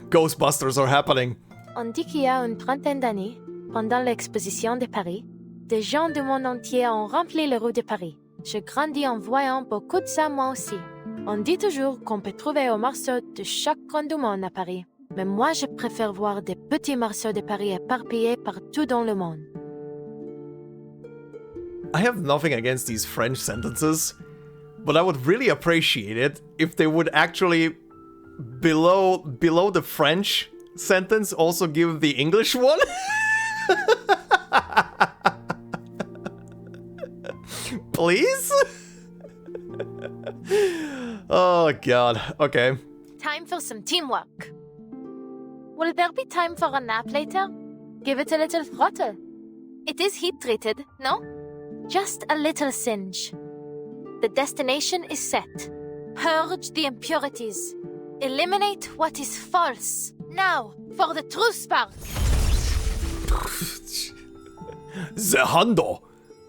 Ghostbusters are happening. On dit qu'il y a une trentaine d'années, pendant l'exposition de Paris, des gens du monde entier ont rempli les rues de Paris. Je grandis en voyant beaucoup de ça moi aussi. On dit toujours qu'on peut trouver un morceau de chaque coin du monde à Paris. Mais moi, je préfère voir des petits morceaux de Paris éparpillés partout dans le monde. I have nothing against these French sentences, but I would really appreciate it if they would actually, below the French sentence, also give the English one. Please? Oh god, okay. Time for some teamwork. Will there be time for a nap later? Give it a little throttle. It is heat-treated, no? Just a little singe. The destination is set. Purge the impurities. Eliminate what is false. Now, for the true spark. The Hundo.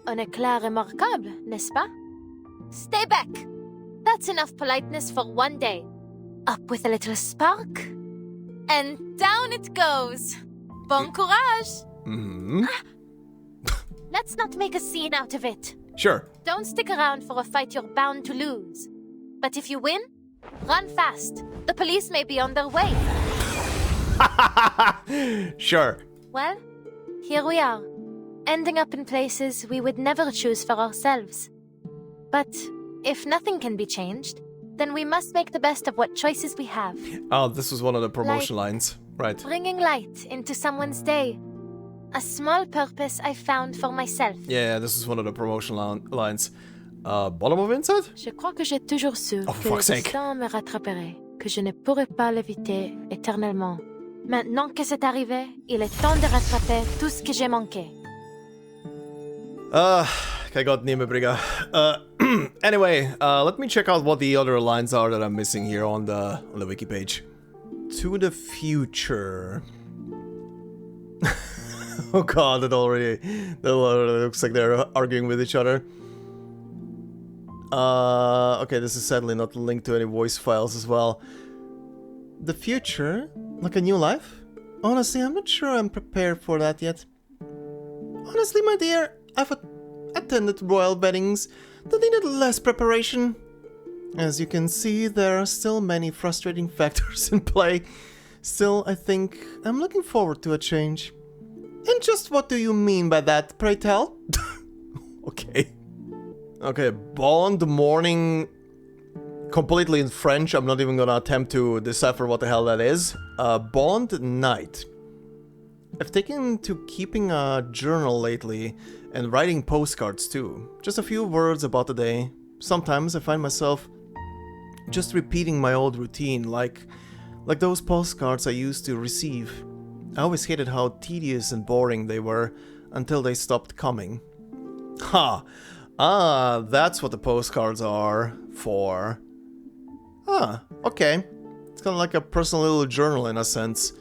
Un éclat remarquable, n'est-ce pas? Stay back. That's enough politeness for one day. Up with a little spark. And down it goes. Bon courage. Let's not make a scene out of it. Sure. Don't stick around for a fight you're bound to lose. But if you win, run fast. The police may be on their way. Sure. Well, here we are, ending up in places we would never choose for ourselves. But if nothing can be changed, then we must make the best of what choices we have. Oh, this was one of the promotion lines. Right. Bringing light into someone's day. A small purpose I found for myself. Yeah, this is one of the promotion lines. Bottom of inside? Je crois que j'ai toujours su Oh, que for le fuck's sake. destin me rattraperait, que je ne pourrais pas l'éviter éternellement. Maintenant que c'est arrivé, il est temps de rattraper tout ce que j'ai manqué. Okay, Gott nehme Brigger. Anyway, let me check out what the other lines are that I'm missing here on the wiki page. To the future. Oh god, that already looks like they're arguing with each other. Okay, this is sadly not linked to any voice files as well. The future? Like a new life? Honestly, I'm not sure I'm prepared for that yet. Honestly, my dear, I've attended royal weddings that needed less preparation. As you can see, there are still many frustrating factors in play. Still, I think I'm looking forward to a change. And just what do you mean by that, pray tell? Okay. Okay, Bond morning, completely in French. I'm not even gonna attempt to decipher what the hell that is. Bond night. I've taken to keeping a journal lately and writing postcards too. Just a few words about the day. Sometimes I find myself just repeating my old routine, like those postcards I used to receive. I always hated how tedious and boring they were until they stopped coming. Ha! Ah, that's what the postcards are for. Ah, okay. It's kind of like a personal little journal in a sense,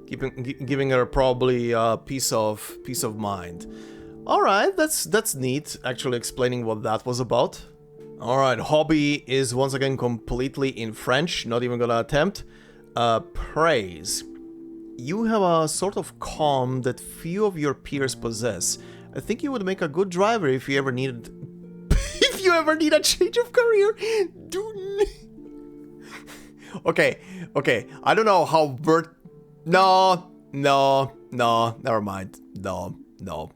giving her probably a peace of mind. All right, that's neat. Actually, explaining what that was about. All right, hobby is once again completely in French. Not even gonna attempt. Praise. You have a sort of calm that few of your peers possess. I think you would make a good driver if you ever needed... if you ever need a change of career. Okay. I don't know how No, never mind. No. No.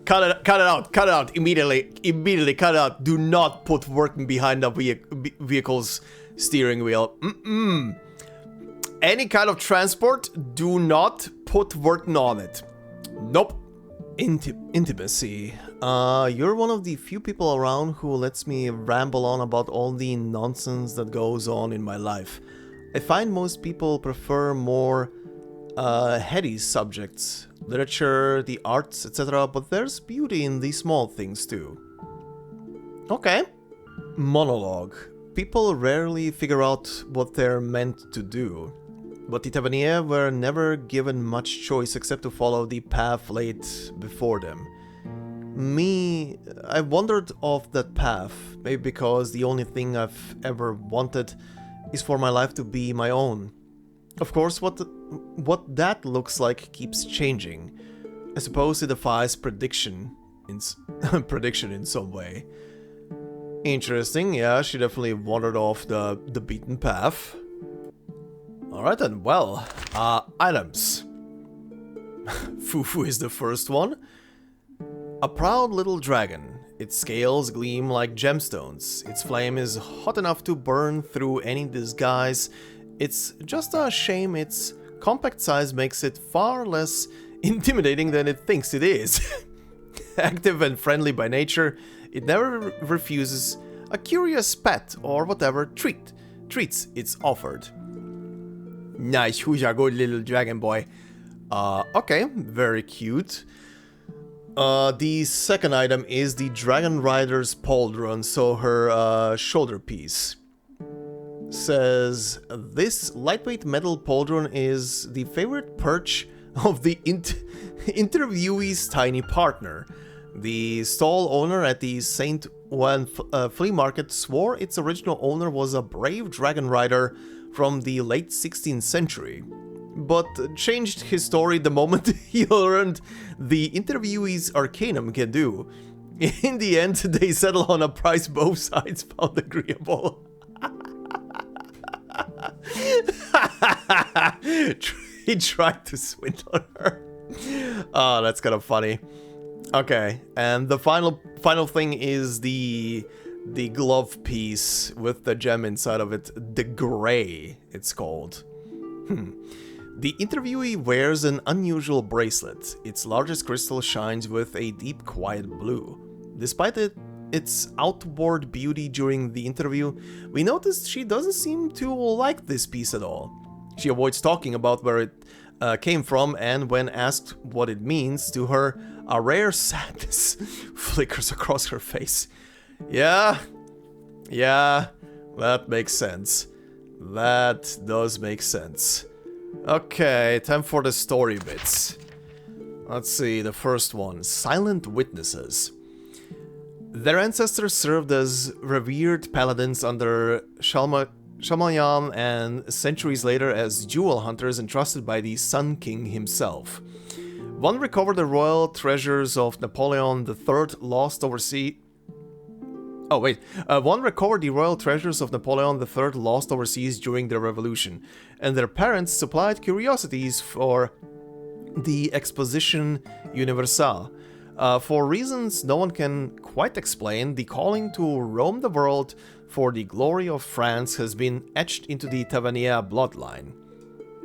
Cut it out, immediately cut it out. Do not put Vertin behind a vehicle's steering wheel. Any kind of transport, do not put Vertin on it. Nope. Intimacy. You're one of the few people around who lets me ramble on about all the nonsense that goes on in my life. I find most people prefer more heady subjects, literature, the arts, etc., but there's beauty in these small things too. Okay. Monologue. people rarely figure out what they're meant to do. But the Tavernier were never given much choice except to follow the path laid before them. Me, I wandered off that path, maybe because the only thing I've ever wanted is for my life to be my own. Of course, what that looks like keeps changing. I suppose it defies prediction in some way. Interesting, yeah, she definitely wandered off the beaten path. Alright then, well, items. Fufu is the first one. A proud little dragon. Its scales gleam like gemstones. Its flame is hot enough to burn through any disguise. It's just a shame its compact size makes it far less intimidating than it thinks it is. Active and friendly by nature, it never refuses a curious pet or whatever treats it's offered. Nice, who's a good little dragon boy? Okay, very cute. The second item is the Dragon Rider's pauldron, so her shoulder piece. Says, this lightweight metal pauldron is the favorite perch of the interviewee's tiny partner. The stall owner at the St. Juan flea market swore its original owner was a brave dragon rider from the late 16th century, but changed his story the moment he learned the interviewee's arcanum can do. In the end, they settle on a price both sides found agreeable. He tried to swindle her. Oh, that's kind of funny. Okay, and the final thing is the glove piece with the gem inside of it, the Grey, it's called. The interviewee wears an unusual bracelet. Its largest crystal shines with a deep, quiet blue. Despite its outward beauty during the interview, we noticed she doesn't seem to like this piece at all. She avoids talking about where it came from, and when asked what it means to her, a rare sadness flickers across her face. Yeah, that makes sense. That does make sense. Okay, time for the story bits. Let's see, the first one, Silent Witnesses. Their ancestors served as revered paladins under Shalmayan, and centuries later as jewel hunters entrusted by the Sun King himself. One recovered the royal treasures of Napoleon III lost overseas. One recovered the royal treasures of Napoleon III lost overseas during the revolution, and their parents supplied curiosities for the Exposition Universelle. For reasons no one can quite explain, the calling to roam the world for the glory of France has been etched into the Tavernier bloodline.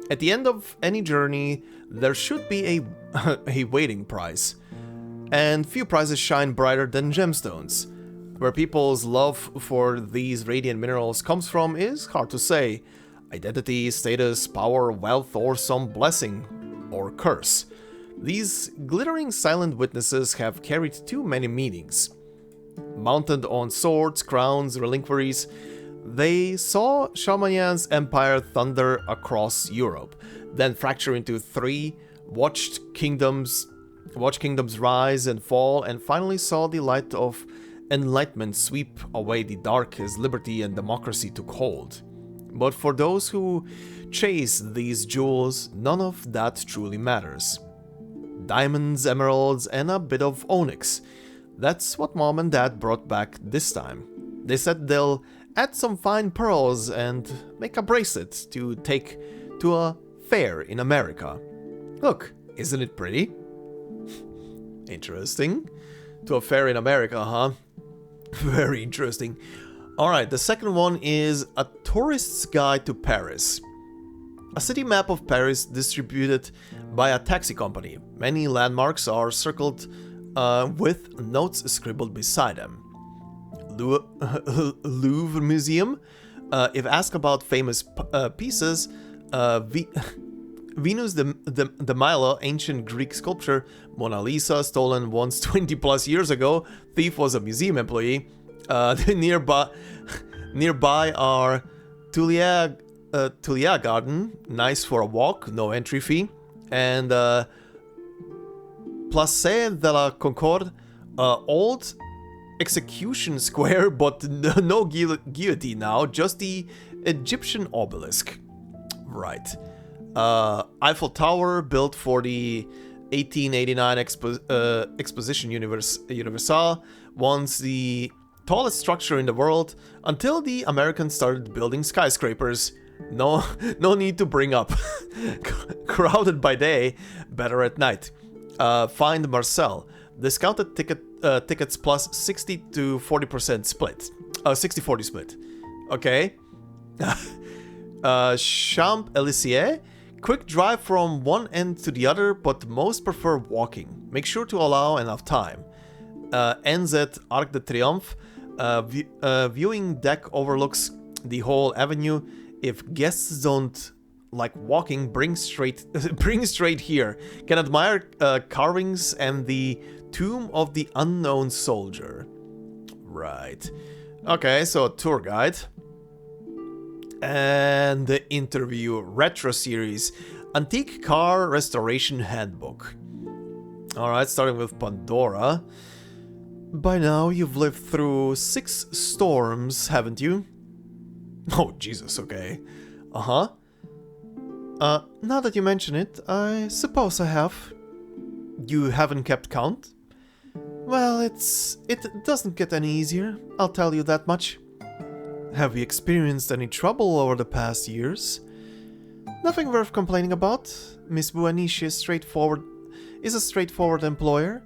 At the end of any journey, there should be a waiting price, and few prizes shine brighter than gemstones. Where people's love for these radiant minerals comes from is hard to say. Identity, status, power, wealth, or some blessing or curse. These glittering silent witnesses have carried too many meanings. Mounted on swords, crowns, reliquaries, they saw Shalmayan's empire thunder across Europe, then fracture into three, watched kingdoms rise and fall, and finally saw the light of enlightenment sweep away the dark as liberty and democracy took hold. But for those who chase these jewels, none of that truly matters. Diamonds, emeralds, and a bit of onyx. That's what Mom and Dad brought back this time. They said they'll add some fine pearls and make a bracelet to take to a fair in America. Look, isn't it pretty? Interesting. To a fair in America, huh? Very interesting. Alright, the second one is A Tourist's Guide to Paris. A city map of Paris distributed by a taxi company. Many landmarks are circled with notes scribbled beside them. Louvre Museum. If asked about famous pieces, Venus de Milo, ancient Greek sculpture, Mona Lisa, stolen once 20 plus years ago, thief was a museum employee. The Nearby are Tulia Garden, nice for a walk, no entry fee, and Place de la Concorde, old execution square, but no guillotine now, just the Egyptian obelisk. Right. Eiffel Tower, built for the 1889 Exposition Universale, once the tallest structure in the world, until the Americans started building skyscrapers. No need to bring up. Crowded by day, better at night. Find Marcel. Discounted tickets plus 60 to 40% split. 60-40 split. Okay. Champs-Élysées. Quick drive from one end to the other, but most prefer walking. Make sure to allow enough time. Ends at Arc de Triomphe. Viewing deck overlooks the whole avenue. If guests don't like walking, bring straight here. Can admire carvings and the Tomb of the Unknown Soldier. Right. Okay, so tour guide. And the interview retro series. Antique Car Restoration Handbook. Alright, starting with Pandora. By now, you've lived through 6 storms, haven't you? Oh, Jesus, okay. Uh-huh. Now that you mention it, I suppose I have. You haven't kept count? Well, it doesn't get any easier, I'll tell you that much. Have you experienced any trouble over the past years? Nothing worth complaining about. Miss Buanishi is a straightforward employer.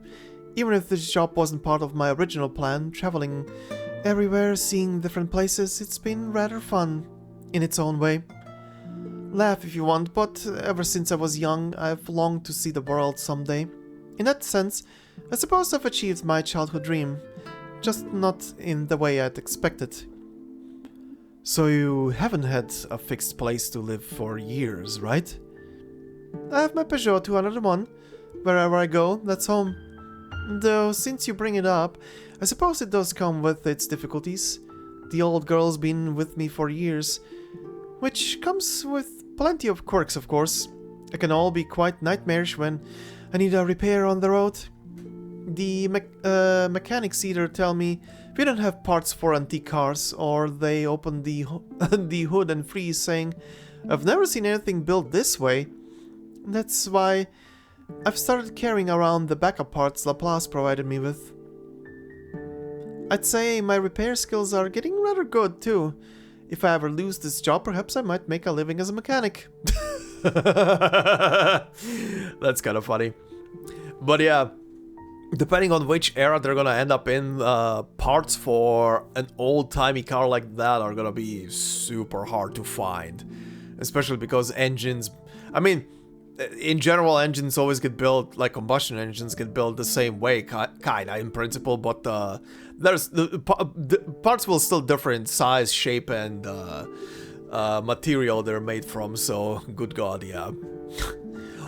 Even if this job wasn't part of my original plan, traveling everywhere, seeing different places, it's been rather fun, in its own way. Laugh if you want, but ever since I was young, I've longed to see the world someday. In that sense, I suppose I've achieved my childhood dream, just not in the way I'd expected. So you haven't had a fixed place to live for years, right? I have my Peugeot 201. Wherever I go, that's home. Though, since you bring it up, I suppose it does come with its difficulties. The old girl's been with me for years, which comes with plenty of quirks, of course. It can all be quite nightmarish when I need a repair on the road. The mechanics either tell me we don't have parts for antique cars, or they open the hood and freeze, saying, I've never seen anything built this way. That's why I've started carrying around the backup parts Laplace provided me with. I'd say my repair skills are getting rather good too. If I ever lose this job, perhaps I might make a living as a mechanic. That's kind of funny. But yeah, depending on which era they're gonna end up in, parts for an old-timey car like that are gonna be super hard to find. Especially because engines... I mean, in general, engines always get built, like combustion engines get built the same way, kinda in principle, but the parts will still differ in size, shape, and material they're made from, so good god, yeah.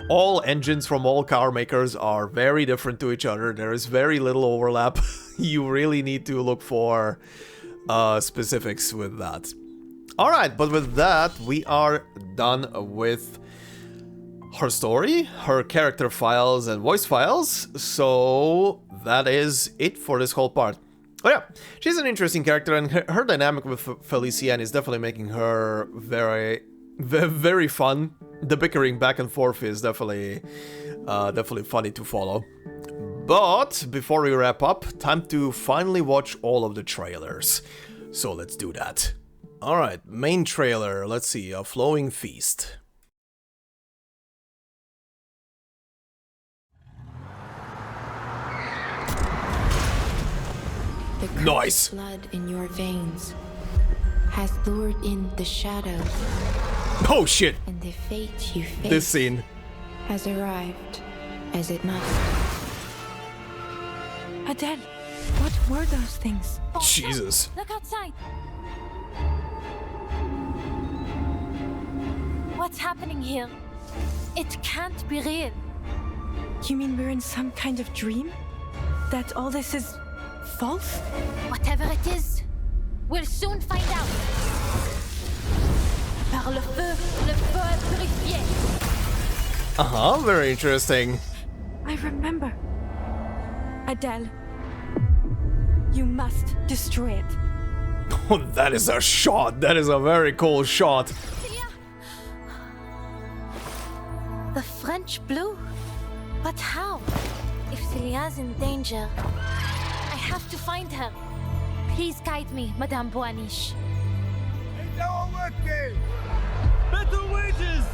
All engines from all car makers are very different to each other. There is very little overlap. You really need to look for specifics with that. Alright, but with that, we are done with her story, her character files and voice files, so that is it for this whole part. Oh yeah, she's an interesting character, and her dynamic with Felician is definitely making her very, very fun. The bickering back and forth is definitely funny to follow. But before we wrap up, time to finally watch all of the trailers. So let's do that. Alright, main trailer, let's see, A Flowing Feast. The cursed blood in your veins has lured in the shadows. Oh shit! And the fate you face this scene has arrived, as it must. Adele, what were those things? Oh, Jesus. No. Look outside. What's happening here? It can't be real. You mean we're in some kind of dream? That all this is false? Whatever it is, We'll soon find out. Par le feu est purifié. Uh-huh, very interesting. I remember. Adele. You must destroy it. Oh, that is a shot. That is a very cool shot. The French blue? But how? If Celia's in danger, I have to find her. Please guide me, Madame Boaniche. Better wages!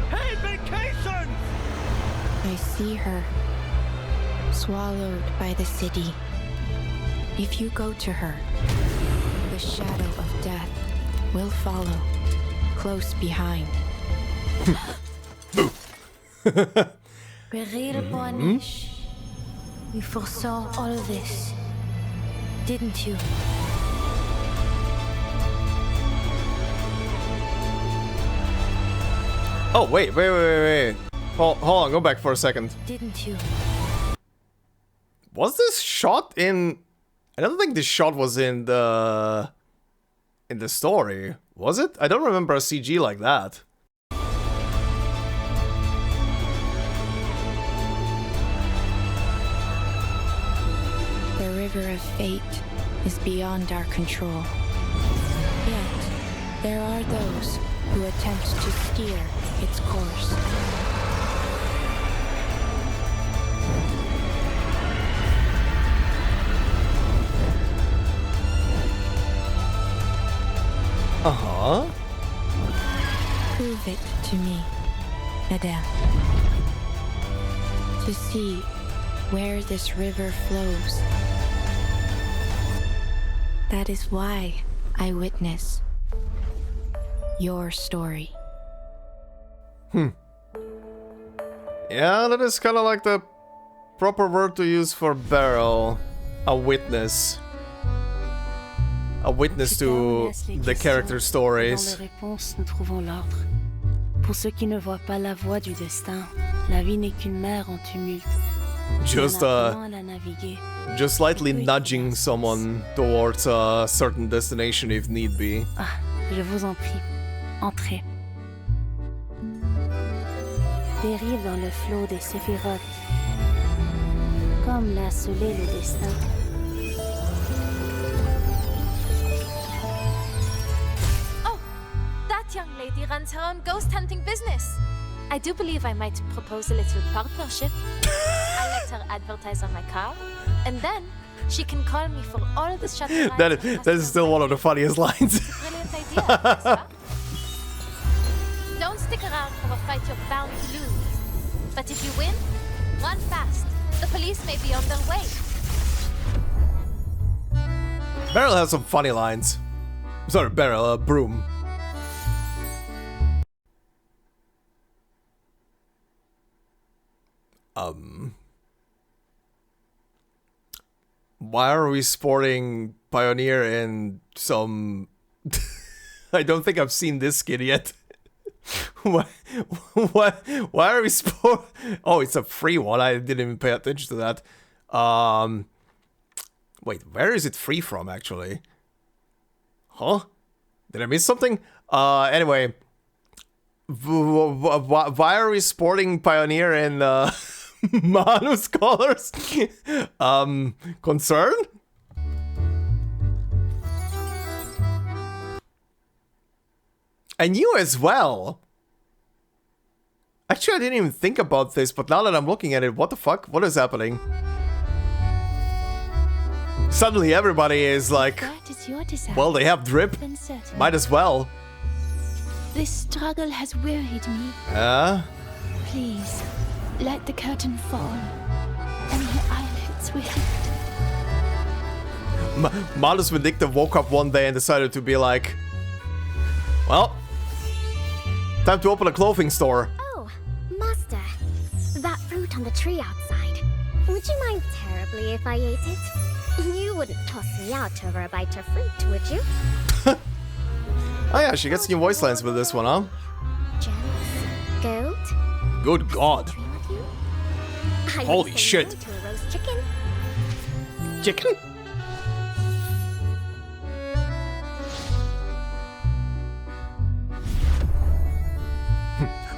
Paid vacations! I see her, swallowed by the city. If you go to her, the shadow of death will follow, close behind. Beryl Boaniche, you foresaw all this, didn't you? Oh, wait. Hold on, go back for a second. Didn't you? Was this shot in... I don't think this shot was in the story. Was it? I don't remember a CG like that. The river of fate is beyond our control. Yet, there are those who attempt to steer its course. Uh-huh. Prove it to me, Adele. To see where this river flows. That is why I witness your story. Yeah, that is kind of like the proper word to use for Beryl. A witness. A witness to the character stories. Dans les réponses, nous trouvons l'ordre. Pour ceux qui ne voient pas la voie du destin, la vie n'est qu'une mer en tumulte. Just slightly nudging someone towards a certain destination if need be. Ah, je vous en prie, entrez. Dérive dans le flot des séphirotes, comme l'a scellé le destin. Oh, that young lady runs her own ghost hunting business. I do believe I might propose a little partnership. I let her advertise on my car, and then she can call me for all the shutter That is still one of the funniest lines. Brilliant idea, n'est-ce pas? Don't stick around for a fight you're bound to lose. But if you win, run fast. The police may be on their way. Beryl has some funny lines. Sorry, Beryl, Brume. Why are we sporting Pioneer in some... I don't think I've skin this skin yet. Why are we sport... Oh, it's a free one. I didn't even pay attention to that. Wait, where is it free from, actually? Huh? Did I miss something? Anyway. Why are we sporting Pioneer in Manu's colors? Concern? And you as well. Actually, I didn't even think about this, but now that I'm looking at it, what the fuck? What is happening? Suddenly everybody is like, well, they have drip. Might as well. This struggle has wearied me. Yeah? Please, let the curtain fall, and your eyelids will lift. Malus Vindictive woke up one day and decided to be like, well, time to open a clothing store. Oh, Master, that fruit on the tree outside. Would you mind terribly if I ate it? You wouldn't toss me out over a bite of fruit, would you? Oh yeah, she gets new voice lines with this one, huh? Gems? Gold? Good God. Holy shit. To a roast chicken? Chicken?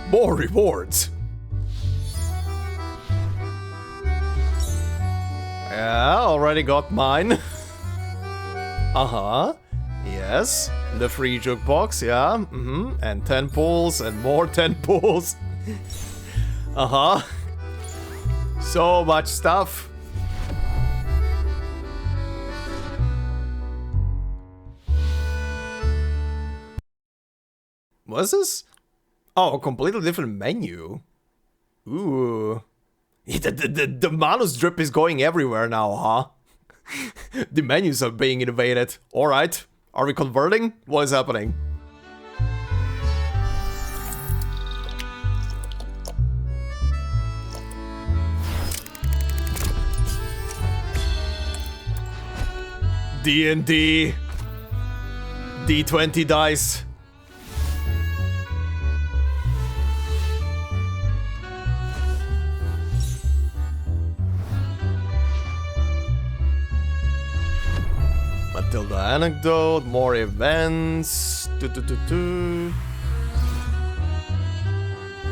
More rewards. Yeah, already got mine. Uh-huh. Yes. The free jukebox, yeah. And 10 pulls and more 10 pulls. Uh-huh. So much stuff. What's this? Oh, a completely different menu. Ooh. The Manus drip is going everywhere now, huh? The menus are being innovated. Alright. Are we converting? What is happening? D&D. D20 dice. Matilda Anecdote, more events.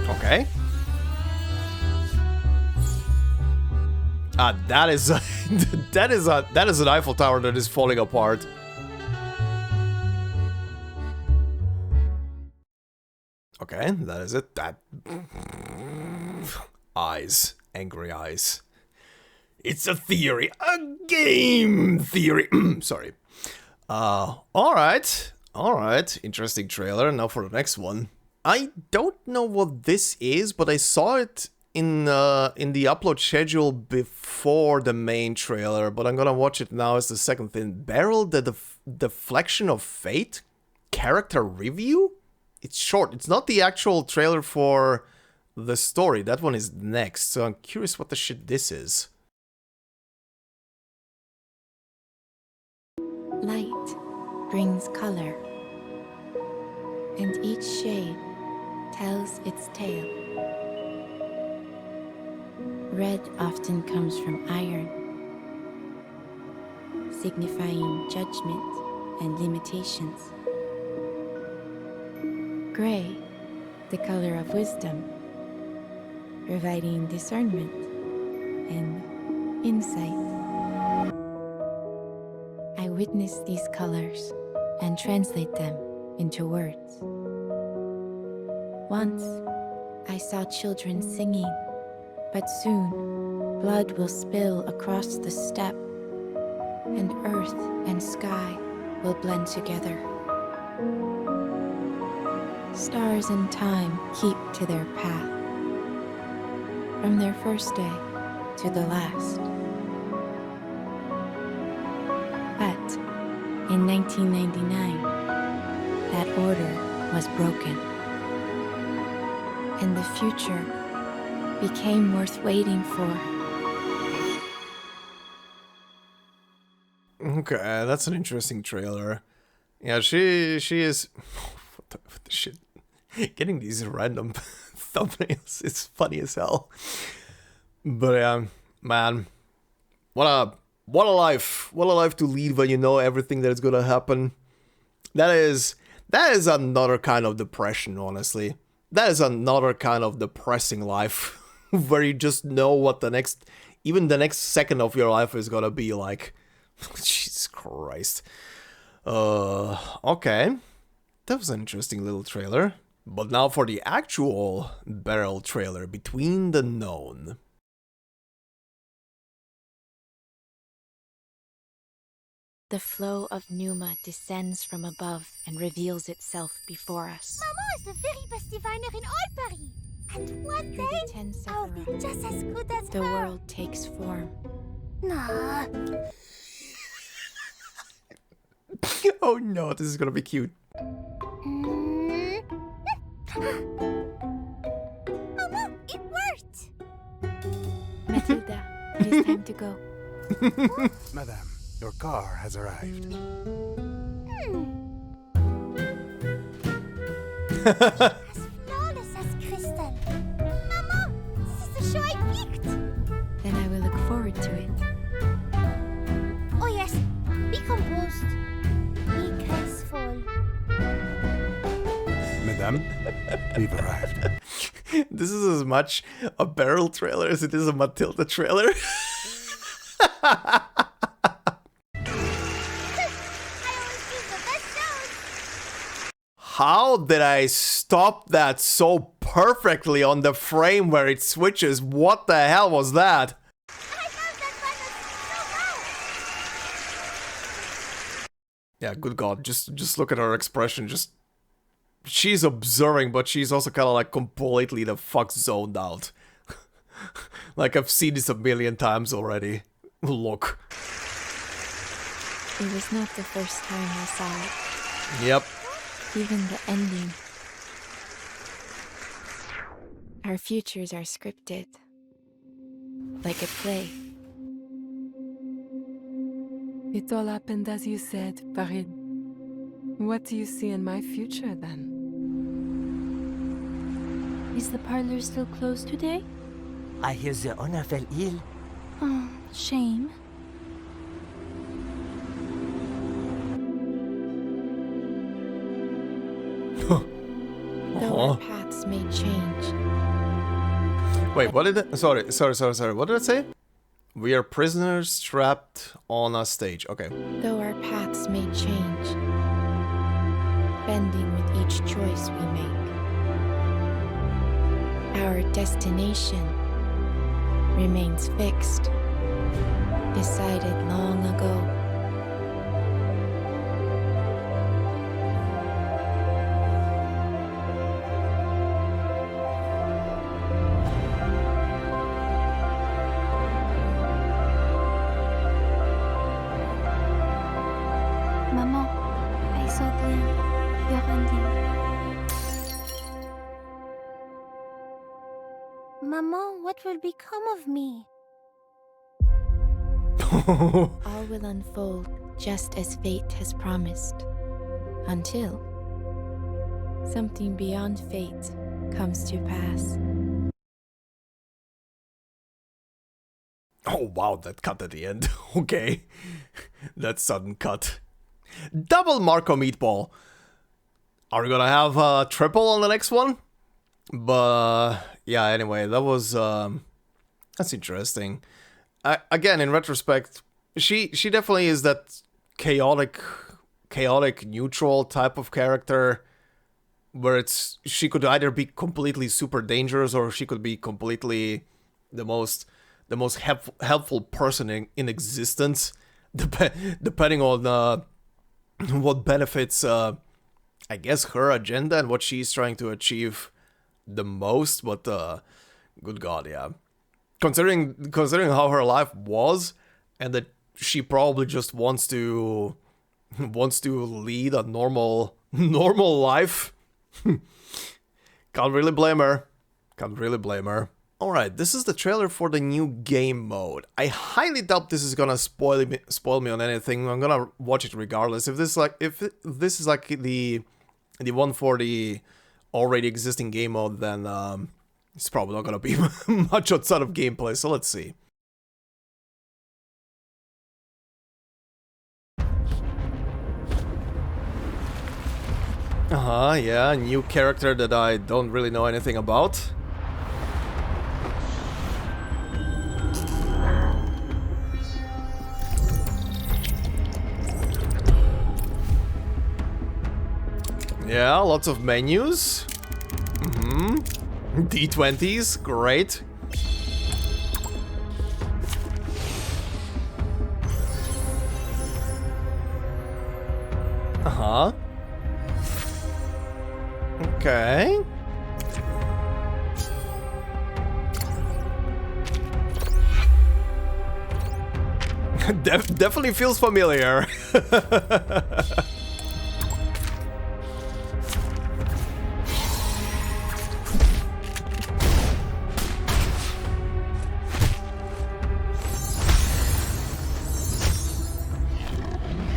Okay. Ah, that is that is an Eiffel Tower that is falling apart. Okay, that is it. That eyes, angry eyes. It's a theory, a game theory. Sorry. Alright. Interesting trailer. Now for the next one. I don't know what this is, but I saw it in the upload schedule before the main trailer, but I'm gonna watch it now as the second thing. Beryl, the Deflection of Fate? Character review? It's short. It's not the actual trailer for the story. That one is next, so I'm curious what the shit this is. Light brings color, and each shade tells its tale. Red often comes from iron, signifying judgment and limitations. Gray, the color of wisdom, providing discernment and insight. I witness these colors and translate them into words. Once, I saw children singing, but soon, blood will spill across the steppe, and earth and sky will blend together. Stars and time keep to their path, from their first day to the last. But in 1999, that order was broken, and the future became worth waiting for. Okay, that's an interesting trailer. Yeah, she is... what the shit? Getting these random thumbnails is funny as hell. But yeah, man, what a life! What a life to lead when you know everything that is gonna happen. That is another kind of depression, honestly. That is another kind of depressing life, where you just know what even the next second of your life is gonna be like. Jesus Christ. Okay. That was an interesting little trailer. But now for the actual Beryl trailer, Between the Known. The flow of Numa descends from above and reveals itself before us. Maman is the very best diviner in all Paris. And one Through day, the 10 I'll be Sephira, just as good as the her. world takes form. Nah. Oh no, this is gonna be cute. Mama, it worked! Matilda, it is time to go. Madame, your car has arrived. As flawless as crystal. Mama, this is the show I picked! Then I will look forward to it. Oh yes, be composed. Be graceful. Madame, we've arrived. This is as much a Beryl trailer as it is a Matilda trailer. How did I stop that so perfectly on the frame where it switches? What the hell was that? Yeah, good God, just look at her expression, she's observing, but she's also kind of like completely the fuck zoned out. Like, I've seen this a million times already. Look. It was not the first time I saw it. Yep. Even the ending. Our futures are scripted. Like a play. It all happened as you said, Farid. What do you see in my future, then? Is the parlor still closed today? I hear the owner fell ill. Oh, shame. Though our paths may change. Wait, what did it? Sorry. What did it say? We are prisoners trapped on a stage. Okay. Though our paths may change, bending with each choice we make, our destination remains fixed, decided long ago. Maman, I saw the lamp. You're ending. Maman, what will become of me? All will unfold just as fate has promised, until something beyond fate comes to pass. Oh wow, that cut at the end. Okay. That sudden cut. Double Marco Meatball. Are we gonna have a triple on the next one? But yeah, anyway, that was that's interesting. Again, in retrospect, she definitely is that chaotic neutral type of character where she could either be completely super dangerous or she could be completely the most helpful person in existence, depending on what benefits I guess her agenda and what she's trying to achieve the most. But good God, yeah. Considering how her life was, and that she probably just wants to lead a normal life. Can't really blame her. Alright, this is the trailer for the new game mode. I highly doubt this is gonna spoil me on anything. I'm gonna watch it regardless. If this is like the one for the already existing game mode, then it's probably not gonna be much outside of gameplay, so let's see. Yeah, new character that I don't really know anything about. Yeah, lots of menus. D20s, great. Okay. Definitely feels familiar.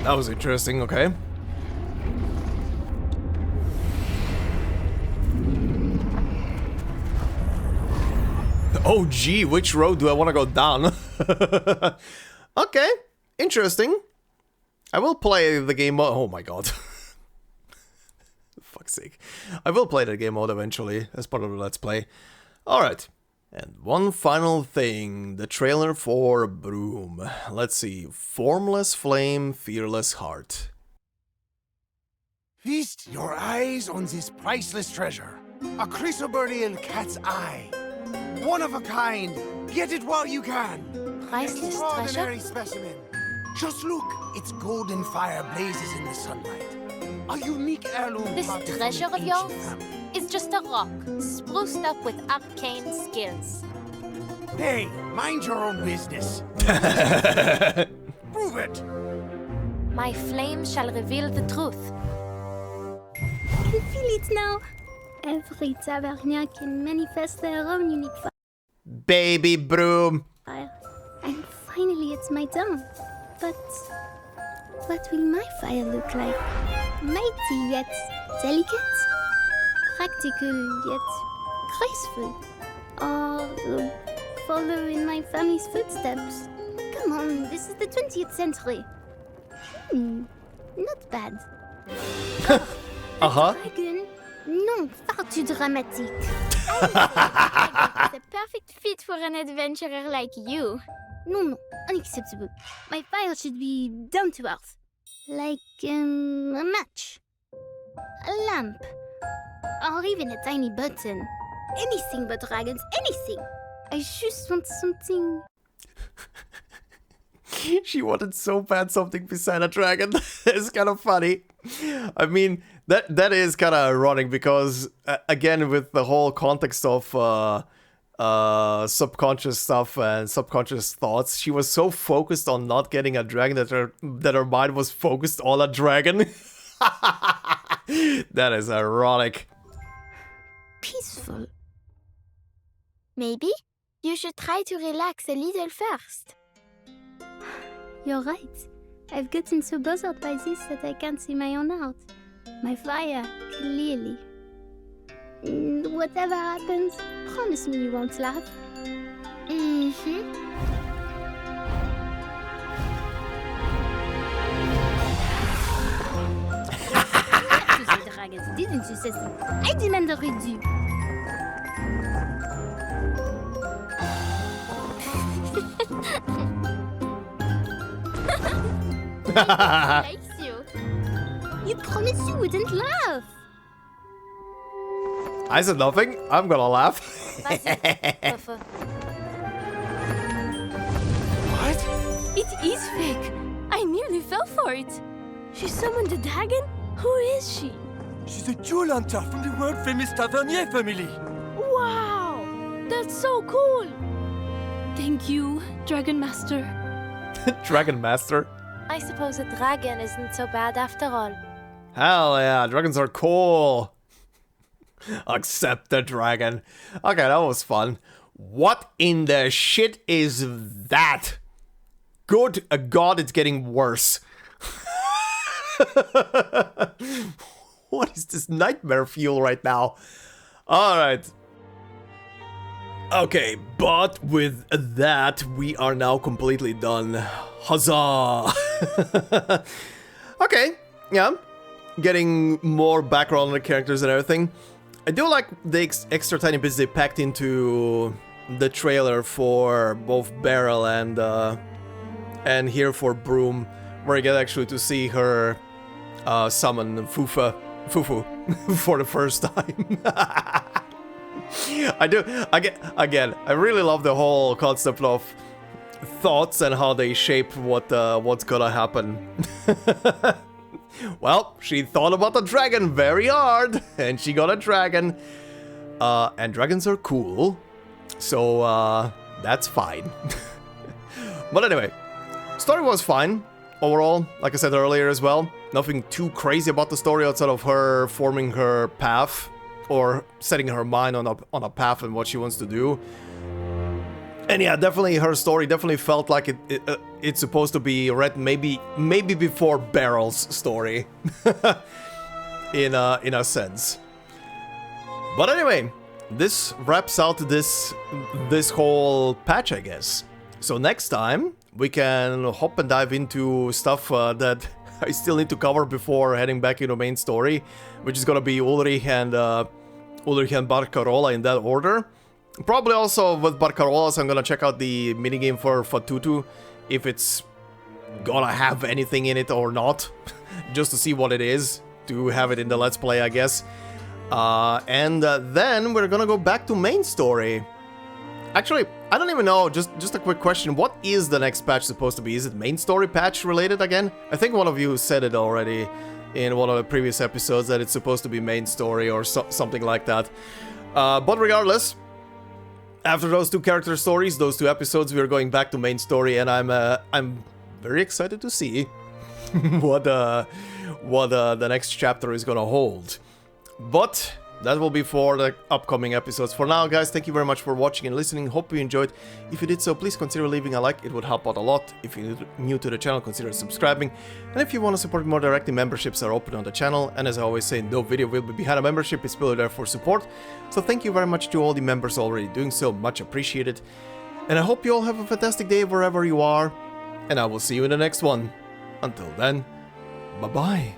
That was interesting, okay. Oh gee, which road do I want to go down? Okay, interesting. I will play the game. Oh my god. Fuck fuck's sake. I will play that game mode eventually, as part of the Let's Play. Alright. And one final thing, the trailer for Brume. Let's see, Formless Flame, Fearless Heart. Feast your eyes on this priceless treasure. A Cursebreaker cat's eye. One of a kind. Get it while you can. Priceless Extraordinary treasure? specimen. Just look, its golden fire blazes in the sunlight. A unique heirloom. This passed from treasure an of yours ancient family. is just a rock, spruced up with arcane skills. Hey, mind your own business. Prove it. My flame shall reveal the truth. I can feel it now. Every Tavernier can manifest their own unique Baby Brume. fire. And finally it's my turn. But what will my fire look like? Mighty yet delicate? Practical yet graceful? Or follow in my family's footsteps? Come on, this is the 20th century. Not bad. Dragon? Non, far too dramatic. The perfect fit for an adventurer like you. No, unacceptable. My fire should be down to earth. Like a match. A lamp. Or even a tiny button. Anything but dragons, anything. I just want something. She wanted so bad something beside a dragon. It's kind of funny. I mean, that is kind of ironic because, again, with the whole context of subconscious stuff and subconscious thoughts, she was so focused on not getting a dragon that her mind was focused on a dragon. That is ironic. Peaceful. Maybe you should try to relax a little first. You're right. I've gotten so bothered by this that I can't see my own out. My fire, clearly. Whatever happens, promise me you won't laugh. The dragons, didn't you, Cecil? I demand a redo. Likes you. You promised you wouldn't laugh. I said nothing. I'm gonna laugh. What? It is fake. I nearly fell for it. She summoned a dragon? Who is she? She's a jewel hunter from the world-famous Tavernier family. Wow! That's so cool! Thank you, Dragon Master. Dragon Master. I suppose a dragon isn't so bad after all. Hell yeah, dragons are cool. Accept the dragon. Okay, that was fun. What in the shit is that? Good God, it's getting worse. What is this nightmare fuel right now? Alright. Okay, but with that, we are now completely done. Huzzah! Okay, yeah. Getting more background on the characters and everything. I do like the extra tiny bits they packed into the trailer for both Beryl and here for Brume, where you get actually to see her summon Fufu for the first time. I really love the whole concept of thoughts and how they shape what's gonna happen. Well, she thought about the dragon very hard, and she got a dragon. And dragons are cool, so that's fine. But anyway, story was fine overall, like I said earlier as well. Nothing too crazy about the story outside of her forming her path, or setting her mind on a path and what she wants to do. And yeah, definitely her story definitely felt like it's supposed to be read maybe before Beryl's story, in a sense. But anyway, this wraps out this whole patch, I guess. So next time we can hop and dive into stuff that I still need to cover before heading back into main story, which is gonna be Ulrich and Barcarola in that order. Probably also with Barcarola, so I'm gonna check out the minigame for Fatutu, if it's gonna have anything in it or not, just to see what it is, to have it in the Let's Play, I guess. Then we're gonna go back to main story. Actually, I don't even know, just a quick question, what is the next patch supposed to be? Is it main story patch related again? I think one of you said it already in one of the previous episodes that it's supposed to be main story or something like that. But regardless, after those two character stories, those two episodes, we're going back to main story, and I'm very excited to see what the next chapter is gonna hold. But that will be for the upcoming episodes. For now, guys, thank you very much for watching and listening. Hope you enjoyed. If you did so, please consider leaving a like. It would help out a lot. If you're new to the channel, consider subscribing. And if you want to support more directly, memberships are open on the channel. And as I always say, no video will be behind a membership. It's purely there for support. So thank you very much to all the members already doing so. Much appreciated. And I hope you all have a fantastic day wherever you are. And I will see you in the next one. Until then, bye-bye.